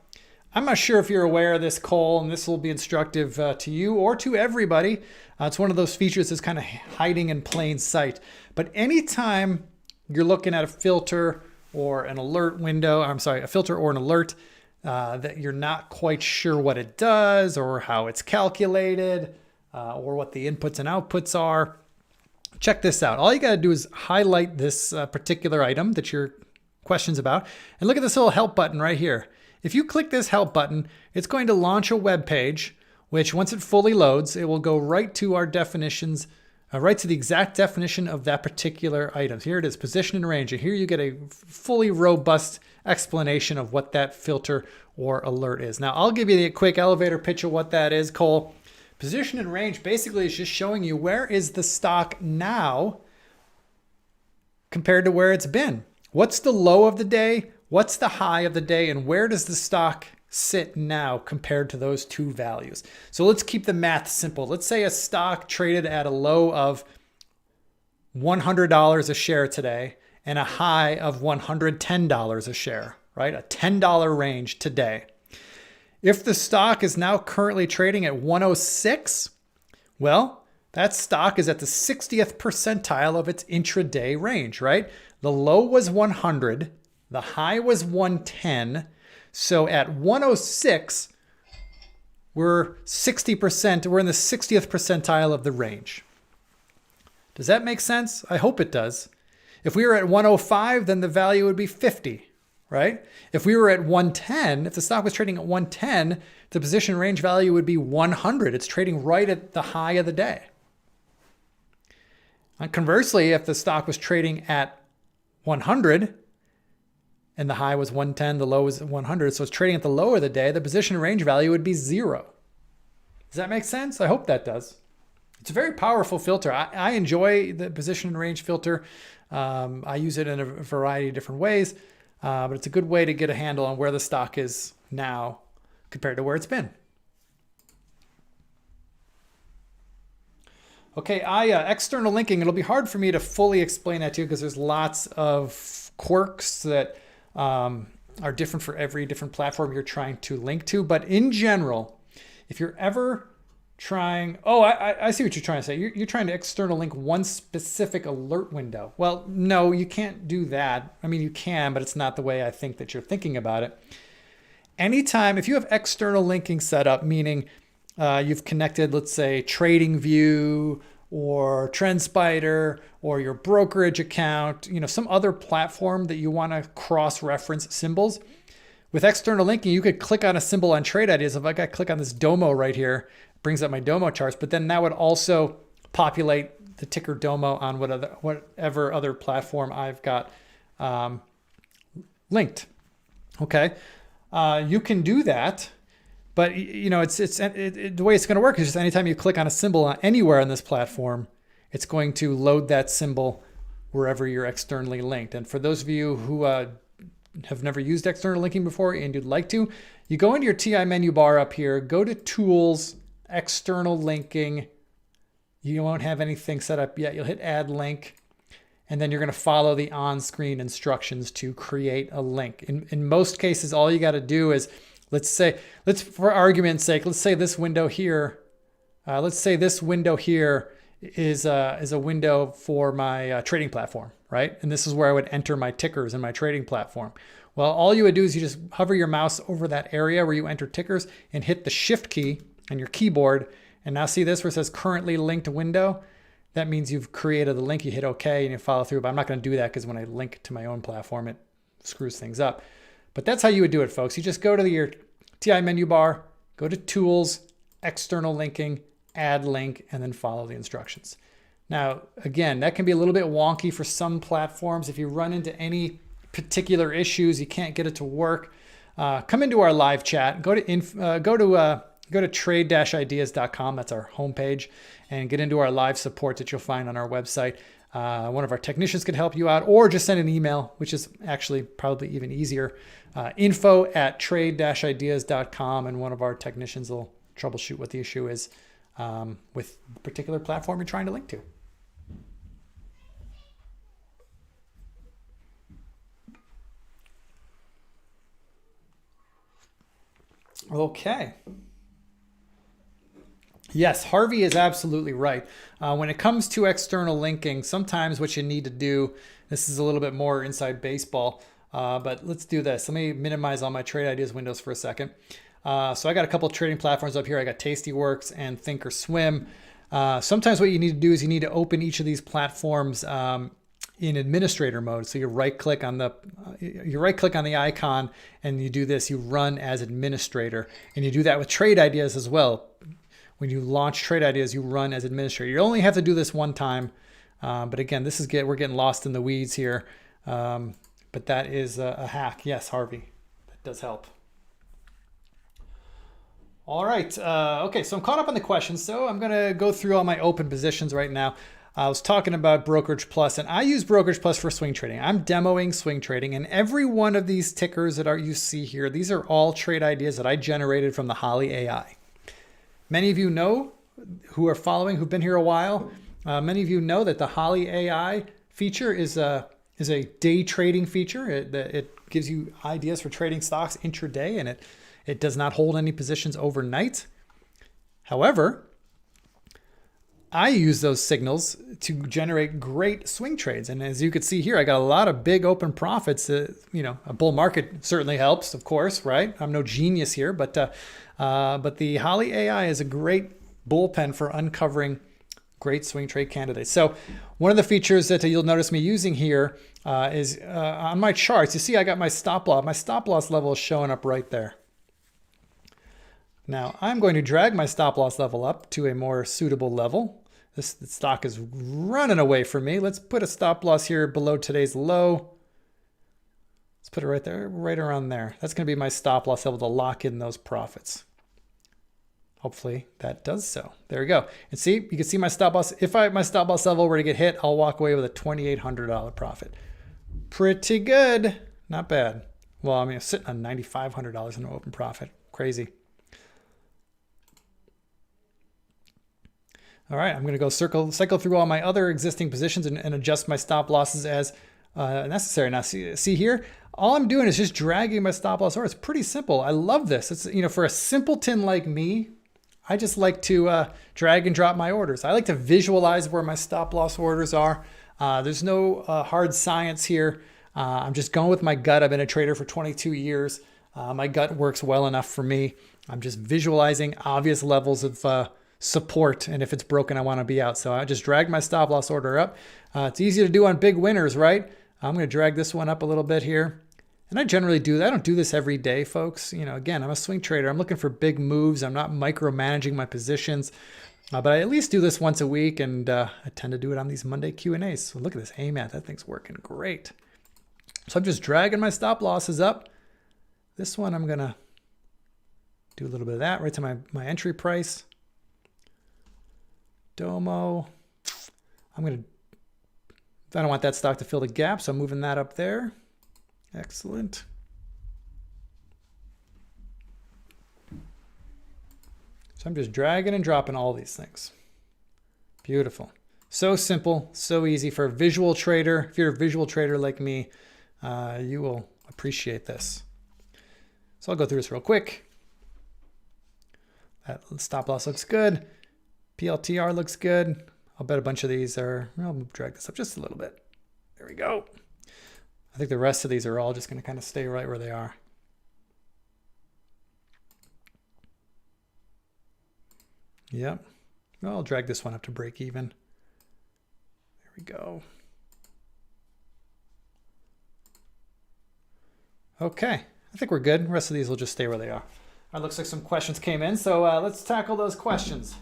I'm not sure if you're aware of this, Cole, and this will be instructive to you or to everybody. It's one of those features that's kind of hiding in plain sight. But anytime you're looking at a filter or an alert window, a filter or an alert that you're not quite sure what it does or how it's calculated or what the inputs and outputs are, check this out. All you got to do is highlight this particular item that your question's about and look at this little help button right here. If you click this help button, it's going to launch a web page, which once it fully loads, it will go right to our definitions, right to the exact definition of that particular item. Here it is, position and range. And here you get a fully robust explanation of what that filter or alert is. Now, I'll give you the quick elevator pitch of what that is, Cole. Position and range basically is just showing you where is the stock now compared to where it's been. What's the low of the day? What's the high of the day, and where does the stock sit now compared to those two values? So let's keep the math simple. Let's say a stock traded at a low of $100 a share today and a high of $110 a share, right? A $10 range today. If the stock is now currently trading at 106, well, that stock is at the 60th percentile of its intraday range, right? The low was 100. The high was 110. So at 106, we're 60%. We're in the 60th percentile of the range. Does that make sense? I hope it does. If we were at 105, then the value would be 50, right? If we were at 110, if the stock was trading at 110, the position range value would be 100. It's trading right at the high of the day. And conversely, if the stock was trading at 100, and the high was 110, the low was 100. So it's trading at the low of the day. The position range value would be 0. Does that make sense? I hope that does. It's a very powerful filter. I enjoy the position and range filter. I use it in a variety of different ways, but it's a good way to get a handle on where the stock is now compared to where it's been. Okay, external linking, it'll be hard for me to fully explain that to you because there's lots of quirks that are different for every different platform you're trying to link to. But in general, if you're ever trying, I see what you're trying to say. You're trying to external link one specific alert window. Well, no, you can't do that. I mean, you can, but it's not the way I think that you're thinking about it. Anytime, if you have external linking set up, meaning you've connected, let's say, TradingView or TrendSpider or your brokerage account, some other platform that you want to cross-reference symbols. With external linking, you could click on a symbol on Trade Ideas. If I click on this Domo right here, it brings up my Domo charts, but then that would also populate the ticker Domo on whatever other platform I've got linked. Okay, you can do that. But the way it's going to work is just anytime you click on a symbol anywhere on this platform, it's going to load that symbol wherever you're externally linked. And for those of you who have never used external linking before and you'd like to, you go into your TI menu bar up here, go to Tools, External Linking. You won't have anything set up yet. You'll hit Add Link, and then you're going to follow the on-screen instructions to create a link. In most cases, all you got to do is, for argument's sake, let's say this window here is a window for my trading platform, right? And this is where I would enter my tickers in my trading platform. Well, all you would do is you just hover your mouse over that area where you enter tickers and hit the Shift key on your keyboard. And now see this where it says currently linked window? That means you've created the link. You hit OK and you follow through. But I'm not going to do that because when I link to my own platform, it screws things up. But that's how you would do it, folks. You just go to your TI menu bar, go to Tools, External Linking, Add Link, and then follow the instructions. Now, again, that can be a little bit wonky for some platforms. If you run into any particular issues, you can't get it to work, come into our live chat. Go to trade-ideas.com. That's our homepage, and get into our live support that you'll find on our website. One of our technicians could help you out, or just send an email, which is actually probably even easier. info@trade-ideas.com, and one of our technicians will troubleshoot what the issue is with the particular platform you're trying to link to. Okay. Yes, Harvey is absolutely right. When it comes to external linking, sometimes what you need to do, this is a little bit more inside baseball, but let's do this. Let me minimize all my Trade Ideas windows for a second. So I got a couple of trading platforms up here. I got Tastyworks and Thinkorswim. Sometimes what you need to do is you need to open each of these platforms in administrator mode. So you right click on the icon and you do this. You run as administrator, and you do that with Trade Ideas as well. When you launch Trade Ideas, you run as administrator. You only have to do this one time, but again, we're getting lost in the weeds here. But that is a hack. Yes, Harvey, that does help. All right. Okay, so I'm caught up on the questions. So I'm going to go through all my open positions right now. I was talking about Brokerage Plus, and I use Brokerage Plus for swing trading. I'm demoing swing trading, and every one of these tickers that you see here, these are all Trade Ideas that I generated from the Holly AI. Many of you know, who are following, who've been here a while, many of you know that the Holly AI feature is a day trading feature. It gives you ideas for trading stocks intraday, and it does not hold any positions overnight. However, I use those signals to generate great swing trades. And as you can see here, I got a lot of big open profits. A bull market certainly helps, of course, right? I'm no genius here, but the Holly AI is a great bullpen for uncovering great swing trade candidates. So one of the features that you'll notice me using here is on my charts. You see, I got my stop loss. My stop loss level is showing up right there. Now I'm going to drag my stop loss level up to a more suitable level. This stock is running away from me. Let's put a stop loss here below today's low. Let's put it right there, right around there. That's going to be my stop loss level to lock in those profits. Hopefully that does so. There we go. And see, you can see my stop loss. If my stop loss level were to get hit, I'll walk away with a $2,800 profit. Pretty good. Not bad. Well, I mean, I'm sitting on $9,500 in an open profit. Crazy. All right, I'm going to go cycle through all my other existing positions and adjust my stop losses as necessary. Now, see here, all I'm doing is just dragging my stop loss order. It's pretty simple. I love this. It's, you know, for a simpleton like me, I just like to drag and drop my orders. I like to visualize where my stop loss orders are. There's no hard science here. I'm just going with my gut. I've been a trader for 22 years. My gut works well enough for me. I'm just visualizing obvious levels of support, and if it's broken, I want to be out. So I just drag my stop loss order up. It's easy to do on big winners, right? I'm going to drag this one up a little bit here. And I generally do that. I don't do this every day, folks. You know, again, I'm a swing trader. I'm looking for big moves. I'm not micromanaging my positions. But I at least do this once a week, and I tend to do it on these Monday Q&As. So look at this AMAT. That thing's working great. So I'm just dragging my stop losses up. This one, I'm going to do a little bit of that right to my entry price. Domo. I don't want that stock to fill the gap, so I'm moving that up there. Excellent. So I'm just dragging and dropping all these things. Beautiful. So simple, so easy for a visual trader. If you're a visual trader like me, you will appreciate this. So I'll go through this real quick. That stop loss looks good. PLTR looks good. I'll bet a bunch of these are, I'll drag this up just a little bit. There we go. I think the rest of these are all just going to kind of stay right where they are. Yep. Well, I'll drag this one up to break even. There we go. Okay. I think we're good. The rest of these will just stay where they are. All right, looks like some questions came in, so let's tackle those questions.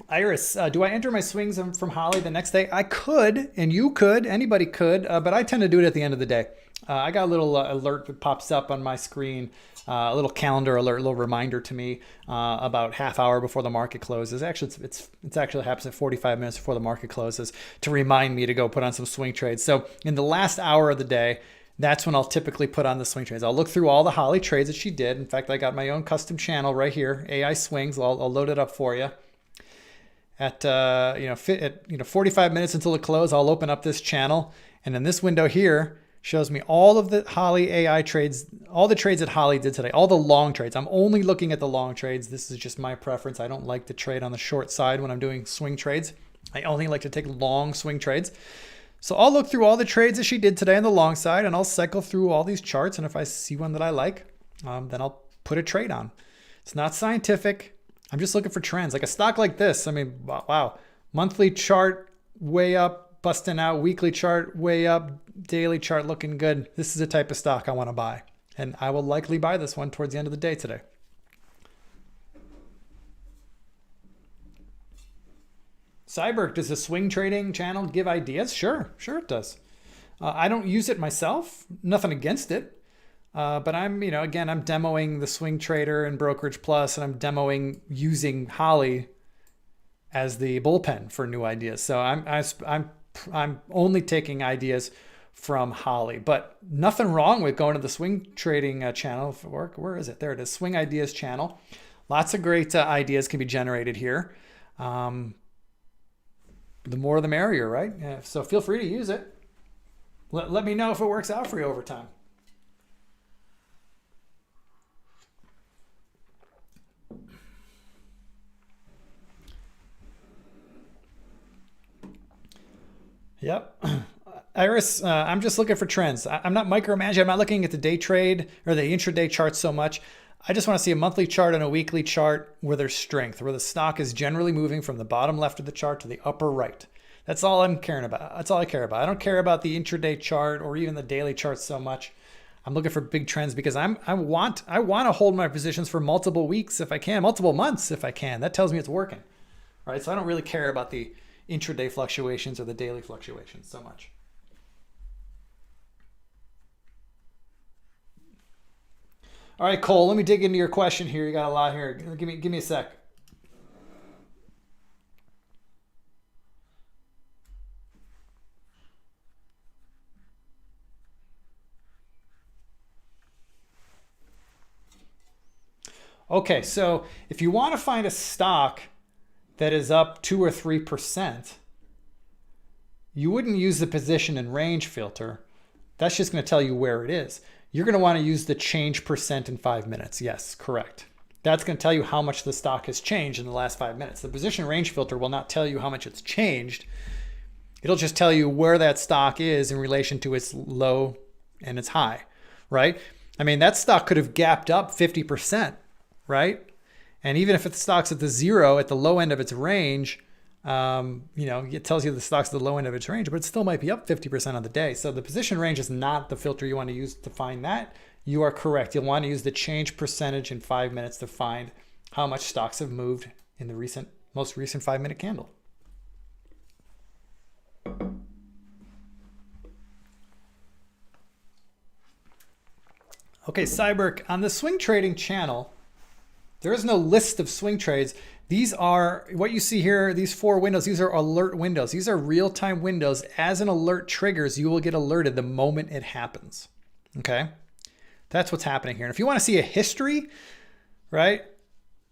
Iris, do I enter my swings from Holly the next day? I could, and you could, anybody could, but I tend to do it at the end of the day. I got a little alert that pops up on my screen, a little calendar alert, a little reminder to me about half hour before the market closes. Actually, it's actually happens at 45 minutes before the market closes to remind me to go put on some swing trades. So in the last hour of the day, that's when I'll typically put on the swing trades. I'll look through all the Holly trades that she did. In fact, I got my own custom channel right here, AI Swings. I'll load it up for you. At 45 minutes until the close, I'll open up this channel, and then this window here shows me all of the Holly AI trades, all the trades that Holly did today, all the long trades. I'm only looking at the long trades. This is just my preference. I don't like to trade on the short side when I'm doing swing trades. I only like to take long swing trades. So I'll look through all the trades that she did today on the long side, and I'll cycle through all these charts, and if I see one that I like, then I'll put a trade on. It's not scientific. I'm just looking for trends. Like a stock like this, I mean, wow. Monthly chart way up, busting out. Weekly chart way up. Daily chart looking good. This is the type of stock I want to buy. And I will likely buy this one towards the end of the day today. Cyber, does the swing trading channel give ideas? Sure it does. I don't use it myself. Nothing against it. But I'm demoing the Swing Trader and Brokerage Plus, and I'm demoing using Holly as the bullpen for new ideas. So I'm only taking ideas from Holly, but nothing wrong with going to the Swing Trading channel. Where is it? There it is, Swing Ideas channel. Lots of great ideas can be generated here. The more the merrier, right? So feel free to use it. Let me know if it works out for you over time. Yep. Iris, I'm just looking for trends. I'm not micromanaging. I'm not looking at the day trade or the intraday chart so much. I just want to see a monthly chart and a weekly chart where there's strength, where the stock is generally moving from the bottom left of the chart to the upper right. That's all I'm caring about. That's all I care about. I don't care about the intraday chart or even the daily chart so much. I'm looking for big trends because I want to hold my positions for multiple weeks if I can, multiple months if I can. That tells me it's working, right? So I don't really care about the intraday fluctuations or the daily fluctuations so much. All right, Cole, let me dig into your question here. You got a lot here. Give me a sec. Okay, so if you want to find a stock that is up 2 or 3%, you wouldn't use the position and range filter. That's just going to tell you where it is. You're going to want to use the change percent in 5 minutes. Yes, correct. That's going to tell you how much the stock has changed in the last 5 minutes. The position range filter will not tell you how much it's changed. It'll just tell you where that stock is in relation to its low and its high, right? I mean, that stock could have gapped up 50%, right? And even if the stock's at the zero, at the low end of its range, it tells you the stock's at the low end of its range, but it still might be up 50% on the day. So the position range is not the filter you want to use to find that. You are correct. You'll want to use the change percentage in 5 minutes to find how much stocks have moved in the most recent 5-minute candle. Okay, Cyberk, on the swing trading channel, there is no list of swing trades. These are, what you see here, these 4 windows, these are alert windows. These are real-time windows. As an alert triggers, you will get alerted the moment it happens. Okay? That's what's happening here. And if you want to see a history, right?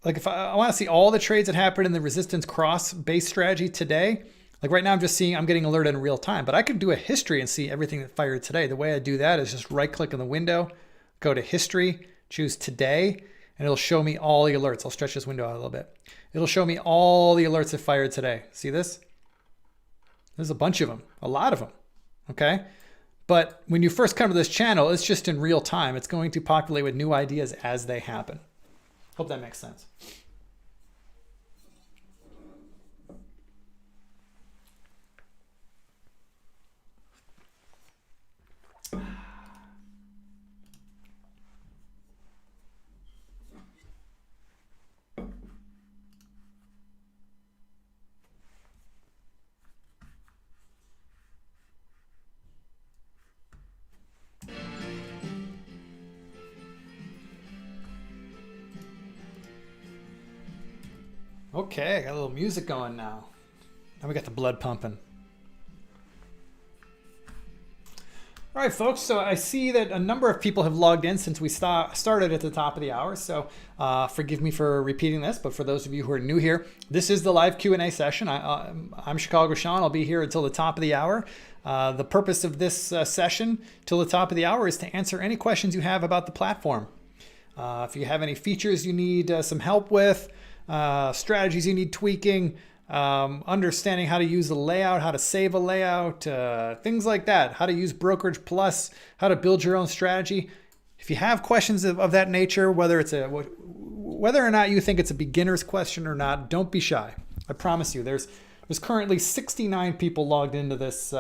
Like if I want to see all the trades that happened in the resistance cross base strategy today, like right now I'm getting alerted in real time, but I could do a history and see everything that fired today. The way I do that is just right click on the window, go to history, choose today, and it'll show me all the alerts. I'll stretch this window out a little bit. It'll show me all the alerts that fired today. See this? There's a bunch of them, a lot of them, okay? But when you first come to this channel, it's just in real time. It's going to populate with new ideas as they happen. Hope that makes sense. Okay, got a little music going now. Now we got the blood pumping. All right, folks, so I see that a number of people have logged in since we started at the top of the hour, so forgive me for repeating this, but for those of you who are new here, this is the live Q&A session. I'm Chicago Sean. I'll be here until the top of the hour. The purpose of this session till the top of the hour is to answer any questions you have about the platform. If you have any features you need some help with, strategies you need tweaking, understanding how to use the layout, how to save a layout, things like that, how to use Brokerage Plus, how to build your own strategy. If you have questions of that nature, whether or not you think it's a beginner's question or not, don't be shy. I promise you, there's currently 69 people logged into this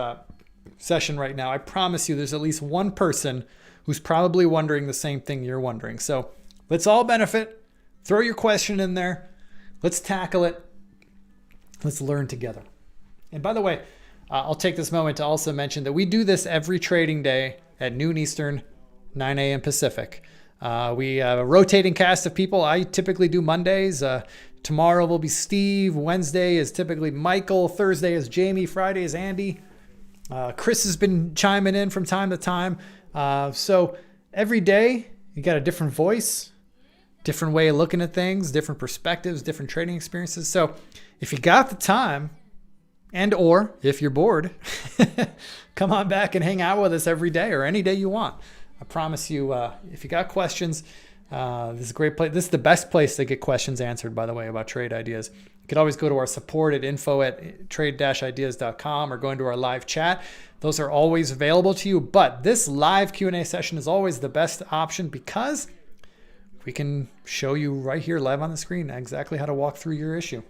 session right now. I promise you there's at least one person who's probably wondering the same thing you're wondering. So let's all benefit. Throw your question in there. Let's tackle it. Let's learn together. And by the way, I'll take this moment to also mention that we do this every trading day at noon Eastern, 9 a.m. Pacific. We have a rotating cast of people. I typically do Mondays. Tomorrow will be Steve. Wednesday is typically Michael. Thursday is Jamie. Friday is Andy. Chris has been chiming in from time to time. So every day you got a different voice, different way of looking at things, different perspectives, different trading experiences. So if you got the time or if you're bored, come on back and hang out with us every day or any day you want. I promise you, if you got questions, this is a great place. This is the best place to get questions answered, by the way, about trade ideas. You could always go to our support at info@trade-ideas.com or go into our live chat. Those are always available to you. But this live Q&A session is always the best option because we can show you right here live on the screen exactly how to walk through your issue.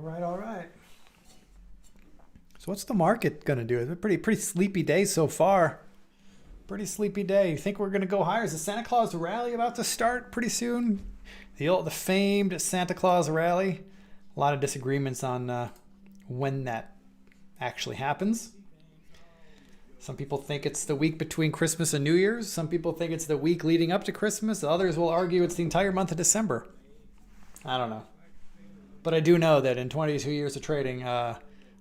All right. So what's the market going to do? It's a pretty sleepy day so far. Pretty sleepy day. You think we're going to go higher? Is the Santa Claus rally about to start pretty soon? The famed Santa Claus rally. A lot of disagreements on when that actually happens. Some people think it's the week between Christmas and New Year's. Some people think it's the week leading up to Christmas. Others will argue it's the entire month of December. I don't know. But I do know that in 22 years of trading, I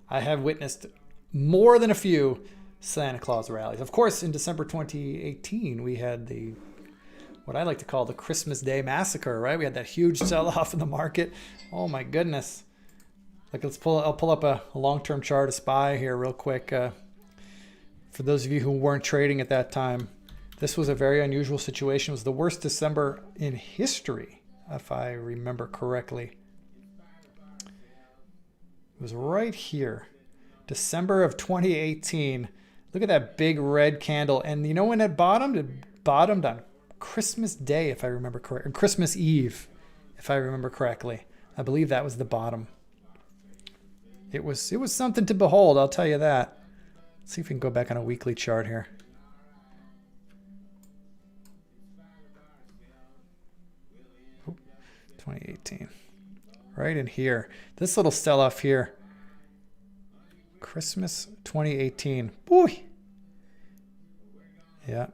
have witnessed more than a few Santa Claus rallies. Of course, in December 2018, we had what I like to call the Christmas Day Massacre, right? We had that huge sell-off in the market. Oh my goodness. Like, I'll pull up a long-term chart of SPY here real quick. For those of you who weren't trading at that time, this was a very unusual situation. It was the worst December in history, if I remember correctly. It was right here, December of 2018. Look at that big red candle. And you know when it bottomed? It bottomed on Christmas Day, if I remember correctly. Christmas Eve, if I remember correctly. I believe that was the bottom. It was something to behold, I'll tell you that. Let's see if we can go back on a weekly chart here. Oop, 2018. Right in here. This little sell-off here. Christmas 2018. Boy. Yeah.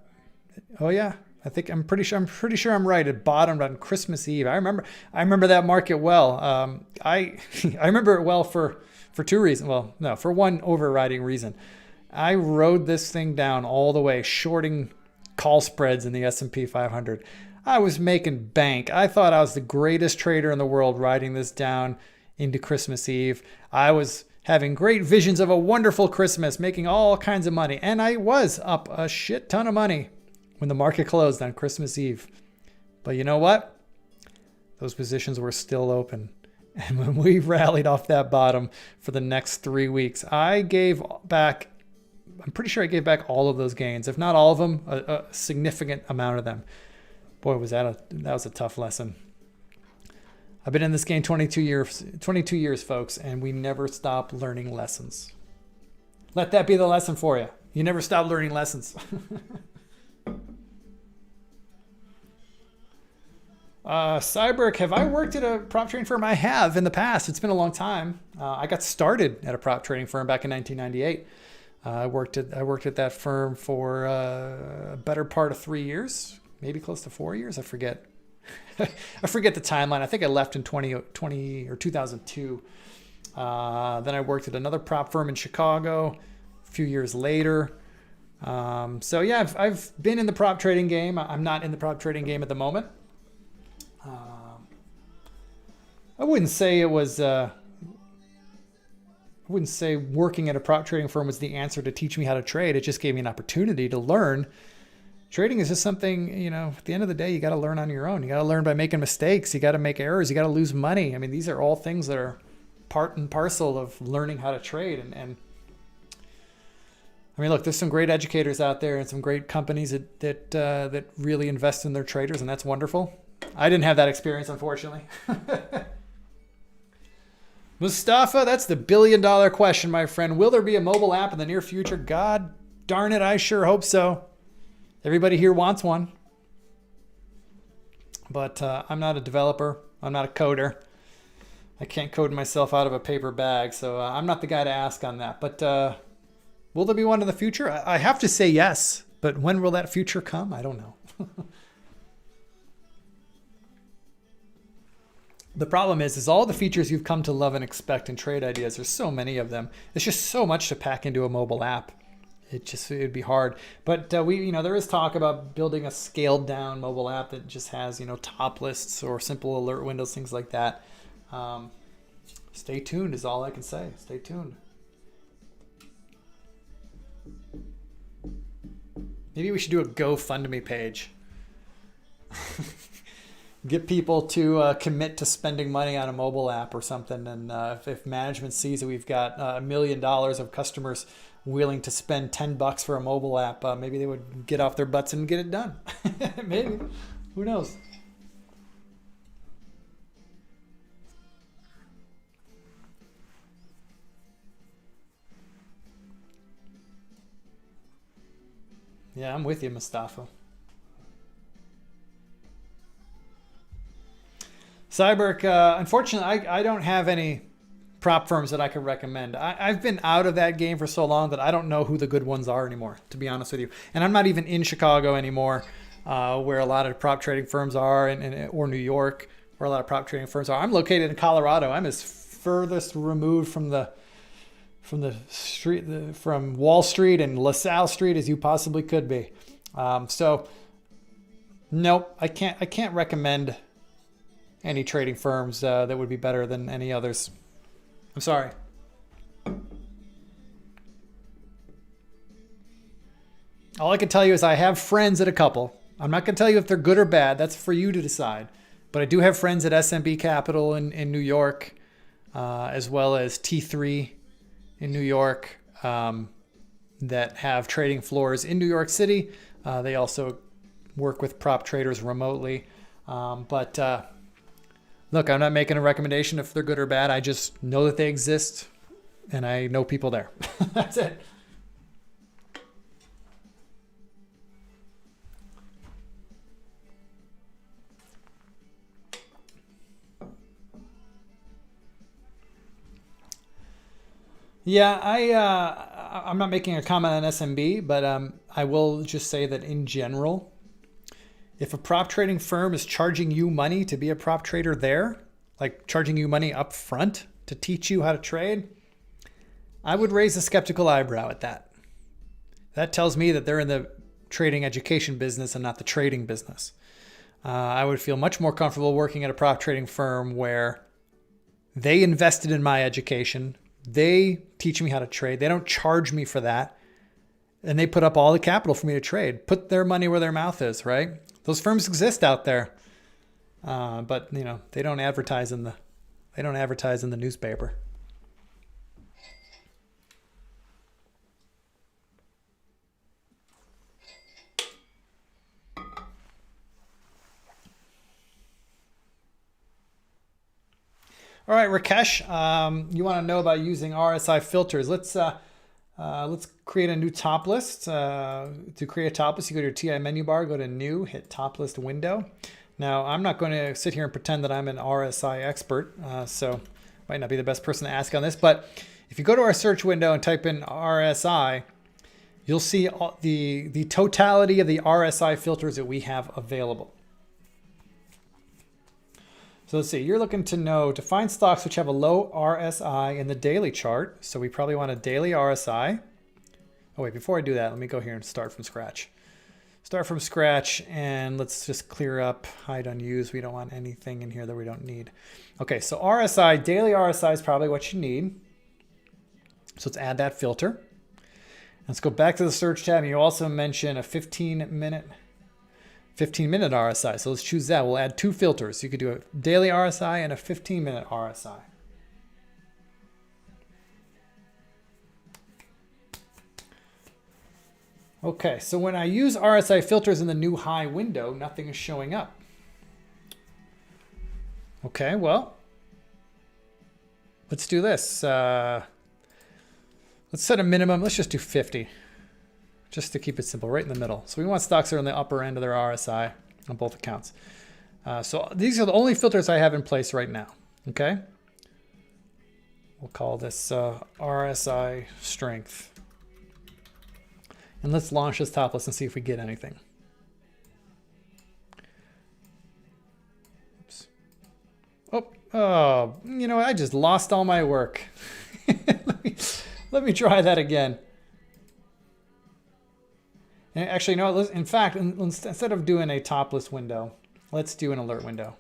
Oh yeah. I'm pretty sure I'm right. It bottomed on Christmas Eve. I remember that market well. I remember it well for two reasons. Well, no, for one overriding reason. I rode this thing down all the way, shorting call spreads in the S&P 500. I was making bank. I thought I was the greatest trader in the world riding this down into Christmas Eve. I was having great visions of a wonderful Christmas, making all kinds of money. And I was up a shit ton of money when the market closed on Christmas Eve. But you know what? Those positions were still open. And when we rallied off that bottom for the next 3 weeks, I'm pretty sure I gave back all of those gains. If not all of them, a significant amount of them. Boy, that was a tough lesson. I've been in this game 22 years, folks, and we never stop learning lessons. Let that be the lesson for you. You never stop learning lessons. Cyberk, have I worked at a prop trading firm? I have in the past. It's been a long time. I got started at a prop trading firm back in 1998. I worked at that firm for a better part of 3 years, maybe close to 4 years. I forget. I forget the timeline. I think I left in 2020 or 2002. Then I worked at another prop firm in Chicago a few years later. So yeah, I've been in the prop trading game. I'm not in the prop trading game at the moment. I wouldn't say it was. I wouldn't say working at a prop trading firm was the answer to teach me how to trade. It just gave me an opportunity to learn. Trading is just something, at the end of the day, you got to learn on your own. You got to learn by making mistakes. You got to make errors. You got to lose money. I mean, these are all things that are part and parcel of learning how to trade. And I mean, look, there's some great educators out there and some great companies that really invest in their traders, and that's wonderful. I didn't have that experience, unfortunately. Mustafa, that's the billion-dollar question, my friend. Will there be a mobile app in the near future? God darn it, I sure hope so. Everybody here wants one. But I'm not a developer. I'm not a coder. I can't code myself out of a paper bag, so I'm not the guy to ask on that. But will there be one in the future? I have to say yes, but when will that future come? I don't know. The problem is all the features you've come to love and expect in trade ideas. There's so many of them. There's just so much to pack into a mobile app. It'd be hard. But there is talk about building a scaled down mobile app that just has, top lists or simple alert windows, things like that. Stay tuned is all I can say. Stay tuned. Maybe we should do a GoFundMe page. Get people to commit to spending money on a mobile app or something. And if management sees that we've got $1 million of customers willing to spend $10 for a mobile app, maybe they would get off their butts and get it done. Maybe. Who knows? Yeah, I'm with you, Mustafa. Cyberk, unfortunately, I don't have any prop firms that I could recommend. I've been out of that game for so long that I don't know who the good ones are anymore, to be honest with you. And I'm not even in Chicago anymore, where a lot of prop trading firms are, or New York, where a lot of prop trading firms are. I'm located in Colorado. I'm as furthest removed from the street, from Wall Street and LaSalle Street as you possibly could be. So nope, I can't recommend any trading firms that would be better than any others. I'm sorry. All I can tell you is I have friends at a couple. I'm not going to tell you if they're good or bad. That's for you to decide. But I do have friends at SMB Capital in New York, as well as T3 in New York, that have trading floors in New York City. They also work with prop traders remotely. But look, I'm not making a recommendation if they're good or bad. I just know that they exist, and I know people there. That's it. Yeah, I'm not making a comment on SMB, but I will just say that in general, if a prop trading firm is charging you money to be a prop trader there, like charging you money up front to teach you how to trade, I would raise a skeptical eyebrow at that. That tells me that they're in the trading education business and not the trading business. I would feel much more comfortable working at a prop trading firm where they invested in my education. They teach me how to trade. They don't charge me for that. And they put up all the capital for me to trade. Put their money where their mouth is, right? Those firms exist out there. But you know, they don't advertise in the newspaper. All right, Rakesh, you want to know about using RSI filters. Let's create a new top list. To create a top list, you go to your TI menu bar, go to New, hit Top List Window. Now, I'm not going to sit here and pretend that I'm an RSI expert, so might not be the best person to ask on this. But if you go to our search window and type in RSI, you'll see the totality of the RSI filters that we have available. So let's see, you're looking to find stocks which have a low RSI in the daily chart. So we probably want a daily RSI. Oh wait, before I do that, let me go here and start from scratch. Start from scratch, and let's just clear up, hide unused. We don't want anything in here that we don't need. Okay, so RSI, daily RSI is probably what you need. So let's add that filter. Let's go back to the search tab. And you also mentioned a 15-minute RSI. So let's choose that. We'll add two filters. You could do a daily RSI and a 15-minute RSI. Okay, so when I use RSI filters in the new high window, nothing is showing up. Okay, well, let's do this. Let's set a minimum. Let's just do 50. Just to keep it simple, right in the middle. So we want stocks that are on the upper end of their RSI on both accounts. So these are the only filters I have in place right now. Okay. We'll call this RSI strength. And let's launch this top list and see if we get anything. Oops. Oh, you know what? I just lost all my work. Let me try that again. Actually, no, in fact, instead of doing a top list window, let's do an alert window.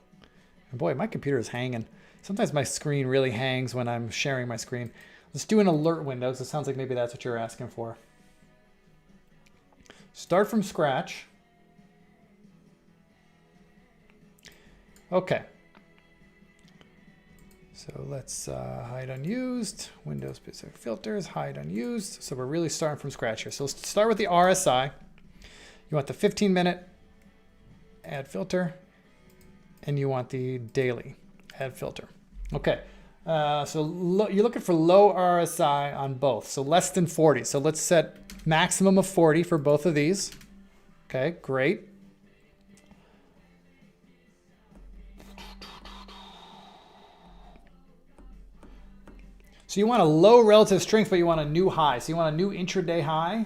And boy, my computer is hanging. Sometimes my screen really hangs when I'm sharing my screen. Let's do an alert window, because it sounds like maybe that's what you're asking for. Start from scratch. Okay. So let's hide unused, Windows specific filters, hide unused. So we're really starting from scratch here. So let's start with the RSI. You want the 15-minute, add filter, and you want the daily, add filter. Okay, so you're looking for low RSI on both, so less than 40. So let's set maximum of 40 for both of these. Okay, great. So you want a low relative strength, but you want a new high. So you want a new intraday high.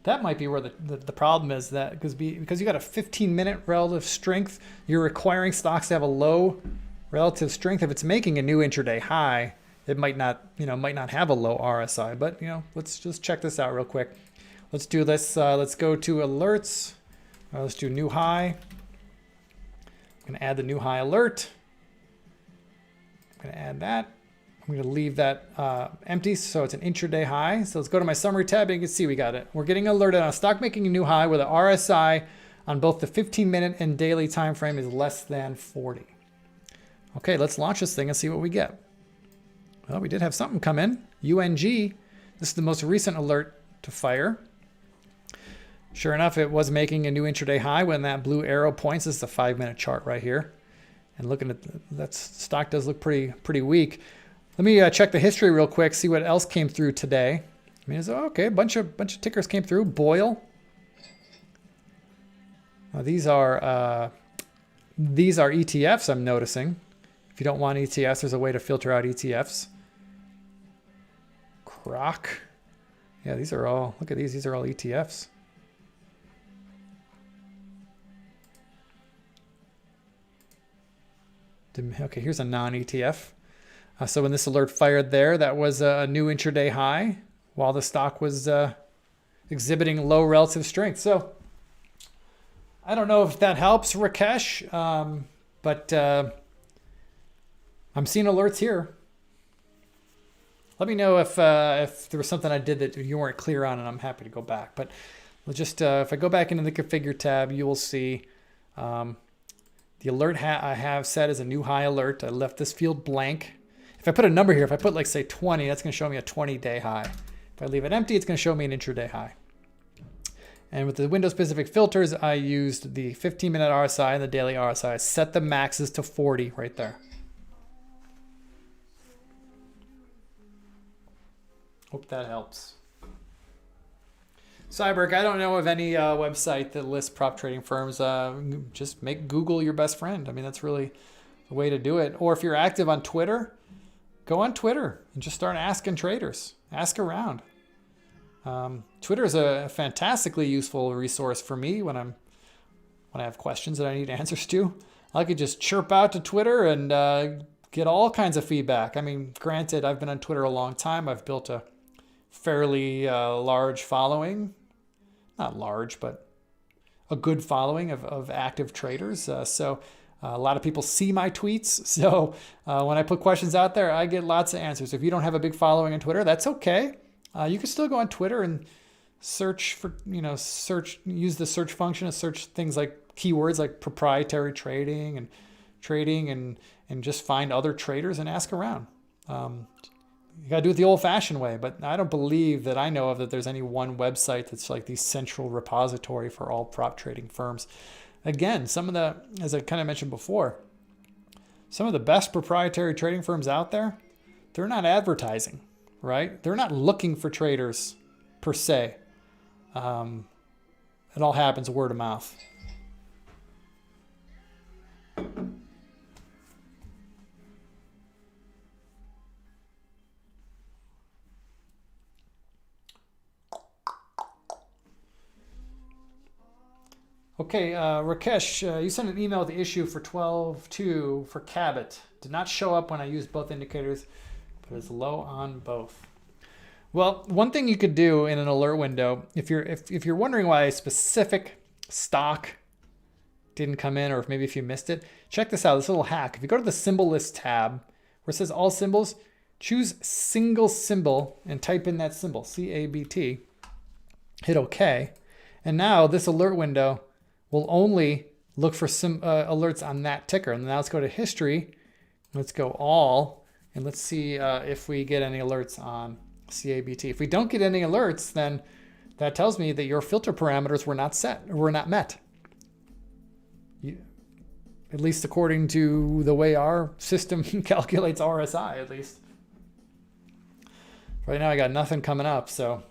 That might be where the problem is, that because you got a 15-minute relative strength, you're requiring stocks to have a low relative strength. If it's making a new intraday high, it might not have a low RSI. But let's just check this out real quick. Let's do this. Let's go to alerts. Let's do new high. I'm going to add the new high alert. I'm going to add that. I'm going to leave that empty, so it's an intraday high. So let's go to my summary tab, and you can see we got it. We're getting alerted on a stock making a new high with an RSI on both the 15-minute and daily time frame is less than 40. Okay, let's launch this thing and see what we get. Well, we did have something come in. UNG. This is the most recent alert to fire. Sure enough, it was making a new intraday high when that blue arrow points. This is the 5-minute chart right here. And looking at that stock does look pretty weak. Let me check the history real quick, see what else came through today. I mean, okay, a bunch of tickers came through. Boyle. These are ETFs, I'm noticing. If you don't want ETFs, there's a way to filter out ETFs. Croc. Yeah, these are all, look at these. These are all ETFs. Okay, here's a non-ETF. So when this alert fired there, that was a new intraday high while the stock was exhibiting low relative strength. So I don't know if that helps, Rakesh, but I'm seeing alerts here. Let me know if there was something I did that you weren't clear on, and I'm happy to go back. But we'll just if I go back into the configure tab, you will see the alert I have set as a new high alert. I left this field blank. If I put a number here, if I put like say 20, that's going to show me a 20-day high. If I leave it empty, it's going to show me an intraday high. And with the window-specific filters, I used the 15-minute RSI and the daily RSI. Set the maxes to 40 right there. Hope that helps. Cyberg, I don't know of any website that lists prop trading firms. Just make Google your best friend. I mean, that's really the way to do it. Or if you're active on Twitter, go on Twitter and just start asking traders. Ask around. Twitter is a fantastically useful resource for me when I have questions that I need answers to. I could just chirp out to Twitter and get all kinds of feedback. I mean, granted, I've been on Twitter a long time. I've built a fairly large following. Not large, but a good following of active traders. So a lot of people see my tweets. So when I put questions out there, I get lots of answers. If you don't have a big following on Twitter, that's okay. You can still go on Twitter and search for, use the search function to search things like keywords like proprietary trading and just find other traders and ask around. You got to do it the old-fashioned way, but I don't believe that I know of that there's any one website that's like the central repository for all prop trading firms. Again, some of the, as I kind of mentioned before, some of the best proprietary trading firms out there, they're not advertising, right? They're not looking for traders per se. It all happens word of mouth. Okay, Rakesh, you sent an email with the issue for 12.2 for Cabot. Did not show up when I used both indicators, but is low on both. Well, one thing you could do in an alert window, if you're wondering why a specific stock didn't come in, or if maybe if you missed it, check this out, this little hack. If you go to the symbol list tab, where it says all symbols, choose single symbol and type in that symbol, CABT, hit OK. And now this alert window will only look for some alerts on that ticker. And now let's go to history. Let's go all, and let's see if we get any alerts on CABT. If we don't get any alerts, then that tells me that your filter parameters were not set, or were not met. At least according to the way our system calculates RSI, at least. Right now I got nothing coming up, so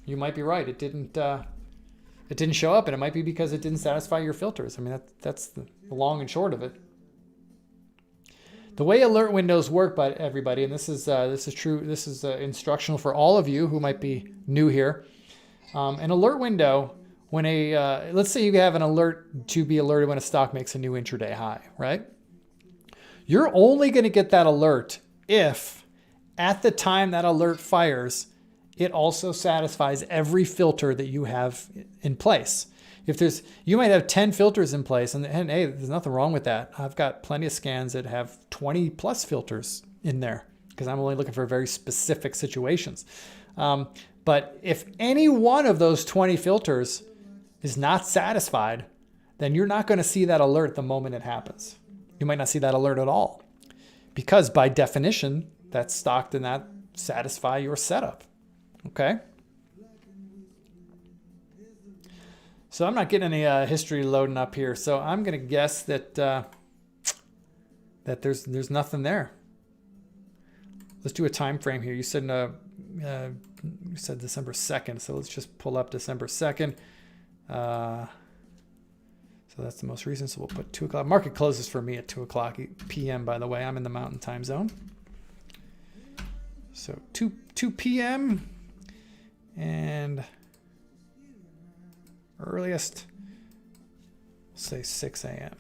you might be right. It didn't show up, and it might be because it didn't satisfy your filters. I mean, that's the long and short of it. The way alert windows work, but everybody, and this is true. This is instructional for all of you who might be new here. An alert window, when let's say you have an alert to be alerted when a stock makes a new intraday high, right? You're only going to get that alert if at the time that alert fires, it also satisfies every filter that you have in place. You might have 10 filters in place, and hey, there's nothing wrong with that. I've got plenty of scans that have 20 plus filters in there because I'm only looking for very specific situations. But if any one of those 20 filters is not satisfied, then you're not going to see that alert the moment it happens. You might not see that alert at all because by definition, that stock did not satisfy your setup. Okay? So I'm not getting any history loading up here. So I'm going to guess that that there's nothing there. Let's do a time frame here. You said December 2nd. So let's just pull up December 2nd. So that's the most recent. So we'll put 2 o'clock. Market closes for me at 2 o'clock p.m. By the way, I'm in the Mountain Time Zone. So 2 p.m. and earliest, say 6 a.m.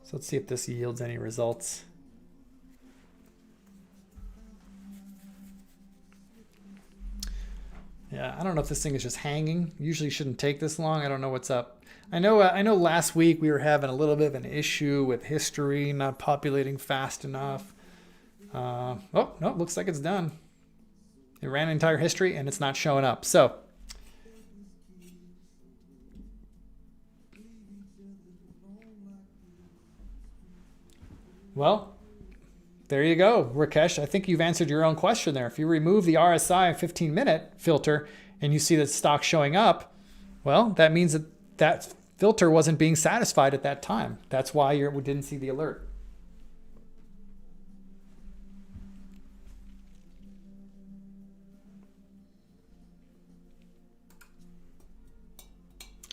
So let's see if this yields any results. Yeah, I don't know if this thing is just hanging. Usually shouldn't take this long. I don't know what's up. I know last week we were having a little bit of an issue with history not populating fast enough. Oh, no, looks like it's done. It ran entire history and it's not showing up. So well, there you go, Rakesh. I think you've answered your own question there. If you remove the RSI 15-minute filter and you see that stock showing up, well, that means that filter wasn't being satisfied at that time. That's why we didn't see the alert.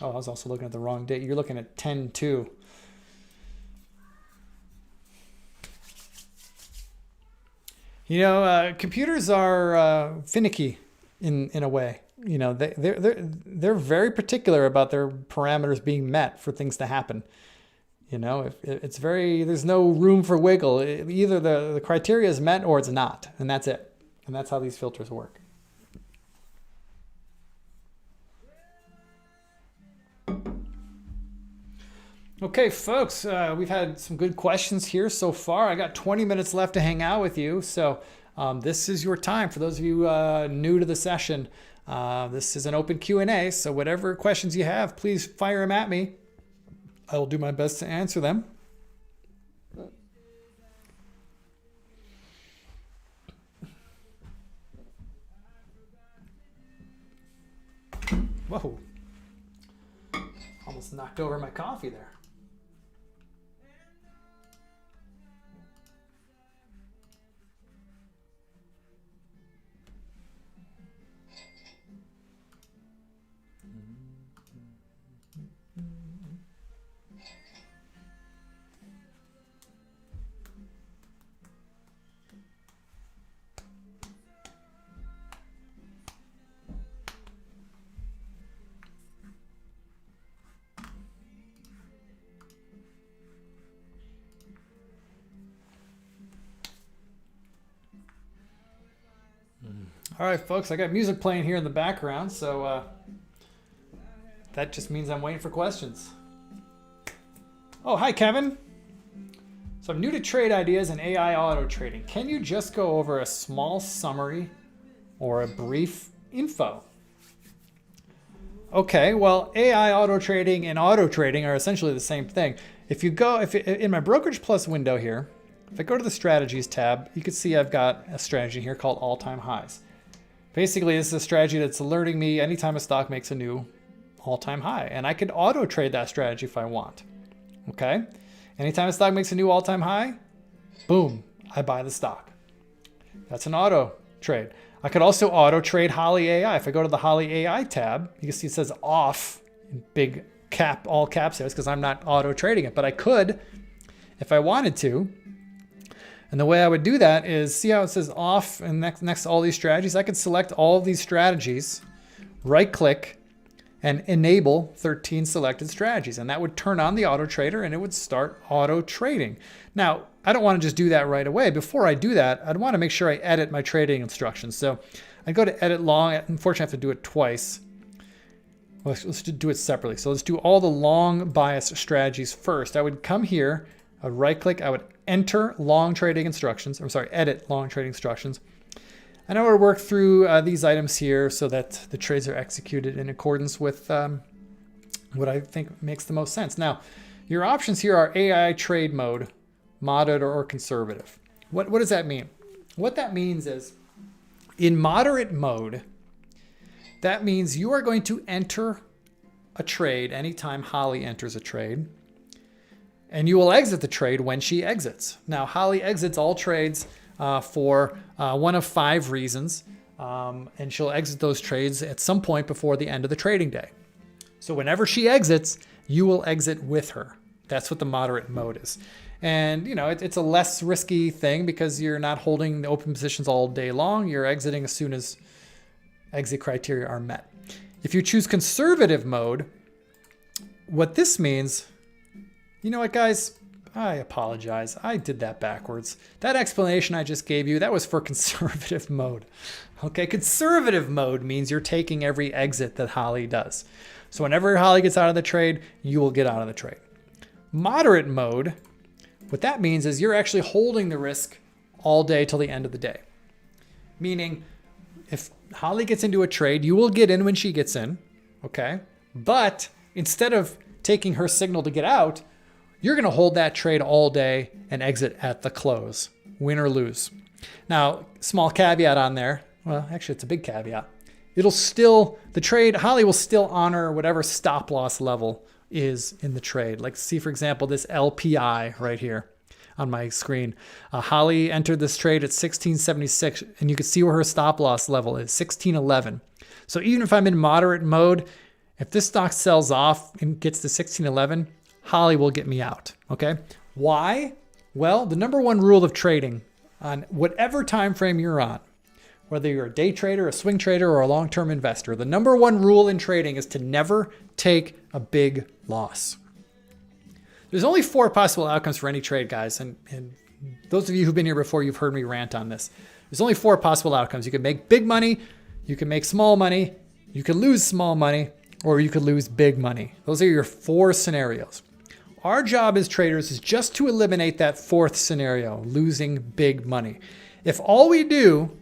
Oh, I was also looking at the wrong date. You're looking at 10/2. You know, computers are finicky in a way. You know, they're very particular about their parameters being met for things to happen. You know, there's no room for wiggle. Either the criteria is met or it's not, and that's it. And that's how these filters work. Okay, folks, we've had some good questions here so far. I got 20 minutes left to hang out with you. So this is your time. For those of you new to the session, this is an open Q&A. So whatever questions you have, please fire them at me. I will do my best to answer them. Whoa. Almost knocked over my coffee there. All right, folks, I got music playing here in the background, so that just means I'm waiting for questions. Oh, hi, Kevin. So I'm new to trade ideas and AI auto trading. Can you just go over a small summary or a brief info? Okay, well, AI auto trading and auto trading are essentially the same thing. In my Brokerage Plus window here, if I go to the Strategies tab, you can see I've got a strategy here called All-Time Highs. Basically, this is a strategy that's alerting me anytime a stock makes a new all-time high. And I could auto trade that strategy if I want. Okay? Anytime a stock makes a new all-time high, boom, I buy the stock. That's an auto trade. I could also auto trade Holly AI. If I go to the Holly AI tab, you can see it says off in big all caps there. It's because I'm not auto trading it. But I could, if I wanted to, And the way I would do that is, see how it says off and next to all these strategies? I could select all of these strategies, right click, and enable 13 selected strategies. And that would turn on the auto trader and it would start auto trading. Now, I don't want to just do that right away. Before I do that, I'd want to make sure I edit my trading instructions. So I go to edit long. Unfortunately, I have to do it twice. Well, let's do it separately. So let's do all the long bias strategies first. I would come here, I would right click, I would enter long trading instructions. I'm sorry, edit long trading instructions. And I would work through these items here so that the trades are executed in accordance with what I think makes the most sense. Now, your options here are AI trade mode, moderate or conservative. What does that mean? What that means is in moderate mode, that means you are going to enter a trade anytime Holly enters a trade, and you will exit the trade when she exits. Now, Holly exits all trades for one of 5 reasons, and she'll exit those trades at some point before the end of the trading day. So whenever she exits, you will exit with her. That's what the moderate mode is. And it's a less risky thing because you're not holding the open positions all day long. You're exiting as soon as exit criteria are met. If you choose conservative mode, what this means, you know what, guys? I apologize. I did that backwards. That explanation I just gave you, that was for conservative mode. Okay, conservative mode means you're taking every exit that Holly does. So whenever Holly gets out of the trade, you will get out of the trade. Moderate mode, what that means is you're actually holding the risk all day till the end of the day. Meaning, if Holly gets into a trade, you will get in when she gets in, okay? But instead of taking her signal to get out, you're going to hold that trade all day and exit at the close, win or lose. Now, small caveat on there. Well, actually, it's a big caveat. Holly will still honor whatever stop loss level is in the trade. Like, see, for example, this LPI right here on my screen. Holly entered this trade at 1676, and you can see where her stop loss level is, 1611. So even if I'm in moderate mode, if this stock sells off and gets to 1611, Holly will get me out, okay? Why? Well, the number one rule of trading on whatever time frame you're on, whether you're a day trader, a swing trader, or a long-term investor, the number one rule in trading is to never take a big loss. There's only 4 possible outcomes for any trade, guys. And those of you who've been here before, you've heard me rant on this. There's only 4 possible outcomes. You can make big money, you can make small money, you can lose small money, or you could lose big money. Those are your 4 scenarios. Our job as traders is just to eliminate that 4th scenario, losing big money. If all we do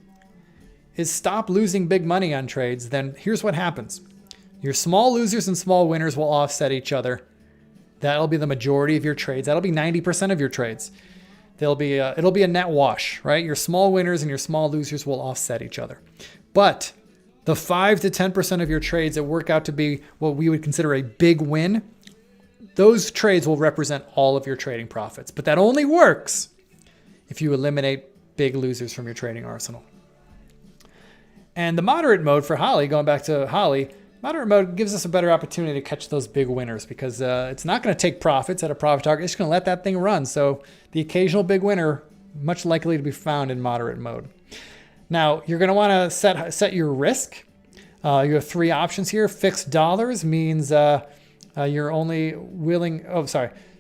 is stop losing big money on trades, then here's what happens. Your small losers and small winners will offset each other. That'll be the majority of your trades. That'll be 90% of your trades. It'll be a net wash, right? Your small winners and your small losers will offset each other. But the 5 to 10% of your trades that work out to be what we would consider a big win, those trades will represent all of your trading profits. But that only works if you eliminate big losers from your trading arsenal. And the moderate mode for Holly, going back to Holly, moderate mode gives us a better opportunity to catch those big winners because it's not going to take profits at a profit target. It's going to let that thing run. So the occasional big winner, much likely to be found in moderate mode. Now, you're going to want to set your risk. You have 3 options here. Fixed dollars means you're only willing,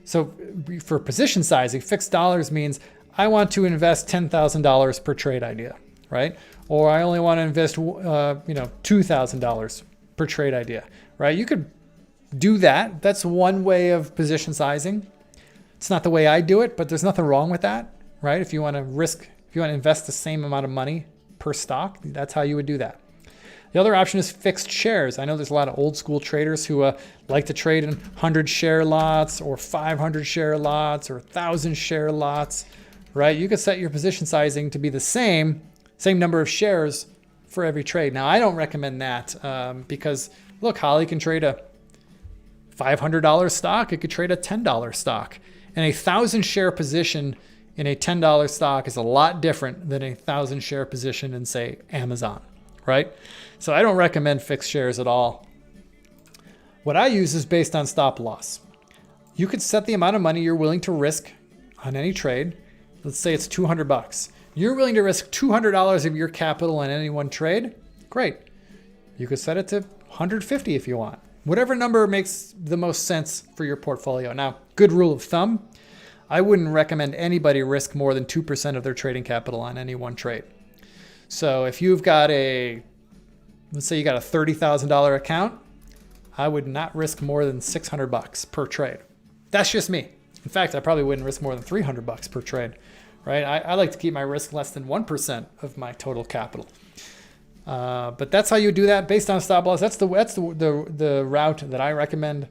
So for position sizing, fixed dollars means I want to invest $10,000 per trade idea, right? Or I only want to invest, $2,000 per trade idea, right? You could do that. That's one way of position sizing. It's not the way I do it, but there's nothing wrong with that, right? If you want to invest the same amount of money per stock, that's how you would do that. The other option is fixed shares. I know there's a lot of old school traders who like to trade in 100 share lots or 500 share lots or 1,000 share lots, right? You could set your position sizing to be the same number of shares for every trade. Now, I don't recommend that because, look, Holly can trade a $500 stock. It could trade a $10 stock. And a 1,000 share position in a $10 stock is a lot different than a 1,000 share position in, say, Amazon, right? So I don't recommend fixed shares at all. What I use is based on stop loss. You could set the amount of money you're willing to risk on any trade. let's say it's 200 bucks. You're willing to risk $200 of your capital in any one trade? Great. You could set it to 150 if you want. Whatever number makes the most sense for your portfolio. Now, good rule of thumb, I wouldn't recommend anybody risk more than 2% of their trading capital on any one trade. So if you've got let's say you got a $30,000 account, I would not risk more than 600 bucks per trade. That's just me. In fact, I probably wouldn't risk more than 300 bucks per trade, right? I like to keep my risk less than 1% of my total capital. But that's how you do that based on stop loss. That's the route that I recommend.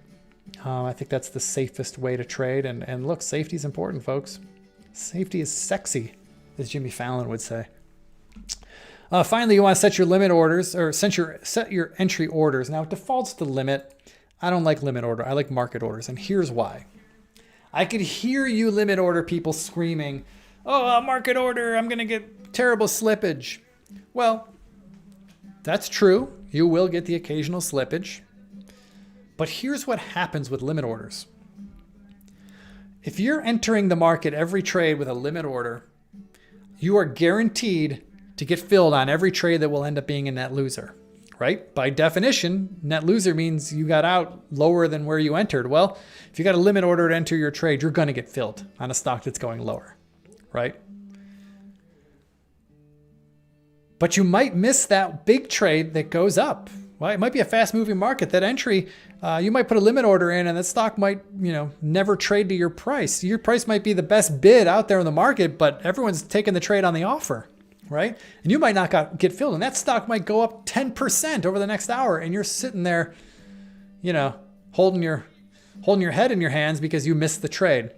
I think that's the safest way to trade. And look, safety is important, folks. Safety is sexy, as Jimmy Fallon would say. Finally, you want to set your limit orders or set your entry orders. Now, it defaults to limit. I don't like limit order. I like market orders. And here's why. I could hear you limit order people screaming, oh, market order, I'm going to get terrible slippage. Well, that's true. You will get the occasional slippage. But here's what happens with limit orders. If you're entering the market every trade with a limit order, you are guaranteed to get filled on every trade that will end up being a net loser, right? By definition, net loser means you got out lower than where you entered. Well, if you got a limit order to enter your trade, you're going to get filled on a stock that's going lower, right? But you might miss that big trade that goes up. Well, it might be a fast-moving market. That entry, you might put a limit order in, and that stock might, never trade to your price. Your price might be the best bid out there in the market, but everyone's taking the trade on the offer, right? And you might not get filled, and that stock might go up 10% over the next hour, and you're sitting there, holding your head in your hands because you missed the trade.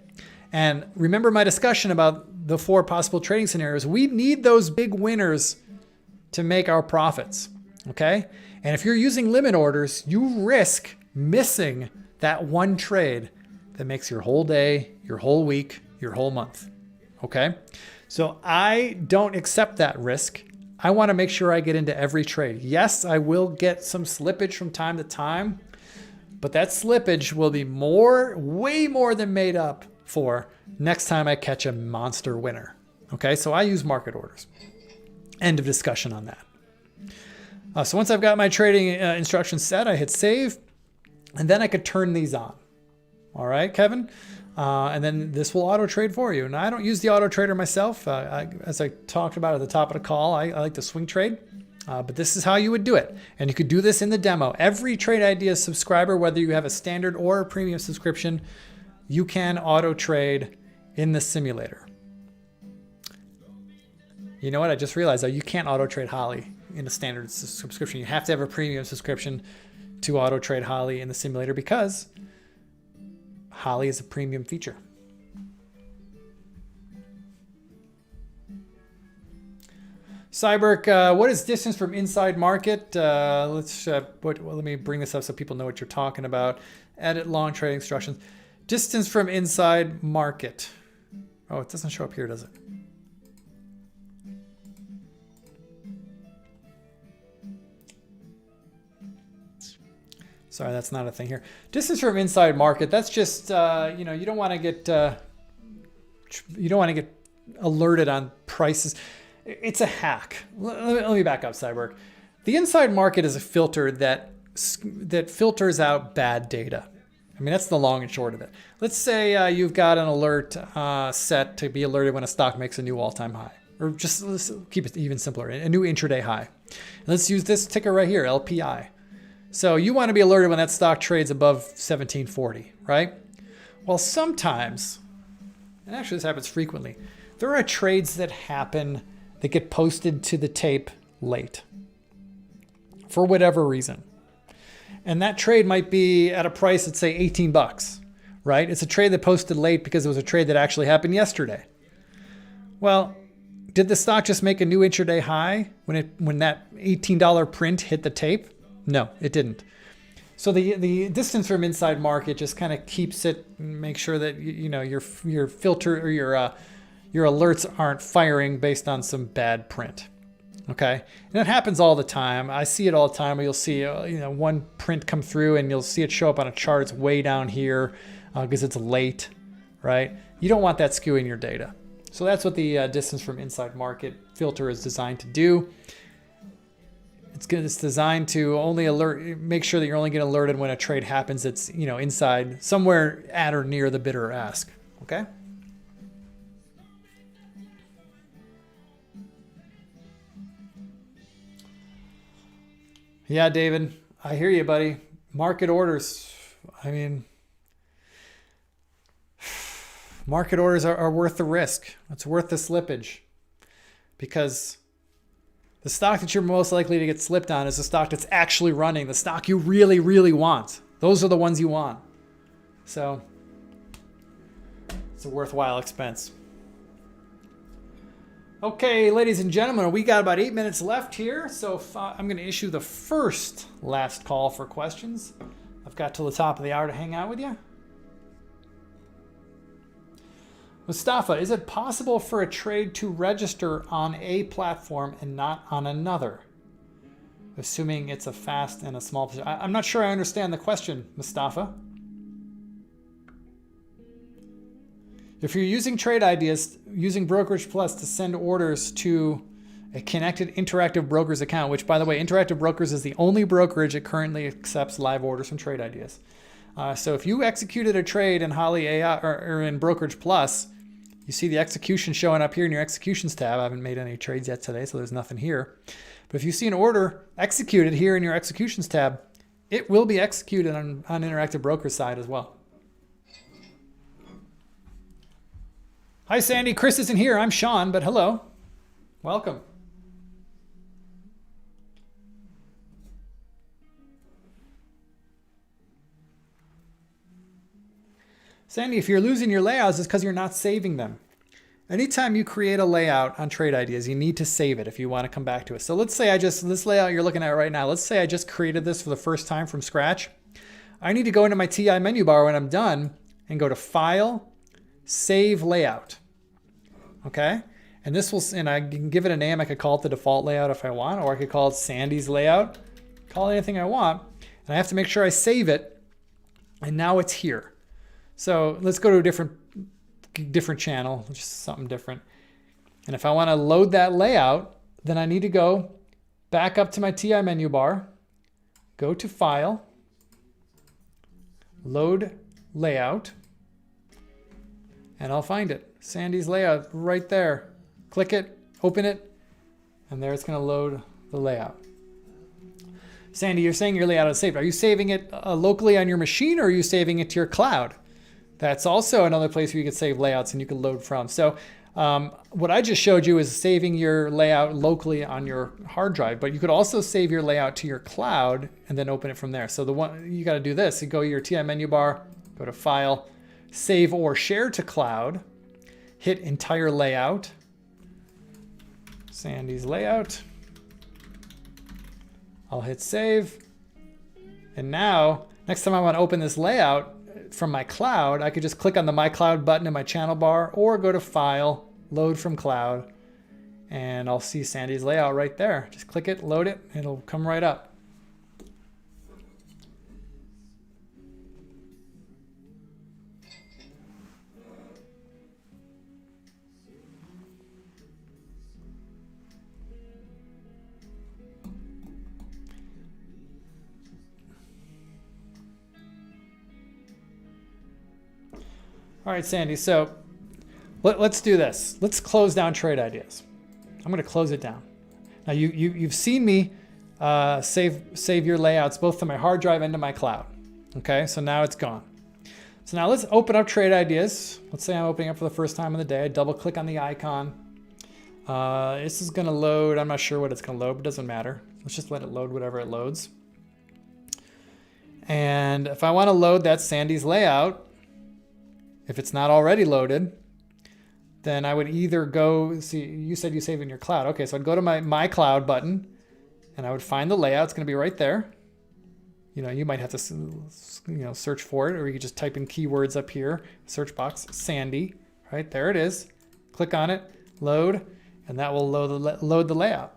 And remember my discussion about the 4 possible trading scenarios. We need those big winners to make our profits, okay? And if you're using limit orders, you risk missing that one trade that makes your whole day, your whole week, your whole month, okay? So I don't accept that risk. I want to make sure I get into every trade. Yes, I will get some slippage from time to time, but that slippage will be way more than made up for next time I catch a monster winner, okay? So I use market orders. End of discussion on that. So once I've got my trading instructions set, I hit save, and then I could turn these on. All right, Kevin? And then this will auto trade for you. Now, I don't use the auto trader myself. As I talked about at the top of the call, I like to swing trade, but this is how you would do it. And you could do this in the demo. Every Trade Ideas subscriber, whether you have a standard or a premium subscription, you can auto trade in the simulator. You know what? I just realized, though, you can't auto trade Holly in a standard subscription. You have to have a premium subscription to auto trade Holly in the simulator because Holly is a premium feature. Cyberk, what is distance from inside market? Let me bring this up so people know what you're talking about. Edit long trading instructions. Distance from inside market. Oh, it doesn't show up here, does it? Sorry, that's not a thing here. Distance from inside market. That's just you don't want to get alerted on prices. It's a hack. Let me back up, Cyborg. The inside market is a filter that filters out bad data. I mean, that's the long and short of it. Let's say you've got an alert set to be alerted when a stock makes a new all-time high, or just let's keep it even simpler, a new intraday high. And let's use this ticker right here, LPI. So you want to be alerted when that stock trades above 1740, right? Well, sometimes, and actually this happens frequently, there are trades that happen that get posted to the tape late for whatever reason. And that trade might be at a price at say 18 bucks, right? It's a trade that posted late because it was a trade that actually happened yesterday. Well, did the stock just make a new intraday high when that $18 print hit the tape? No, it didn't. So the distance from inside market just kind of keeps it, make sure that your filter or your alerts aren't firing based on some bad print. Okay, and that happens all the time. I see it all the time. Where you'll see one print come through and you'll see it show up on a chart. It's way down here because it's late, right? You don't want that skewing your data. So that's what the distance from inside market filter is designed to do. It's designed to only make sure that you're only getting alerted when a trade happens that's, inside, somewhere at or near the bid or ask. Okay? Yeah, David, I hear you, buddy. Market orders. I mean, market orders are worth the risk. It's worth the slippage, because the stock that you're most likely to get slipped on is the stock that's actually running, the stock you really, really want. Those are the ones you want. So it's a worthwhile expense. Okay, ladies and gentlemen, we got about 8 minutes left here. So I'm going to issue the last call for questions. I've got till the top of the hour to hang out with you. Mustafa, is it possible for a trade to register on a platform and not on another? Assuming it's a fast and a small position. I'm not sure I understand the question, Mustafa. If you're using trade ideas, using Brokerage Plus to send orders to a connected Interactive Brokers account, which, by the way, Interactive Brokers is the only brokerage that currently accepts live orders from trade ideas. So if you executed a trade in Holly AI or in Brokerage Plus, you see the execution showing up here in your executions tab. I haven't made any trades yet today, so there's nothing here. But if you see an order executed here in your executions tab, it will be executed on Interactive Brokers side as well. Hi, Sandy. Chris isn't here. I'm Sean, but hello. Welcome. Sandy, if you're losing your layouts, it's because you're not saving them. Anytime you create a layout on Trade Ideas, you need to save it if you want to come back to it. So let's say this layout you're looking at right now, let's say I just created this for the first time from scratch. I need to go into my TI menu bar when I'm done and go to File, Save Layout. Okay? And I can give it a name. I could call it the default layout if I want, or I could call it Sandy's layout. Call it anything I want. And I have to make sure I save it. And now it's here. So let's go to a different channel, just something different. And if I want to load that layout, then I need to go back up to my TI menu bar, go to File, Load Layout, and I'll find it. Sandy's layout right there. Click it, open it, and there it's going to load the layout. Sandy, you're saying your layout is saved. Are you saving it locally on your machine, or are you saving it to your cloud? That's also another place where you can save layouts and you can load from. So what I just showed you is saving your layout locally on your hard drive, but you could also save your layout to your cloud and then open it from there. So you got to do this. You go to your TI menu bar, go to File, Save or Share to Cloud, hit Entire Layout, Sandy's layout. I'll hit Save. And now, next time I want to open this layout from my cloud, I could just click on the My Cloud button in my channel bar, or go to File, Load from Cloud, and I'll see Sandy's layout right there. Just click it, load it, and it'll come right up. All right, Sandy, so let's do this. Let's close down Trade Ideas. I'm going to close it down. Now, you've seen me save your layouts both to my hard drive and to my cloud. Okay, so now it's gone. So now let's open up Trade Ideas. Let's say I'm opening up for the first time of the day. I double click on the icon. This is going to load. I'm not sure what it's going to load, but it doesn't matter. Let's just let it load whatever it loads. And if I want to load that Sandy's layout, if it's not already loaded, then I would either go, see, you said you save in your cloud. Okay, so I'd go to my cloud button and I would find the layout. It's going to be right there. You might have to, search for it, or you could just type in keywords up here, search box, Sandy, right? There it is. Click on it, load, and that will load the layout.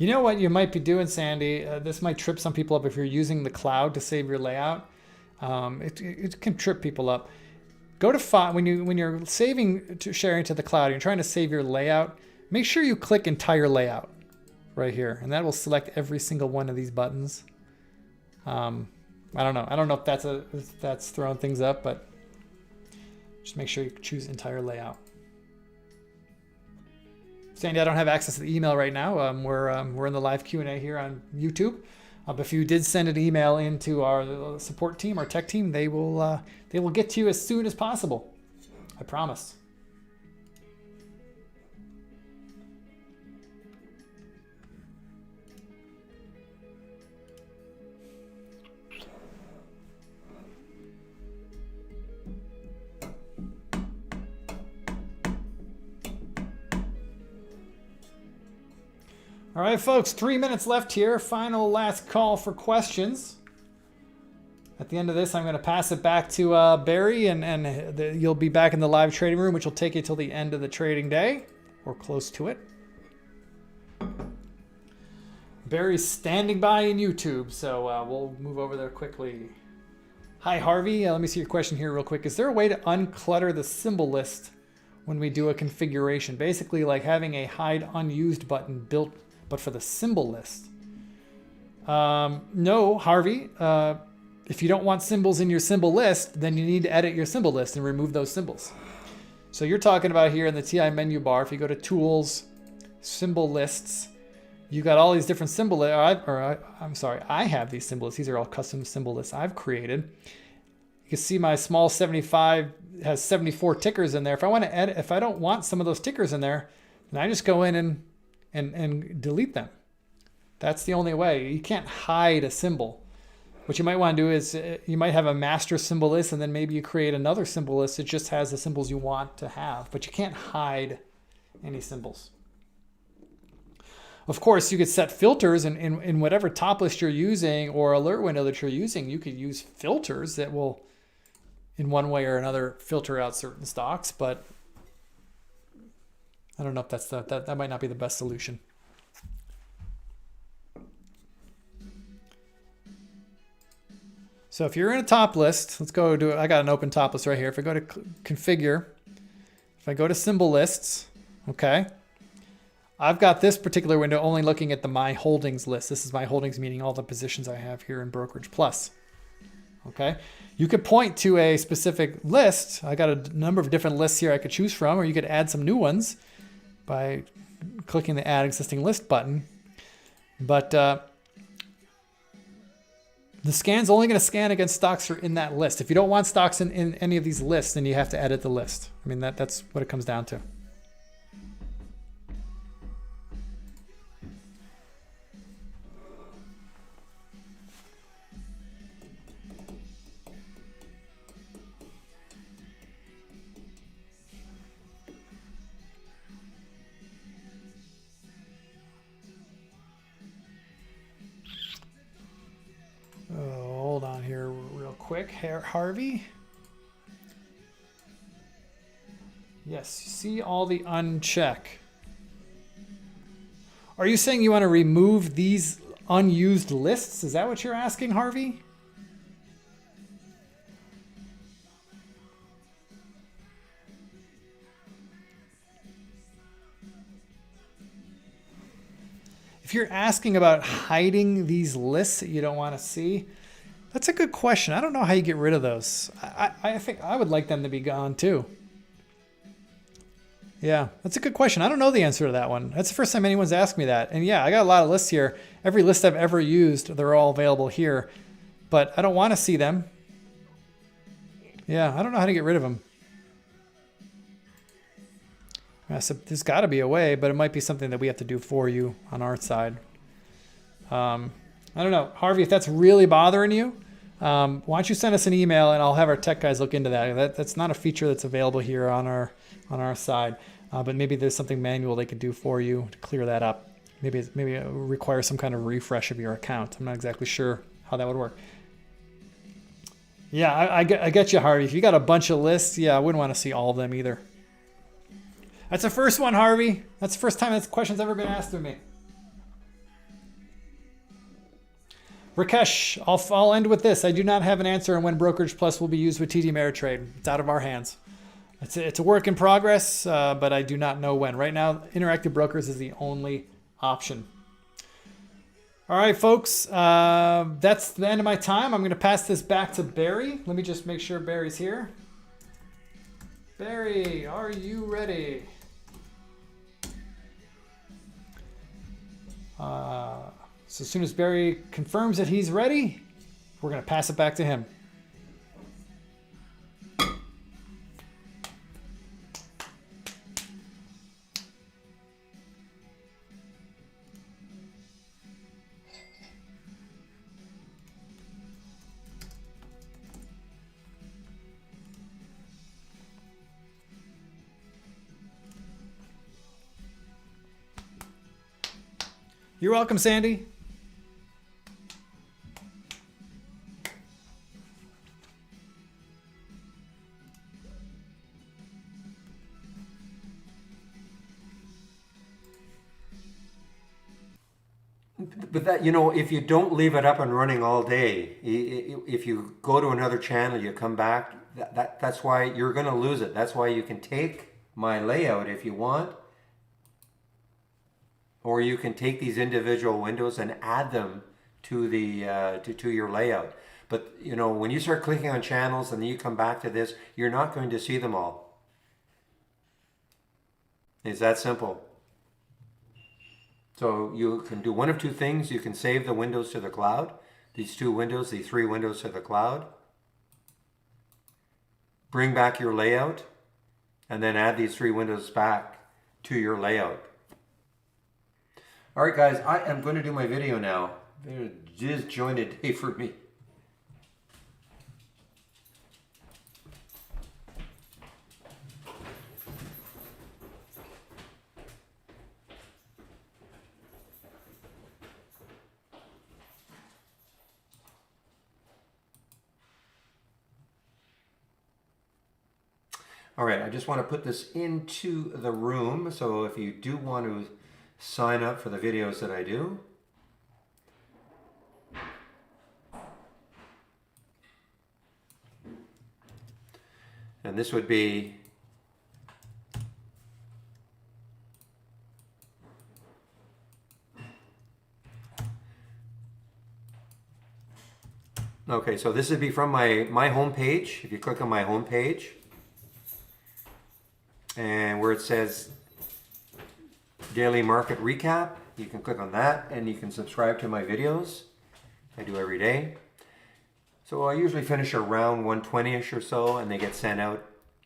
You know what you might be doing, Sandy? This might trip some people up if you're using the cloud to save your layout. It can trip people up. Go to file when you're saving to sharing to the cloud. You're trying to save your layout. Make sure you click entire layout right here, and that will select every single one of these buttons. I don't know. I don't know if that's throwing things up, but just make sure you choose entire layout. Sandy, I don't have access to the email right now. We're in the live Q&A here on YouTube. But if you did send an email into our support team, our tech team, they will get to you as soon as possible. I promise. All right, folks, 3 minutes left here. Final last call for questions. At the end of this, I'm going to pass it back to Barry, and you'll be back in the live trading room, which will take you till the end of the trading day, or close to it. Barry's standing by in YouTube, so we'll move over there quickly. Hi, Harvey. Let me see your question here real quick. Is there a way to unclutter the symbol list when we do a configuration? Basically, like having a hide unused button built but for the symbol list. No, Harvey. If you don't want symbols in your symbol list, then you need to edit your symbol list and remove those symbols. So you're talking about here in the TI menu bar, if you go to Tools, Symbol Lists, you got all these different symbol lists. I have these symbol lists. These are all custom symbol lists I've created. You can see my small 75 has 74 tickers in there. If I want to edit, if I don't want some of those tickers in there, then I just go in and delete them. That's the only way. You can't hide a symbol. What you might want to do is you might have a master symbol list, and then maybe you create another symbol list that just has the symbols you want to have, but you can't hide any symbols. Of course, you could set filters in whatever top list you're using or alert window that you're using. You could use filters that will, in one way or another, filter out certain stocks, but I don't know if that might not be the best solution. So if you're in a top list, let's go to, I got an open top list right here. If I go to configure, if I go to symbol lists, okay, I've got this particular window only looking at the my holdings list. This is my holdings, meaning all the positions I have here in Brokerage Plus. Okay, you could point to a specific list. I got a number of different lists here I could choose from, or you could add some new ones by clicking the add existing list button. But the scan's only going to scan against stocks that are in that list. If you don't want stocks in any of these lists, then you have to edit the list. I mean, that's what it comes down to. Hold on here real quick. Harvey. Yes, see all the uncheck. Are you saying you want to remove these unused lists? Is that what you're asking, Harvey? If you're asking about hiding these lists that you don't want to see, that's a good question. I don't know how you get rid of those. I think I would like them to be gone too. Yeah, that's a good question. I don't know the answer to that one. That's the first time anyone's asked me that. And yeah, I got a lot of lists here. Every list I've ever used, they're all available here. But I don't want to see them. Yeah, I don't know how to get rid of them. So there's got to be a way, but it might be something that we have to do for you on our side. I don't know. Harvey, if that's really bothering you, why don't you send us an email and I'll have our tech guys look into that. That's not a feature that's available here on our side, but maybe there's something manual they could do for you to clear that up. Maybe it requires some kind of refresh of your account. I'm not exactly sure how that would work. Yeah, I get you, Harvey. If you got a bunch of lists, yeah, I wouldn't want to see all of them either. That's the first one, Harvey. That's the first time that question's ever been asked of me. Rakesh, I'll end with this. I do not have an answer on when Brokerage Plus will be used with TD Ameritrade. It's out of our hands. It's a work in progress, but I do not know when. Right now, Interactive Brokers is the only option. All right, folks, that's the end of my time. I'm going to pass this back to Barry. Let me just make sure Barry's here. Barry, are you ready? So as soon as Barry confirms that he's ready, we're going to pass it back to him. You're welcome, Sandy. But that, if you don't leave it up and running all day, if you go to another channel, you come back, that's why you're going to lose it. That's why you can take my layout if you want, or you can take these individual windows and add them to the to your layout. But when you start clicking on channels and then you come back to this, you're not going to see them all. It's that simple. So you can do one of two things. You can save the windows to the cloud, these two windows, the three windows to the cloud. Bring back your layout, and then add these three windows back to your layout. All right, guys, I am going to do my video now. It's a disjointed day for me. All right, I just want to put this into the room. So if you do want to sign up for the videos that I do, and this would be okay, so this would be from my home page. If you click on my home page, and where it says daily market recap, you can click on that and you can subscribe to my videos. I do every day. So I usually finish around 1:20ish or so, and they get sent out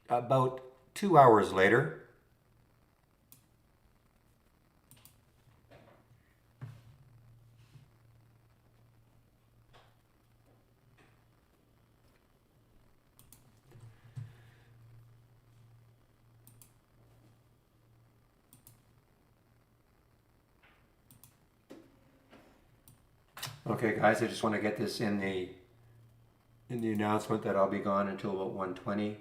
about 2 hours later. Okay, guys, I just want to get this in the announcement that I'll be gone until about 1:20.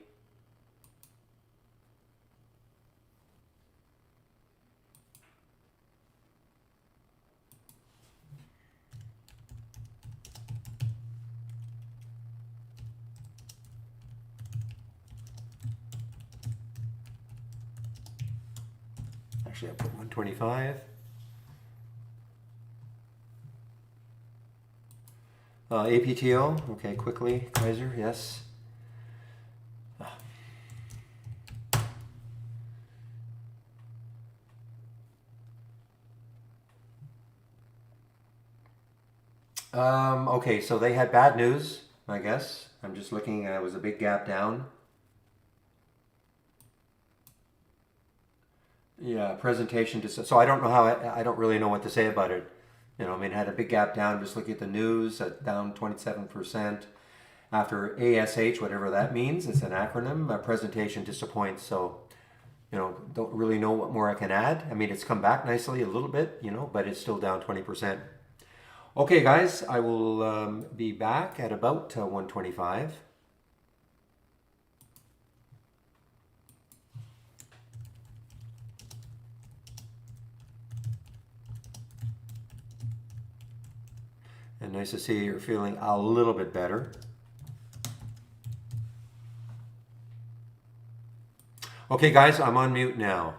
Actually, I'll put 1:25. APTO, okay, quickly, Kaiser, yes. Okay, so they had bad news, I guess. I'm just looking, it was a big gap down. Yeah, presentation, so I don't know I don't really know what to say about it. It had a big gap down. Just looking at the news, down 27% after ASH, whatever that means. It's an acronym. Presentation disappoints. So, don't really know what more I can add. It's come back nicely a little bit, but it's still down 20%. Okay, guys, I will be back at about 1:25. And nice to see you're feeling a little bit better. Okay, guys, I'm on mute now.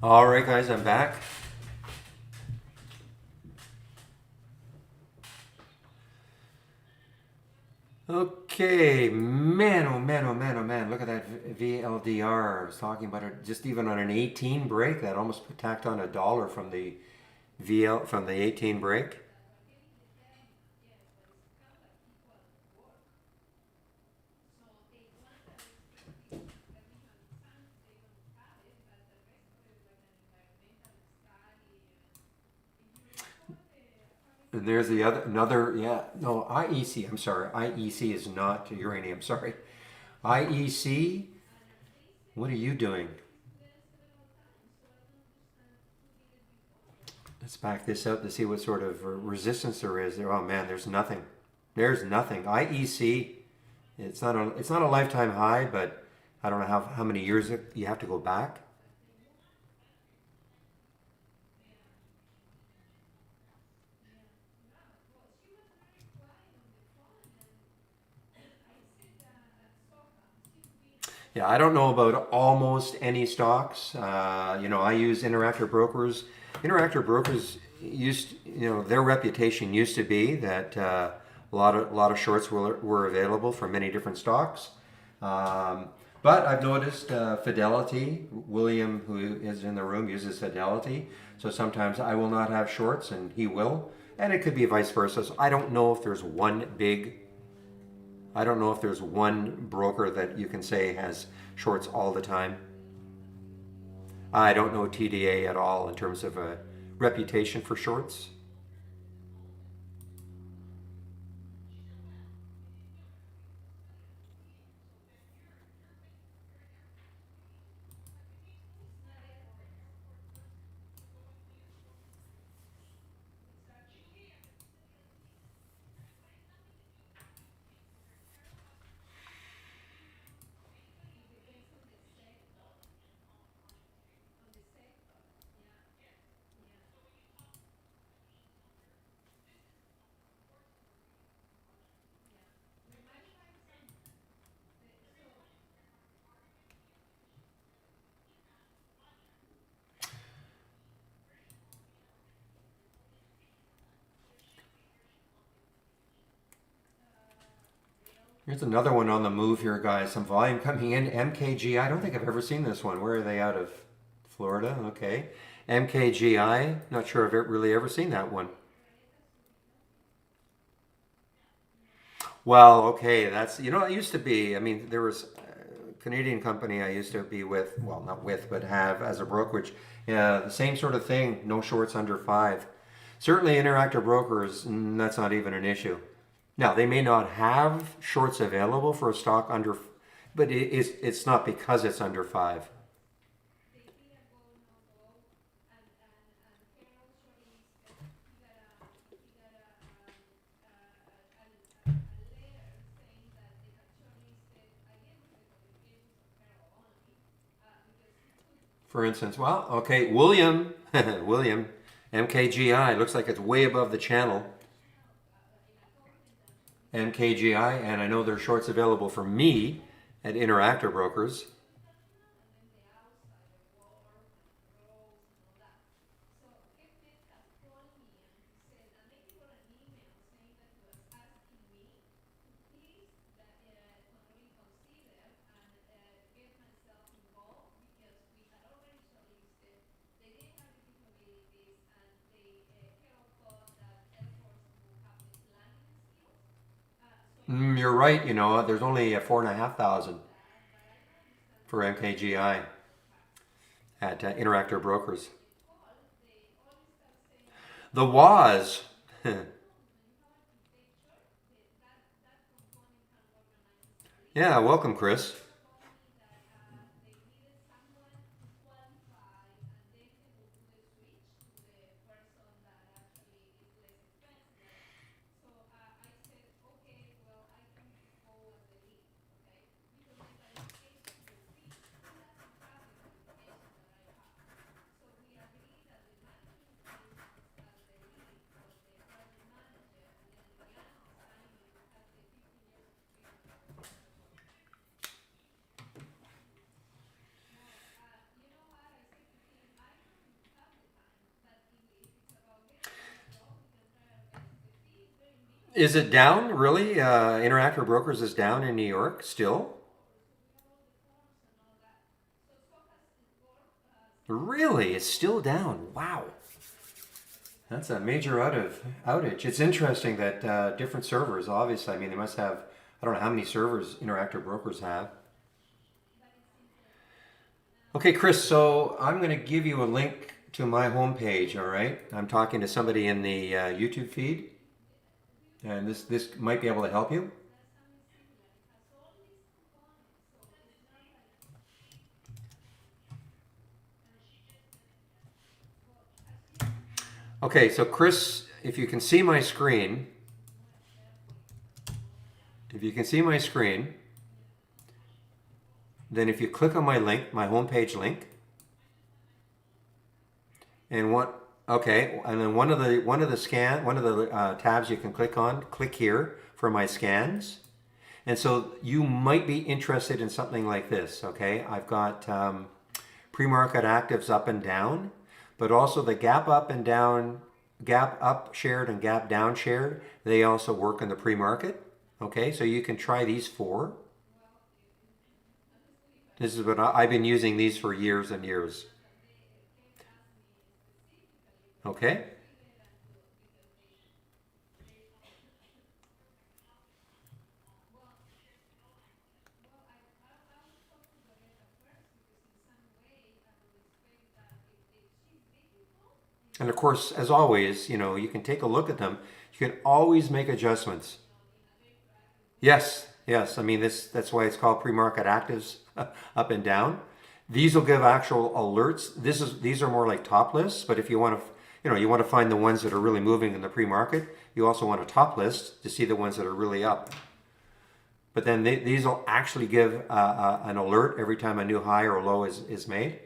All right, guys, I'm back. Okay, man, oh man, oh man, oh man, look at that VLDR. I was talking about it just even on an 18 break, that almost tacked on $1 from the from the 18 break. And there's the other, another, yeah, no, IEC, I'm sorry, IEC is not uranium, sorry. IEC, what are you doing? Let's back this up to see what sort of resistance there is there. Oh man, there's nothing. There's nothing. IEC, it's not a lifetime high, but I don't know how many years you have to go back. Yeah, I don't know about almost any stocks. I use Interactive Brokers. Interactive Brokers their reputation used to be that a lot of shorts were available for many different stocks. But I've noticed Fidelity. William, who is in the room, uses Fidelity. So sometimes I will not have shorts, and he will, and it could be vice versa. So I don't know if there's one broker that you can say has shorts all the time. I don't know TDA at all in terms of a reputation for shorts. Here's another one on the move here, guys. Some volume coming in. MKG. I don't think I've ever seen this one. Where are they out of? Florida. Okay. MKGI. Not sure I've really ever seen that one. Well, okay. It used to be. I mean, there was a Canadian company I used to be with. Well, not with, but have as a brokerage. Yeah, the same sort of thing. No shorts under five. Certainly, Interactive Brokers. That's not even an issue. Now, they may not have shorts available for a stock under, but it's not because it's under five. For instance, well, okay, William, MKGI looks like it's way above the channel. MKGI, and I know there's shorts available for me at Interactive Brokers. You're right. There's only 4,500 for MKGI at Interactive Brokers. The WAS. Yeah, welcome, Chris. Is it down, really? Interactive Brokers is down in New York still? Really? It's still down. Wow. That's a major outage. It's interesting that different servers, obviously, I mean, they must have, I don't know how many servers Interactive Brokers have. Okay, Chris, so I'm going to give you a link to my homepage, all right? I'm talking to somebody in the YouTube feed, and this might be able to help you. Okay, so Chris, if you can see my screen, then if you click on my link, my homepage link, and then one of the tabs you can click on, click here for my scans. And so you might be interested in something like this, okay? I've got pre-market actives up and down, but also the gap up and down, gap up shared and gap down shared, they also work in the pre-market, okay? So you can try these four. This is what I've been using these for years and years. Okay? And of course, as always, you can take a look at them. You can always make adjustments. Yes, yes. I mean, that's why it's called pre-market actives up and down. These will give actual alerts. These are more like top lists, but if you want to, you want to find the ones that are really moving in the pre-market, you also want a top list to see the ones that are really up. But then these will actually give an alert every time a new high or low is made.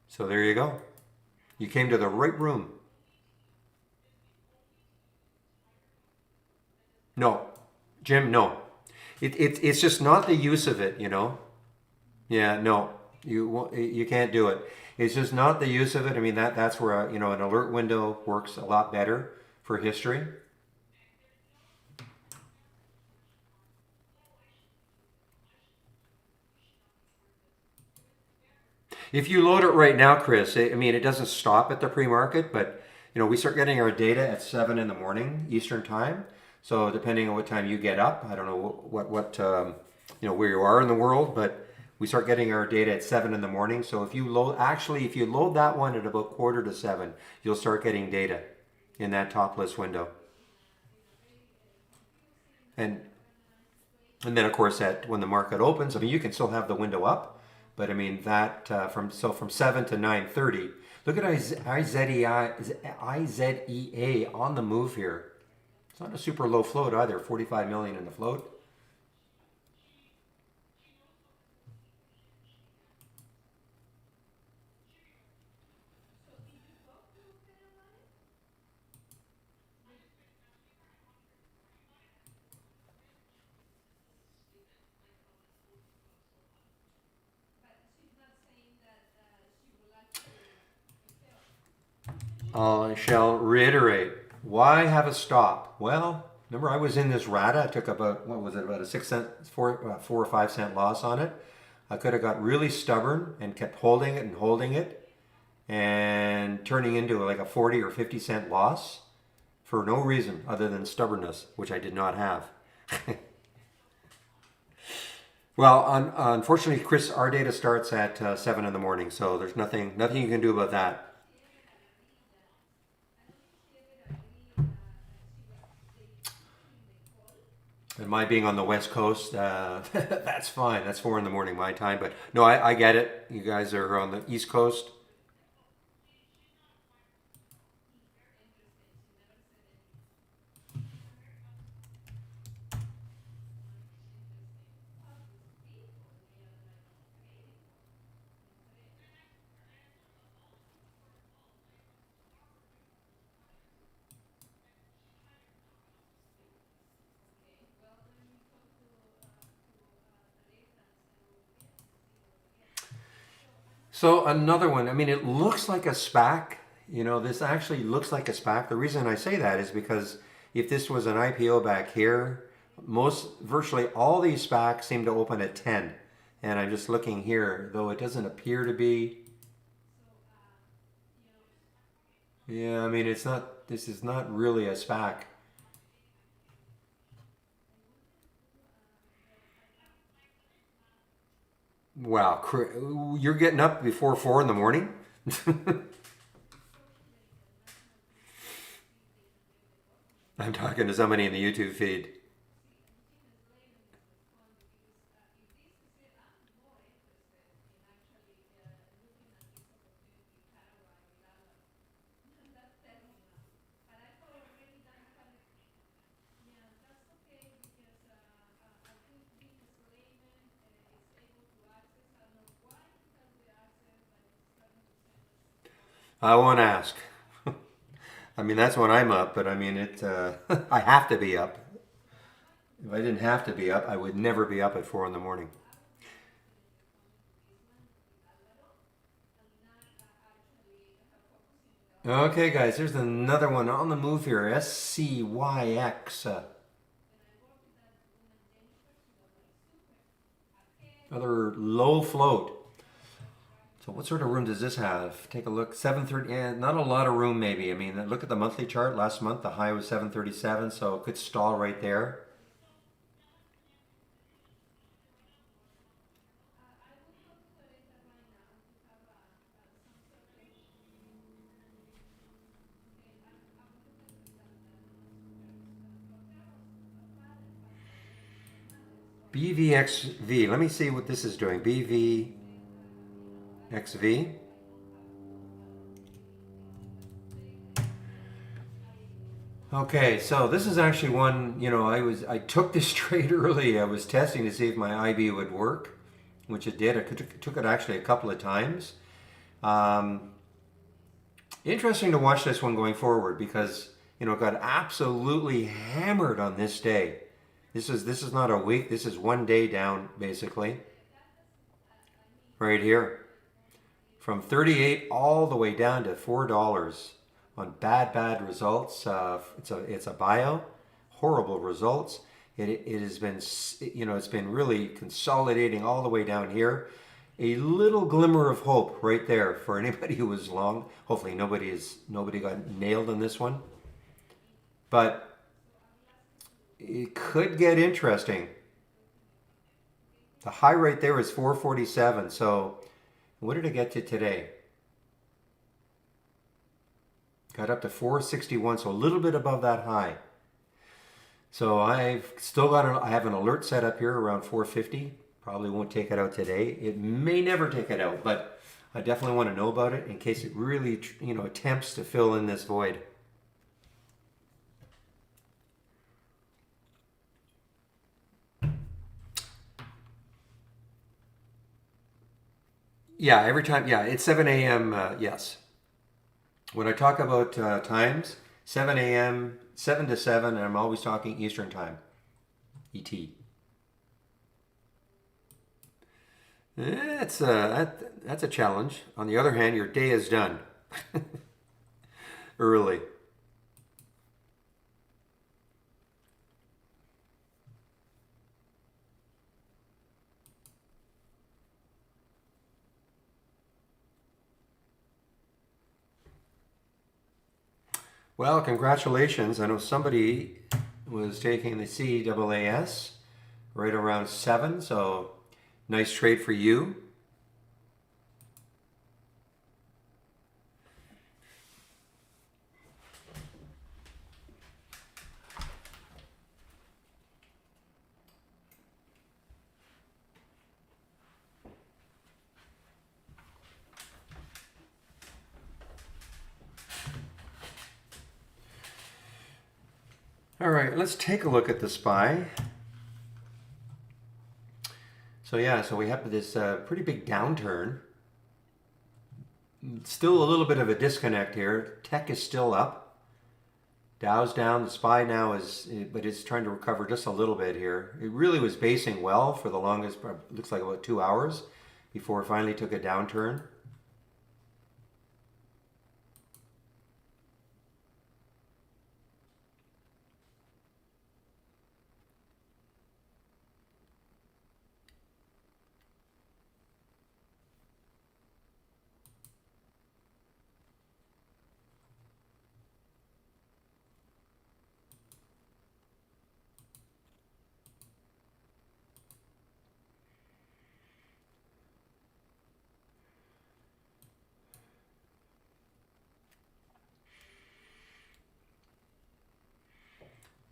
So there you go. You came to the right room. No, Jim, no. It's just not the use of it, Yeah, no, you can't do it. It's just not the use of it. I mean, that's where an alert window works a lot better for history. If you load it right now, Chris, I mean, it doesn't stop at the pre-market, but we start getting our data at 7 in the morning Eastern time. So depending on what time you get up, I don't know what where you are in the world, but we start getting our data at 7 in the morning. So if you load that one at about 6:45, you'll start getting data in that top list window. And then of course when the market opens, I mean, you can still have the window up, but I mean that from 7 to 9:30. Look at IZEA on the move here. It's not a super low float either, 45 million in the float. I shall reiterate. Why have a stop? Well, remember I was in this RATA. I took about, what was it, about a 6 cent, 4 or 5 cent loss on it. I could have got really stubborn and kept holding it and turning into like a 40 or 50 cent loss for no reason other than stubbornness, which I did not have. Well, unfortunately, Chris, our data starts at 7 in the morning, so there's nothing you can do about that. And my being on the West Coast, that's fine. That's 4 in the morning my time. But no, I get it. You guys are on the East Coast. So another one, I mean, it looks like a SPAC. This actually looks like a SPAC. The reason I say that is because if this was an IPO back here, virtually all these SPACs seem to open at 10. And I'm just looking here, though it doesn't appear to be. Yeah, I mean, this is not really a SPAC. Wow, you're getting up before 4 in the morning? I'm talking to somebody in the YouTube feed. I won't ask. I mean, that's when I'm up, but I mean, I have to be up. If I didn't have to be up, I would never be up at 4 in the morning. Okay, guys, there's another one on the move here. SCYX. Another low float. So what sort of room does this have? Take a look. 730. Yeah, not a lot of room, maybe. I mean, look at the monthly chart. Last month, the high was 737, so it could stall right there. BVXV. Let me see what this is doing. BVXV. Okay, so this is actually one, I took this trade early. I was testing to see if my IB would work, which it did. I took it actually a couple of times. Interesting to watch this one going forward because, it got absolutely hammered on this day. This is not a week. This is one day down, basically. Right here. From 38 all the way down to $4 on bad results. It's a bio. Horrible results. It has been, it's been really consolidating all the way down here. A little glimmer of hope right there for anybody who was long. Hopefully nobody got nailed on this one. But it could get interesting. The high right there is 447. So what did it get to today? Got up to 461, so a little bit above that high. So I have an alert set up here around 450. Probably won't take it out today. It may never take it out, but I definitely want to know about it in case it really, attempts to fill in this void. Yeah, every time. Yeah, it's 7 a.m. Yes. When I talk about times, 7 a.m., 7 to 7, and I'm always talking Eastern time, ET. That's a challenge. On the other hand, your day is done early. Well, congratulations. I know somebody was taking the CAAS right around 7, so nice trade for you. All right, let's take a look at the SPY. So yeah, so we have this pretty big downturn. Still a little bit of a disconnect here. Tech is still up. Dow's down. The SPY now but it's trying to recover just a little bit here. It really was basing well for the longest, looks like about 2 hours before it finally took a downturn.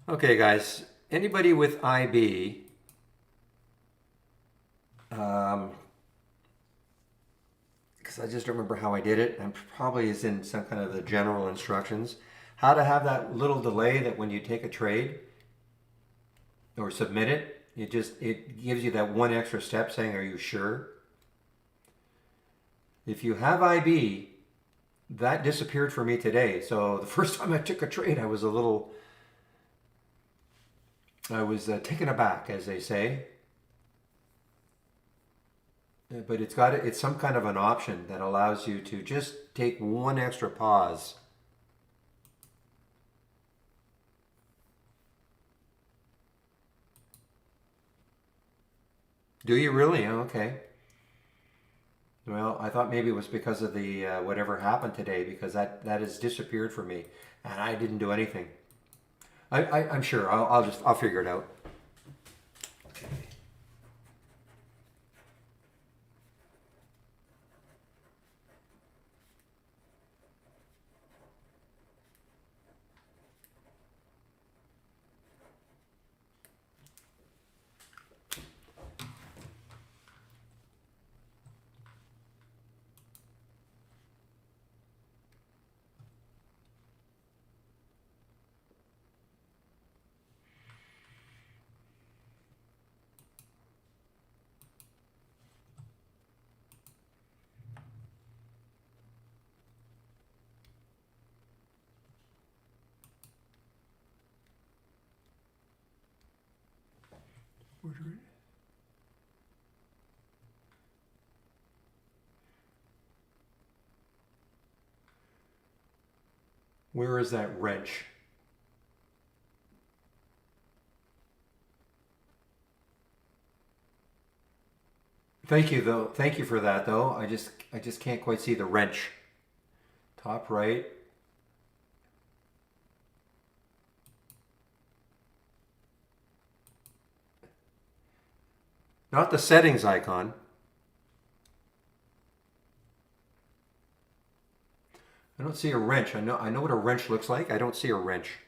Okay, guys. Anybody with IB, because I just don't remember how I did it, and probably is in some kind of the general instructions, how to have that little delay that when you take a trade or submit it, it gives you that one extra step saying, "Are you sure?" If you have IB, that disappeared for me today. So the first time I took a trade, I was taken aback, as they say. But it's some kind of an option that allows you to just take one extra pause. Do you really? Oh, okay. Well, I thought maybe it was because of the whatever happened today, because that has disappeared for me, and I didn't do anything. I'm sure I'll figure it out. Okay. Where is that wrench? Thank you though. Thank you for that though. I just can't quite see the wrench. Top right. Not the settings icon. I don't see a wrench. I know what a wrench looks like. I don't see a wrench.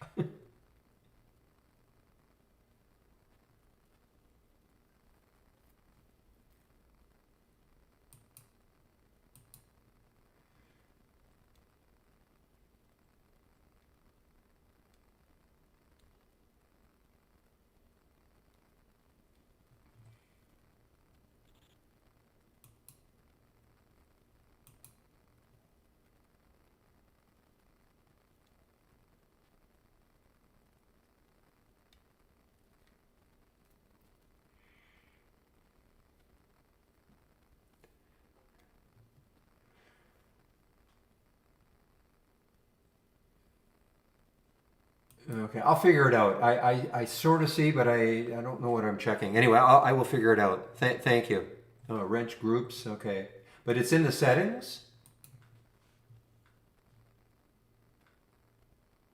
Okay, I'll figure it out. I sort of see, but I don't know what I'm checking. Anyway, I will figure it out. Thank you. Oh, wrench groups. Okay, but it's in the settings.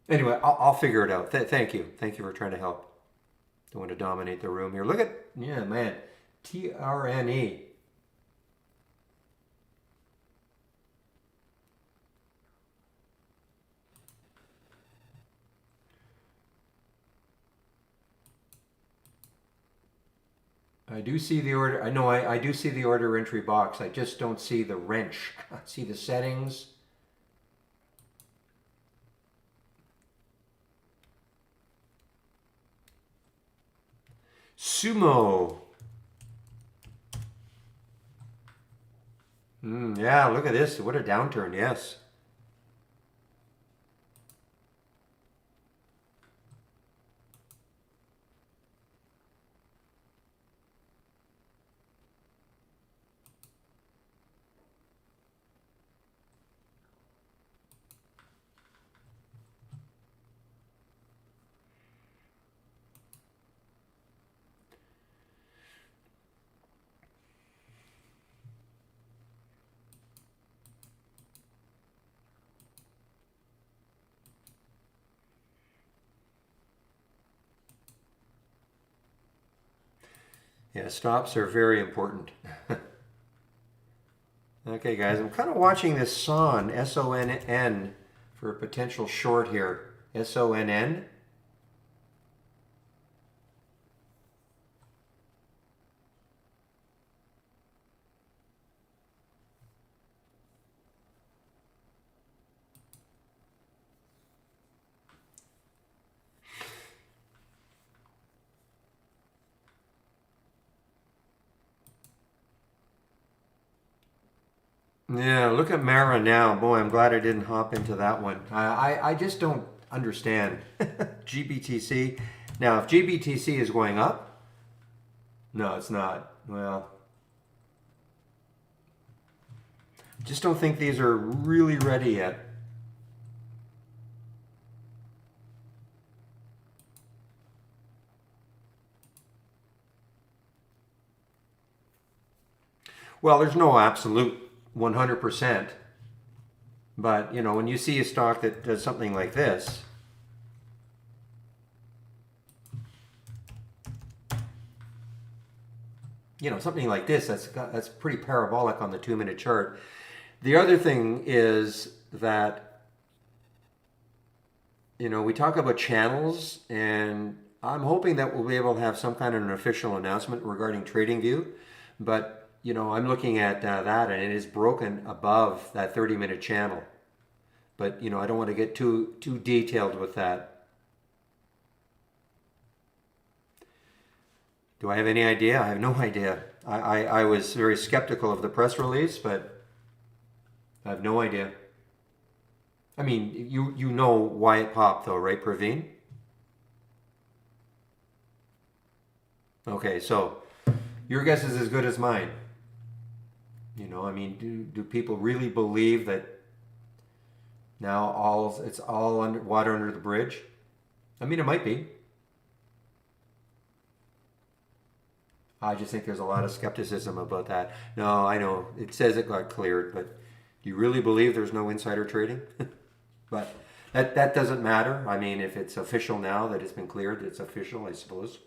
Anyway, I'll figure it out. Thank you. Thank you for trying to help. Don't want to dominate the room here. Look at, yeah, man. TRNE. I do see the order. I know I do see the order entry box. I just don't see the wrench. I see the settings. Sumo. Yeah, look at this. What a downturn. Yes. Yeah, stops are very important. Okay, guys, I'm kind of watching this SON, S-O-N-N, for a potential short here. S-O-N-N. Yeah, look at Mara now. Boy, I'm glad I didn't hop into that one. I just don't understand GBTC. Now, if GBTC is going up, no, it's not. Well, just don't think these are really ready yet. Well, there's no absolute 100%, but when you see a stock that does something like this, something like this, that's pretty parabolic on the 2-minute chart. The other thing is that we talk about channels, and I'm hoping that we'll be able to have some kind of an official announcement regarding TradingView, but I'm looking at that, and it is broken above that 30-minute channel. But I don't want to get too detailed with that. Do I have any idea? I have no idea. I was very skeptical of the press release, but I have no idea. I mean, you know why it popped though, right, Praveen? Okay, so your guess is as good as mine. I mean, do people really believe that now it's all under water under the bridge? I mean, it might be. I just think there's a lot of skepticism about that. No, I know it says it got cleared, but do you really believe there's no insider trading? But that doesn't matter. I mean, if it's official now that it's been cleared, it's official, I suppose.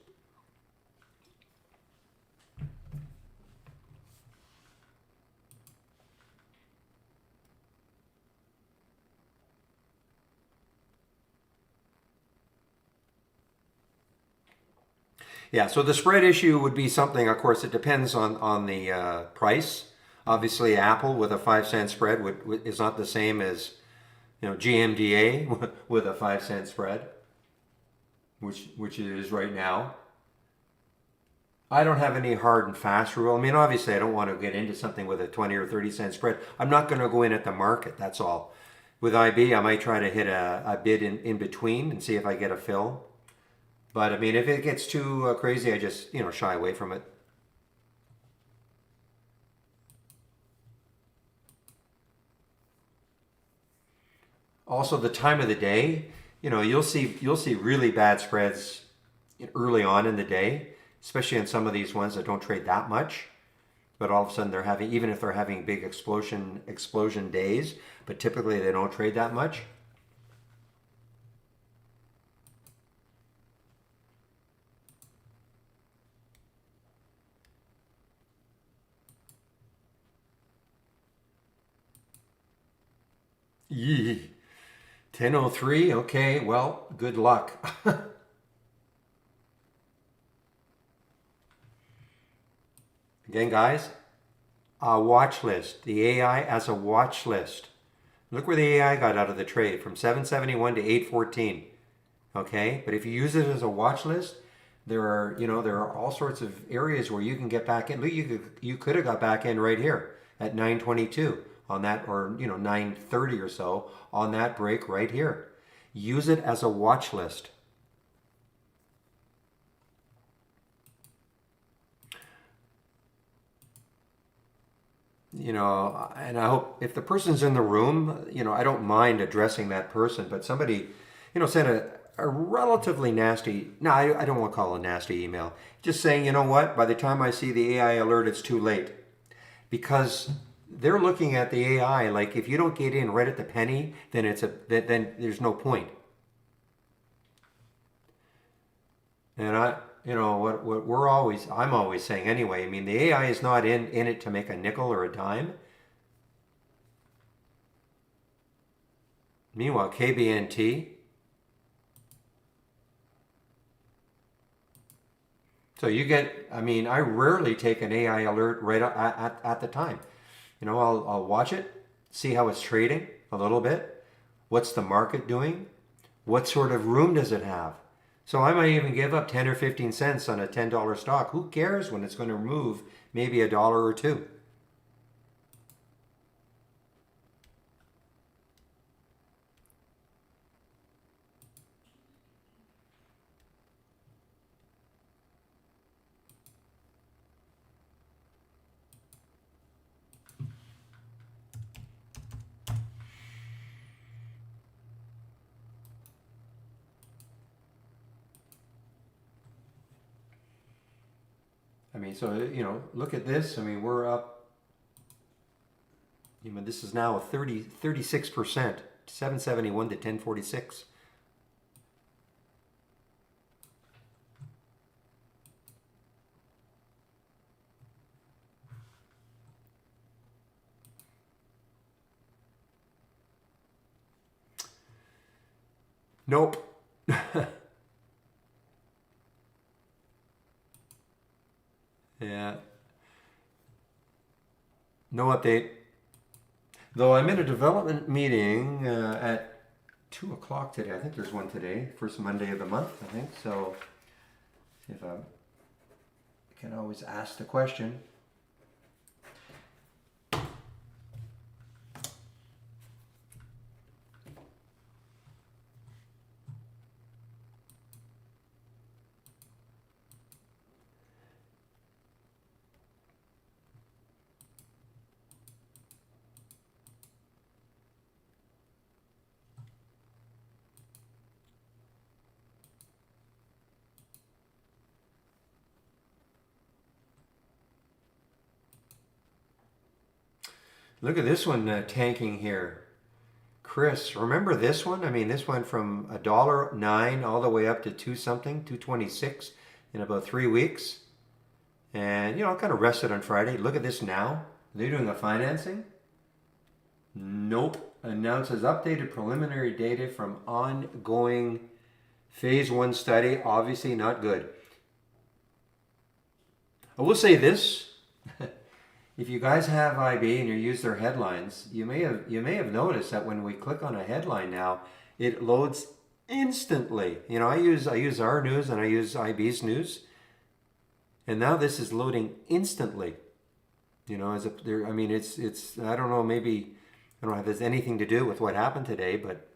Yeah, so the spread issue would be something, of course, it depends on the price. Obviously, Apple with a 5-cent spread is not the same as GMDA with a 5-cent spread, which it is right now. I don't have any hard and fast rule. I mean, obviously, I don't want to get into something with a 20 or 30-cent spread. I'm not going to go in at the market, that's all. With IB, I might try to hit a bid in between and see if I get a fill. But I mean, if it gets too crazy, I just shy away from it. Also, the time of the day, you'll see really bad spreads early on in the day, especially on some of these ones that don't trade that much. But all of a sudden, they're having, even if they're having big explosion days, but typically they don't trade that much. Yee. 10:03. Okay, well, good luck. Again, guys, a watch list. The AI as a watch list. Look where the AI got out of the trade from 771 to 814. Okay, but if you use it as a watch list, there are all sorts of areas where you can get back in. You could have got back in right here at 922 on that, or 930 or so on that break right here. Use it as a watch list. And I hope if the person's in the room, I don't mind addressing that person, but somebody, sent a relatively nasty, no, I don't want to call it a nasty email, just saying, you know what, by the time I see the AI alert, it's too late. Because they're looking at the AI like if you don't get in right at the penny, then then there's no point. And I'm always saying anyway, I mean, the AI is not in it to make a nickel or a dime. Meanwhile, KBNT. So you get, I mean, I rarely take an AI alert right at the time. I'll watch it, see how it's trading a little bit. What's the market doing? What sort of room does it have? So I might even give up 10 or 15 cents on a $10 stock. Who cares when it's going to move maybe $1 or $2? I mean, so, look at this. I mean, we're up, this is now a 36%, 771 to 1046. Nope. Yeah. No update. Though I'm in a development meeting at 2 o'clock today. I think there's one today, first Monday of the month, I think. So if I can always ask the question. Look at this one tanking here. Chris, remember this one? I mean, this went from $1.09 all the way up to two something, 226 in about 3 weeks. And, I kind of rested on Friday. Look at this now. They're doing a financing. Nope. Announces updated preliminary data from ongoing phase 1 study. Obviously not good. I will say this. If you guys have IB and you use their headlines, you may have noticed that when we click on a headline now, it loads instantly. I use our news and I use IB's news, and now this is loading instantly. As I mean, it's I don't know, maybe I don't know if there's anything to do with what happened today, but.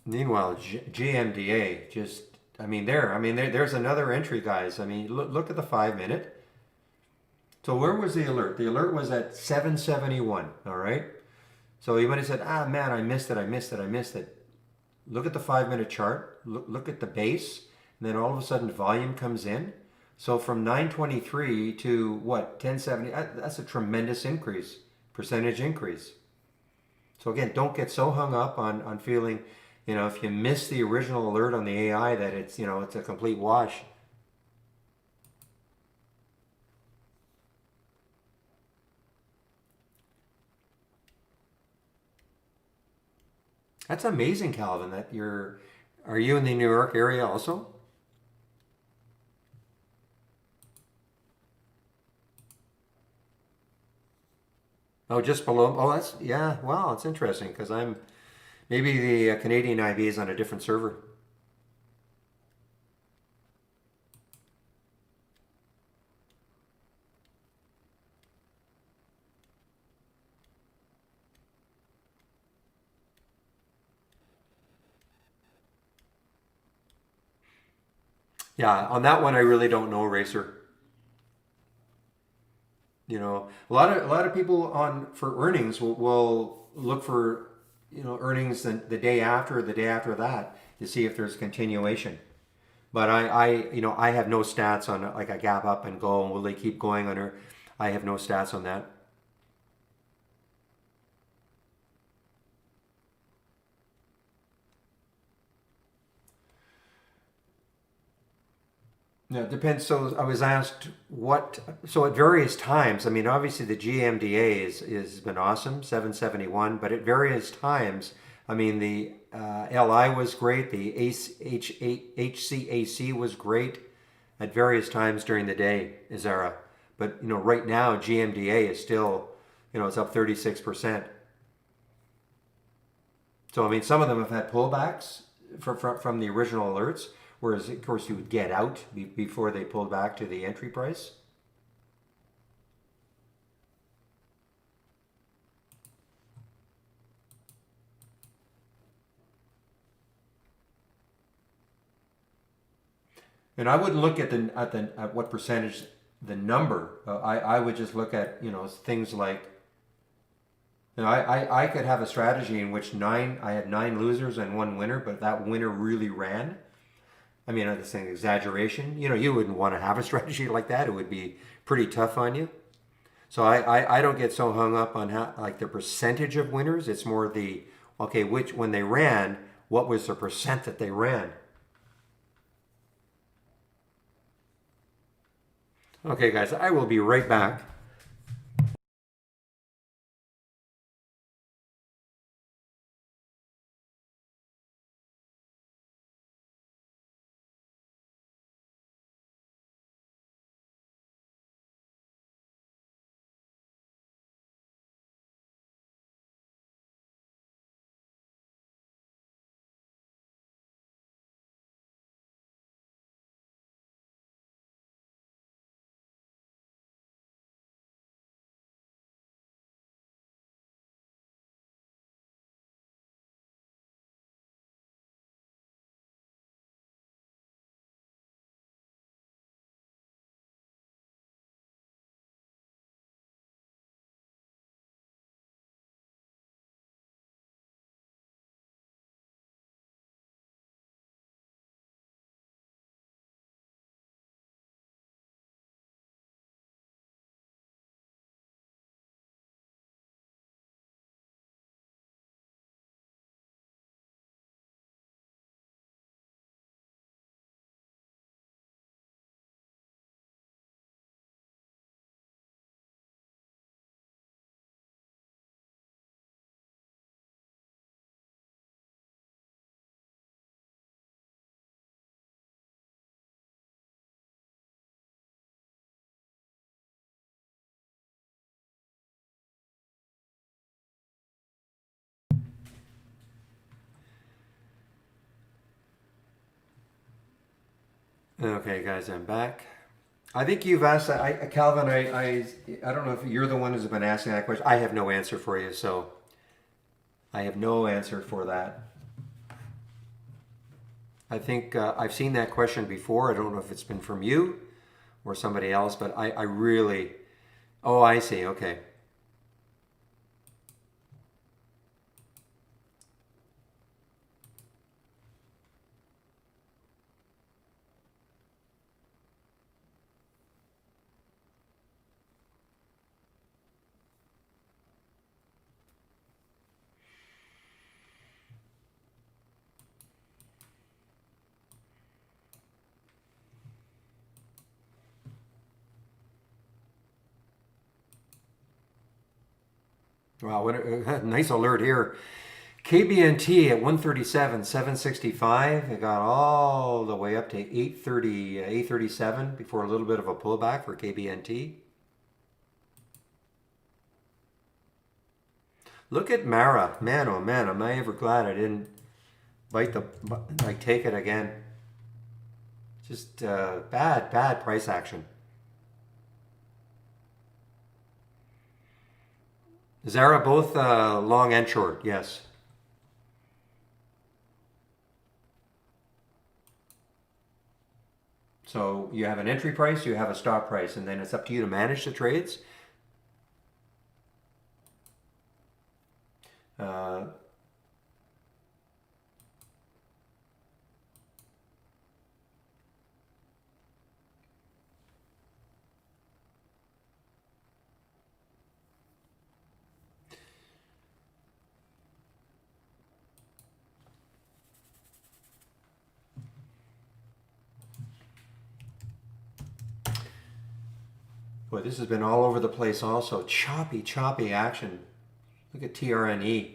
Meanwhile, GMDA just, there's another entry, guys. I mean, look at the 5-minute. So where was the alert? The alert was at 771, all right? So you might have said, man, I missed it. Look at the 5-minute chart. Look at the base. And then all of a sudden, volume comes in. So from 923 to what, 1070, that's a tremendous percentage increase. So again, don't get so hung up on feeling, if you miss the original alert on the AI that it's a complete wash. That's amazing, Calvin, that are you in the New York area also? Oh, just below. Oh, yeah, wow, it's interesting because maybe the Canadian IB is on a different server. Yeah, on that one, I really don't know, Racer. A lot of people for earnings will look for earnings the day after, the day after that to see if there's continuation. But I have no stats on like a gap up and go and will they keep going on her. I have no stats on that. Yeah, it depends. So I was asked so at various times, obviously the GMDA has been awesome, 771, but at various times, the LI was great, the HCAC was great at various times during the day, Izara. But, right now, GMDA is still, it's up 36%. So, some of them have had pullbacks from the original alerts. Whereas, of course, you would get out before they pulled back to the entry price. And I wouldn't look at what percentage the number. I would just look at, things like, I could have a strategy in which I had 9 losers and 1 winner, but that winner really ran. I mean, I'm saying exaggeration. You wouldn't want to have a strategy like that. It would be pretty tough on you. So I don't get so hung up on how, like, the percentage of winners. It's more okay, when they ran, what was the percent that they ran? Okay, guys, I will be right back. Okay, guys, I'm back. I think you've asked that. Calvin, I don't know if you're the one who's been asking that question. I have no answer for you, so I have no answer for that. I think I've seen that question before. I don't know if it's been from you or somebody else, but I really. Oh, I see. Okay. Wow, what a nice alert here. KBNT at 137, 765. It got all the way up to 830, 837 before a little bit of a pullback for KBNT. Look at Mara. Man, oh man, am I ever glad I didn't take it again. Just bad price action. Zara, both long and short, yes. So you have an entry price, you have a stop price, and then it's up to you to manage the trades. Uh, Boy, this has been all over the place also. Choppy action. Look at TRNE.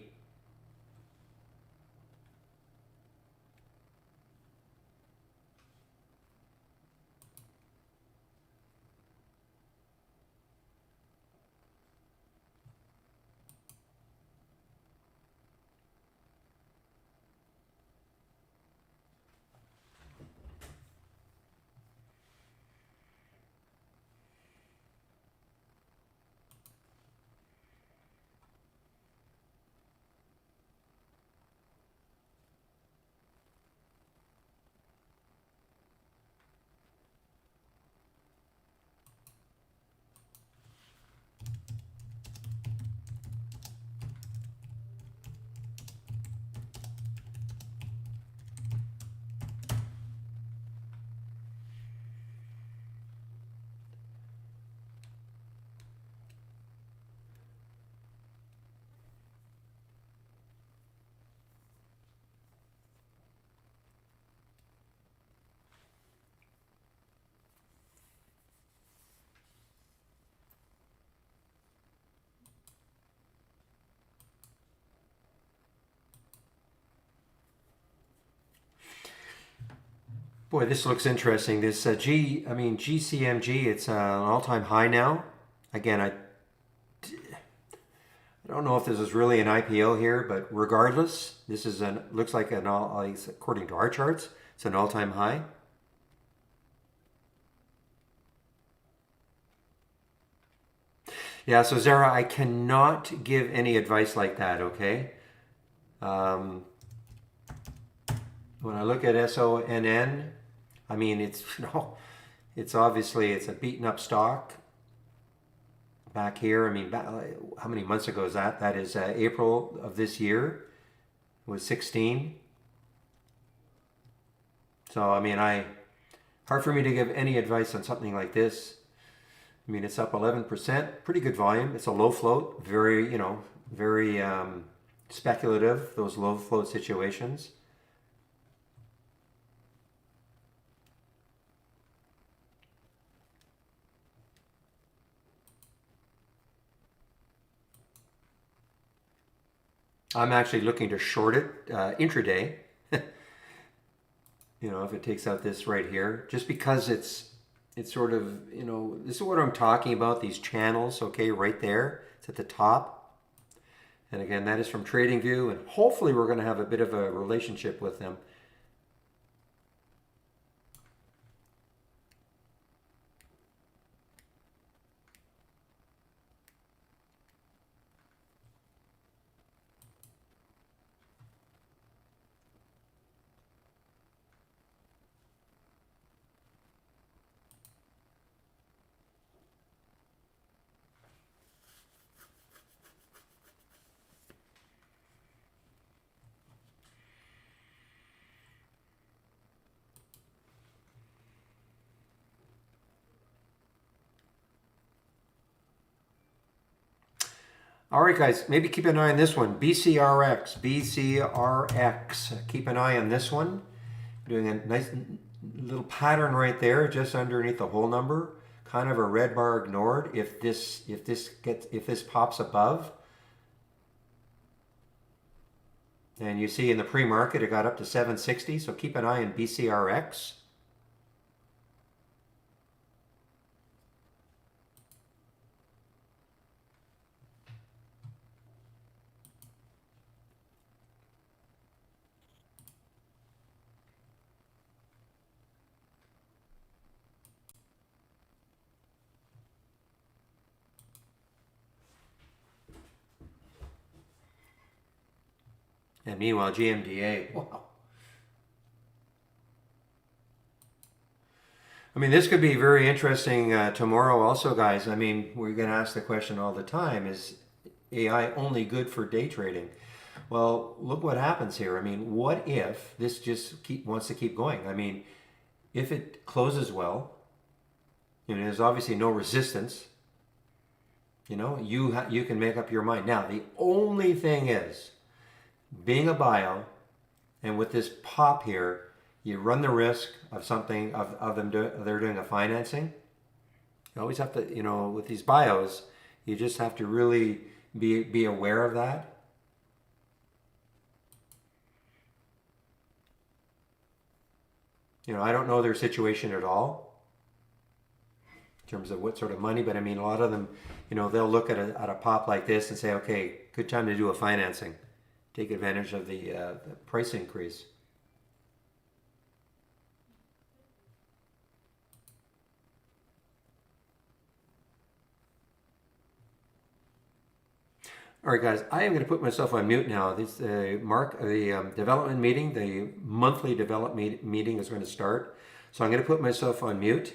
Boy, this looks interesting. This GCMG, it's an all-time high now. Again, I don't know if this is really an IPO here, but regardless, this is an looks like an all, according to our charts, it's an all-time high. Yeah, so Zara, I cannot give any advice like that, okay? Um, when I look at SONN, I mean, it's, it's obviously, it's a beaten up stock back here. I mean, how many months ago is that? That is April of this year. It was 16. So, I mean, hard for me to give any advice on something like this. I mean, it's up 11%, pretty good volume. It's a low float, very, very speculative, those low float situations. I'm actually looking to short it intraday. If it takes out this right here, just because it's sort of, this is what I'm talking about, these channels, okay, right there. It's at the top. And again, that is from TradingView, and hopefully we're going to have a bit of a relationship with them. All right, guys, maybe keep an eye on this one. BCRX. Keep an eye on this one. Doing a nice little pattern right there, just underneath the whole number. Kind of a red bar ignored. If this pops above, and you see in the pre-market it got up to 760. So keep an eye on BCRX. And meanwhile, GMDA, wow. I mean, this could be very interesting tomorrow also, guys. I mean, we're going to ask the question all the time, is AI only good for day trading? Well, look what happens here. I mean, what if this just wants to keep going? I mean, if it closes well, there's obviously no resistance. You can make up your mind. Now, the only thing is, being a bio, and with this pop here, you run the risk of something of them they're doing a financing. You always have to, with these bios, you just have to really be aware of that. I don't know their situation at all in terms of what sort of money, but I mean, a lot of them, they'll look at a pop like this and say, okay, good time to do a financing. Take advantage of the price increase. All right, guys, I am going to put myself on mute now. This development meeting, the monthly development meeting is going to start. So I'm going to put myself on mute.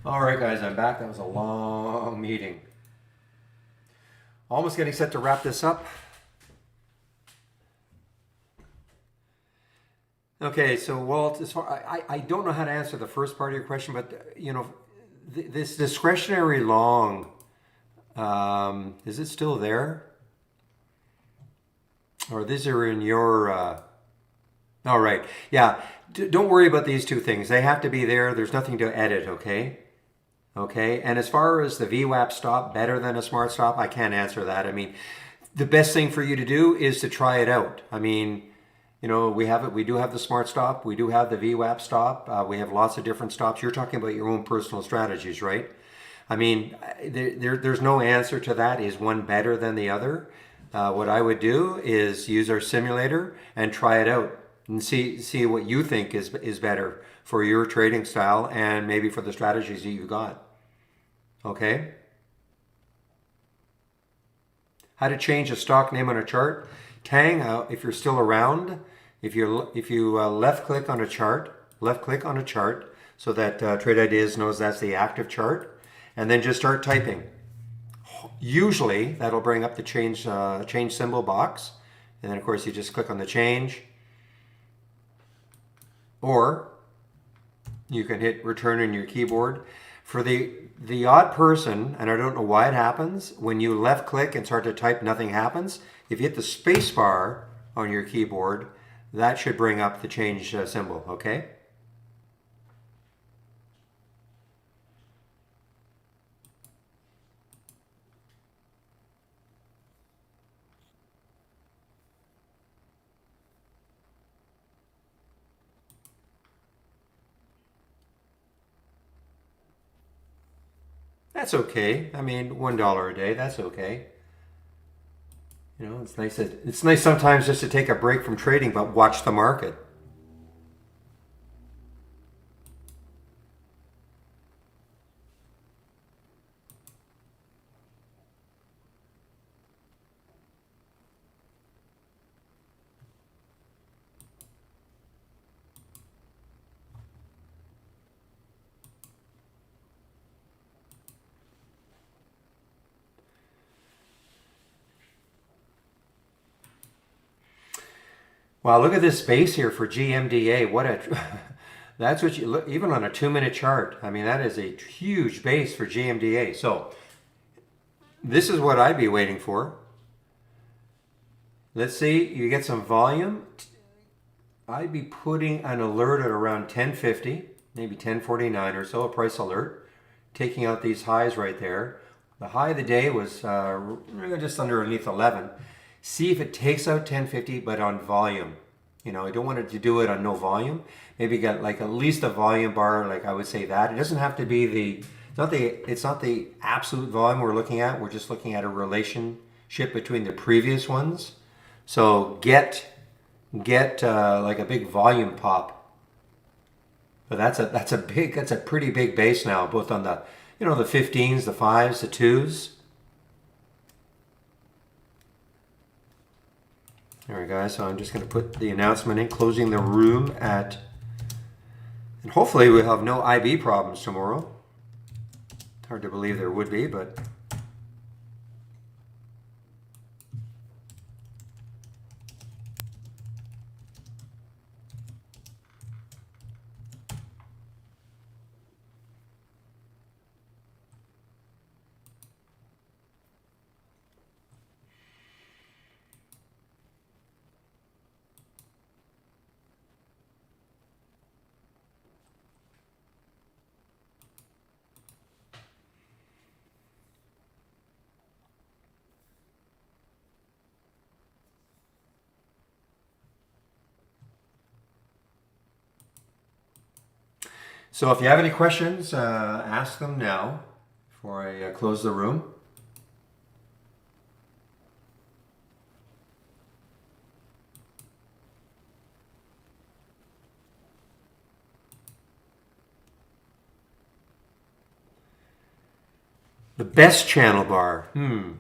All right, guys, I'm back. That was a long meeting. Almost getting set to wrap this up. Okay, so Walt, as far, I don't know how to answer the first part of your question, but you know, this discretionary long, is it still there? Or these are in your, all right, yeah. Don't worry about these two things. They have to be there. There's nothing to edit, okay? Okay, and as far as the VWAP stop better than a smart stop, I can't answer that. I mean, the best thing for you to do is to try it out. I mean, you know, we have it. We do have the smart stop. We do have the VWAP stop. We have lots of different stops. You're talking about your own personal strategies, right? I mean, there's no answer to that. Is one better than the other? What I would do is use our simulator and try it out and see what you think is better for your trading style and maybe for the strategies that you got. Okay. How to change a stock name on a chart? Tang, if you're still around, if you left click on a chart, so that Trade Ideas knows that's the active chart, and then just start typing. Usually that'll bring up the change symbol box, and then of course you just click on the change, or you can hit return in your keyboard. For the odd person, and I don't know why it happens, when you left click and start to type, nothing happens. If you hit the space bar on your keyboard, that should bring up the change symbol, okay? That's okay. I mean, $1 a day, that's okay. You know, it's nice sometimes just to take a break from trading, but watch the market. Wow, look at this space here for GMDA. What a that's what you look even on a 2-minute chart. I mean, that is a huge base for GMDA. So this is what I'd be waiting for. Let's see, you get some volume. I'd be putting an alert at around 1050, maybe 1049 or so, a price alert, taking out these highs right there. The high of the day was just underneath 11. See if it takes out 1050, but on volume. You know, I don't want it to do it on no volume. Maybe get like at least a volume bar, like I would say that. It doesn't have to be it's not the absolute volume we're looking at. We're just looking at a relationship between the previous ones. So get like a big volume pop. But that's a pretty big base now, both on the, you know, the 15s, the 5s, the 2s. All right, guys, so I'm just going to put the announcement in, closing the room at, and hopefully we'll have no IB problems tomorrow. Hard to believe there would be, but so if you have any questions, ask them now before I close the room. The best channel bar. You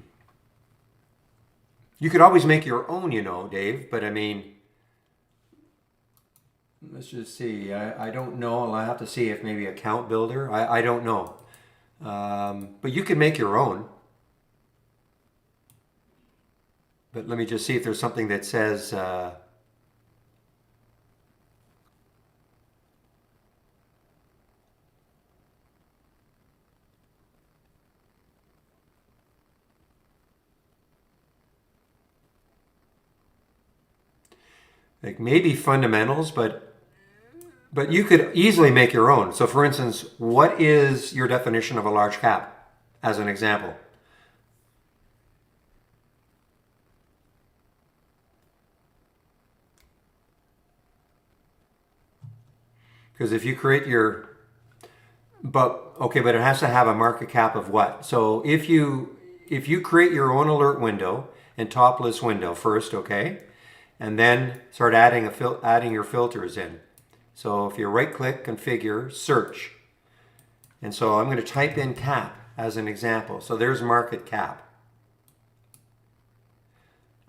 could always make your own, you know, Dave, but I mean, Let's just see. I don't know. I'll have to see if maybe account builder. I don't know. But you can make your own. But let me just see if there's something that says like maybe fundamentals, but you could easily make your own. So for instance, what is your definition of a large cap as an example? Because if you create your, but okay, but it has to have a market cap of what? So if you create your own alert window and top list window first, okay, and then start adding your filters in. So if you right click, configure, search, and so I'm going to type in cap as an example. So there's market cap.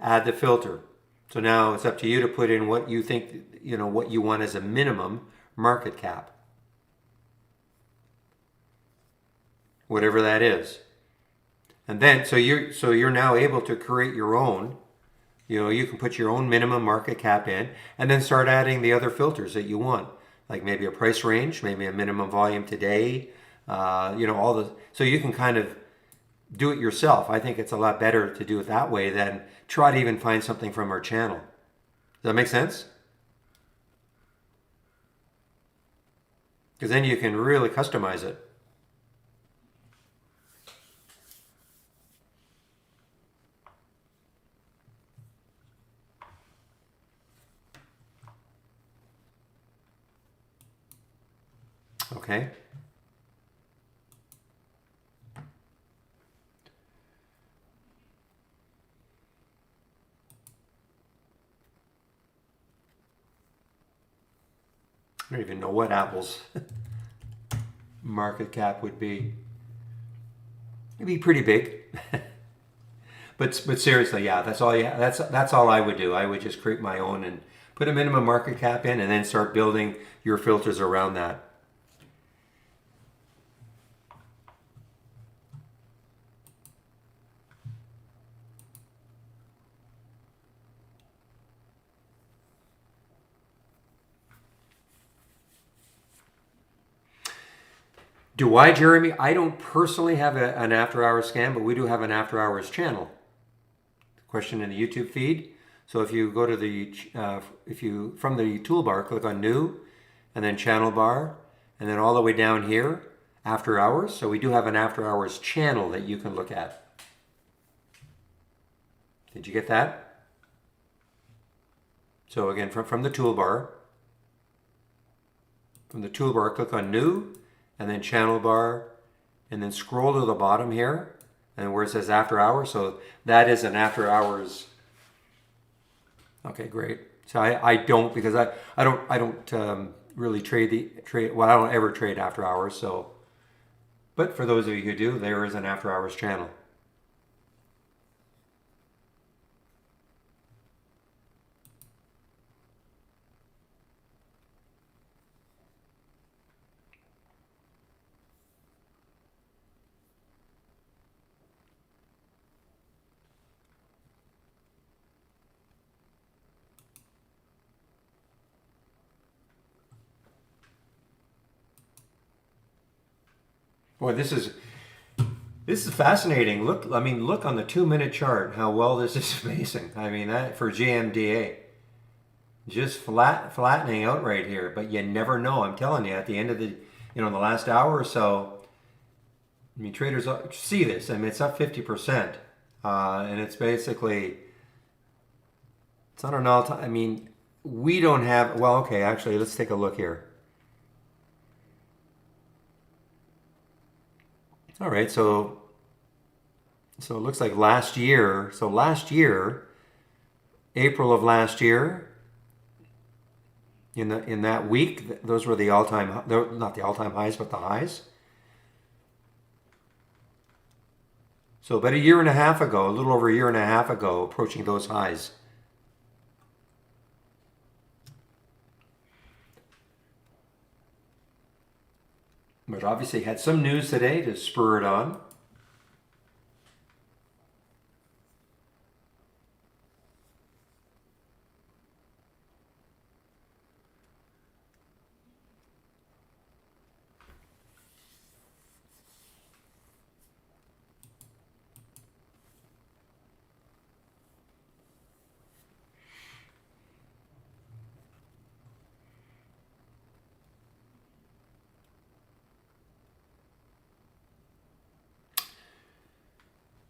Add the filter. So now it's up to you to put in what you think, what you want as a minimum market cap, whatever that is. And then so you're now able to create your own. You can put your own minimum market cap in and then start adding the other filters that you want, like maybe a price range, maybe a minimum volume today, so you can kind of do it yourself. I think it's a lot better to do it that way than try to even find something from our channel. Does that make sense? Because then you can really customize it. Okay. I don't even know what Apple's market cap would be. It'd be pretty big. but seriously, yeah, that's all I would do. I would just create my own and put a minimum market cap in and then start building your filters around that. Do I, Jeremy? I don't personally have an after hours scan, but we do have an after hours channel. Question in the YouTube feed. So if you go to from the toolbar, click on new and then channel bar and then all the way down here, after hours. So we do have an after hours channel that you can look at. Did you get that? So again, from the toolbar, click on new and then channel bar, and then scroll to the bottom here, and where it says after hours. So that is an after hours. Okay, great. So I don't, because I don't really trade. Well, I don't ever trade after hours. So, but for those of you who do, there is an after hours channel. Boy, this is fascinating. Look on the 2-minute chart how well this is facing. I mean, that for GMDA, just flattening out right here. But you never know. I'm telling you, at the end of the the last hour or so, I mean, traders see this. I mean, it's up 50%, and it's basically it's on an all-time. I mean, we don't have. Well, okay, actually, let's take a look here. All right, so it looks like last year. So last year, April of last year, in that week, those were the all-time, not the all-time highs, but the highs. So about a year and a half ago, a little over a year and a half ago, approaching those highs. But obviously had some news today to spur it on.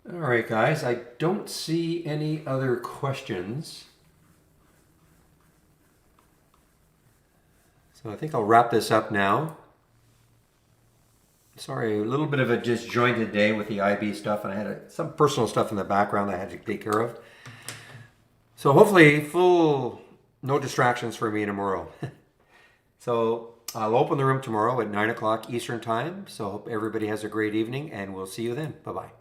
All right, guys, I don't see any other questions. So I think I'll wrap this up now. Sorry, a little bit of a disjointed day with the IB stuff, and I had some personal stuff in the background that I had to take care of. So hopefully no distractions for me tomorrow. So I'll open the room tomorrow at 9 o'clock Eastern time. So hope everybody has a great evening, and we'll see you then. Bye-bye.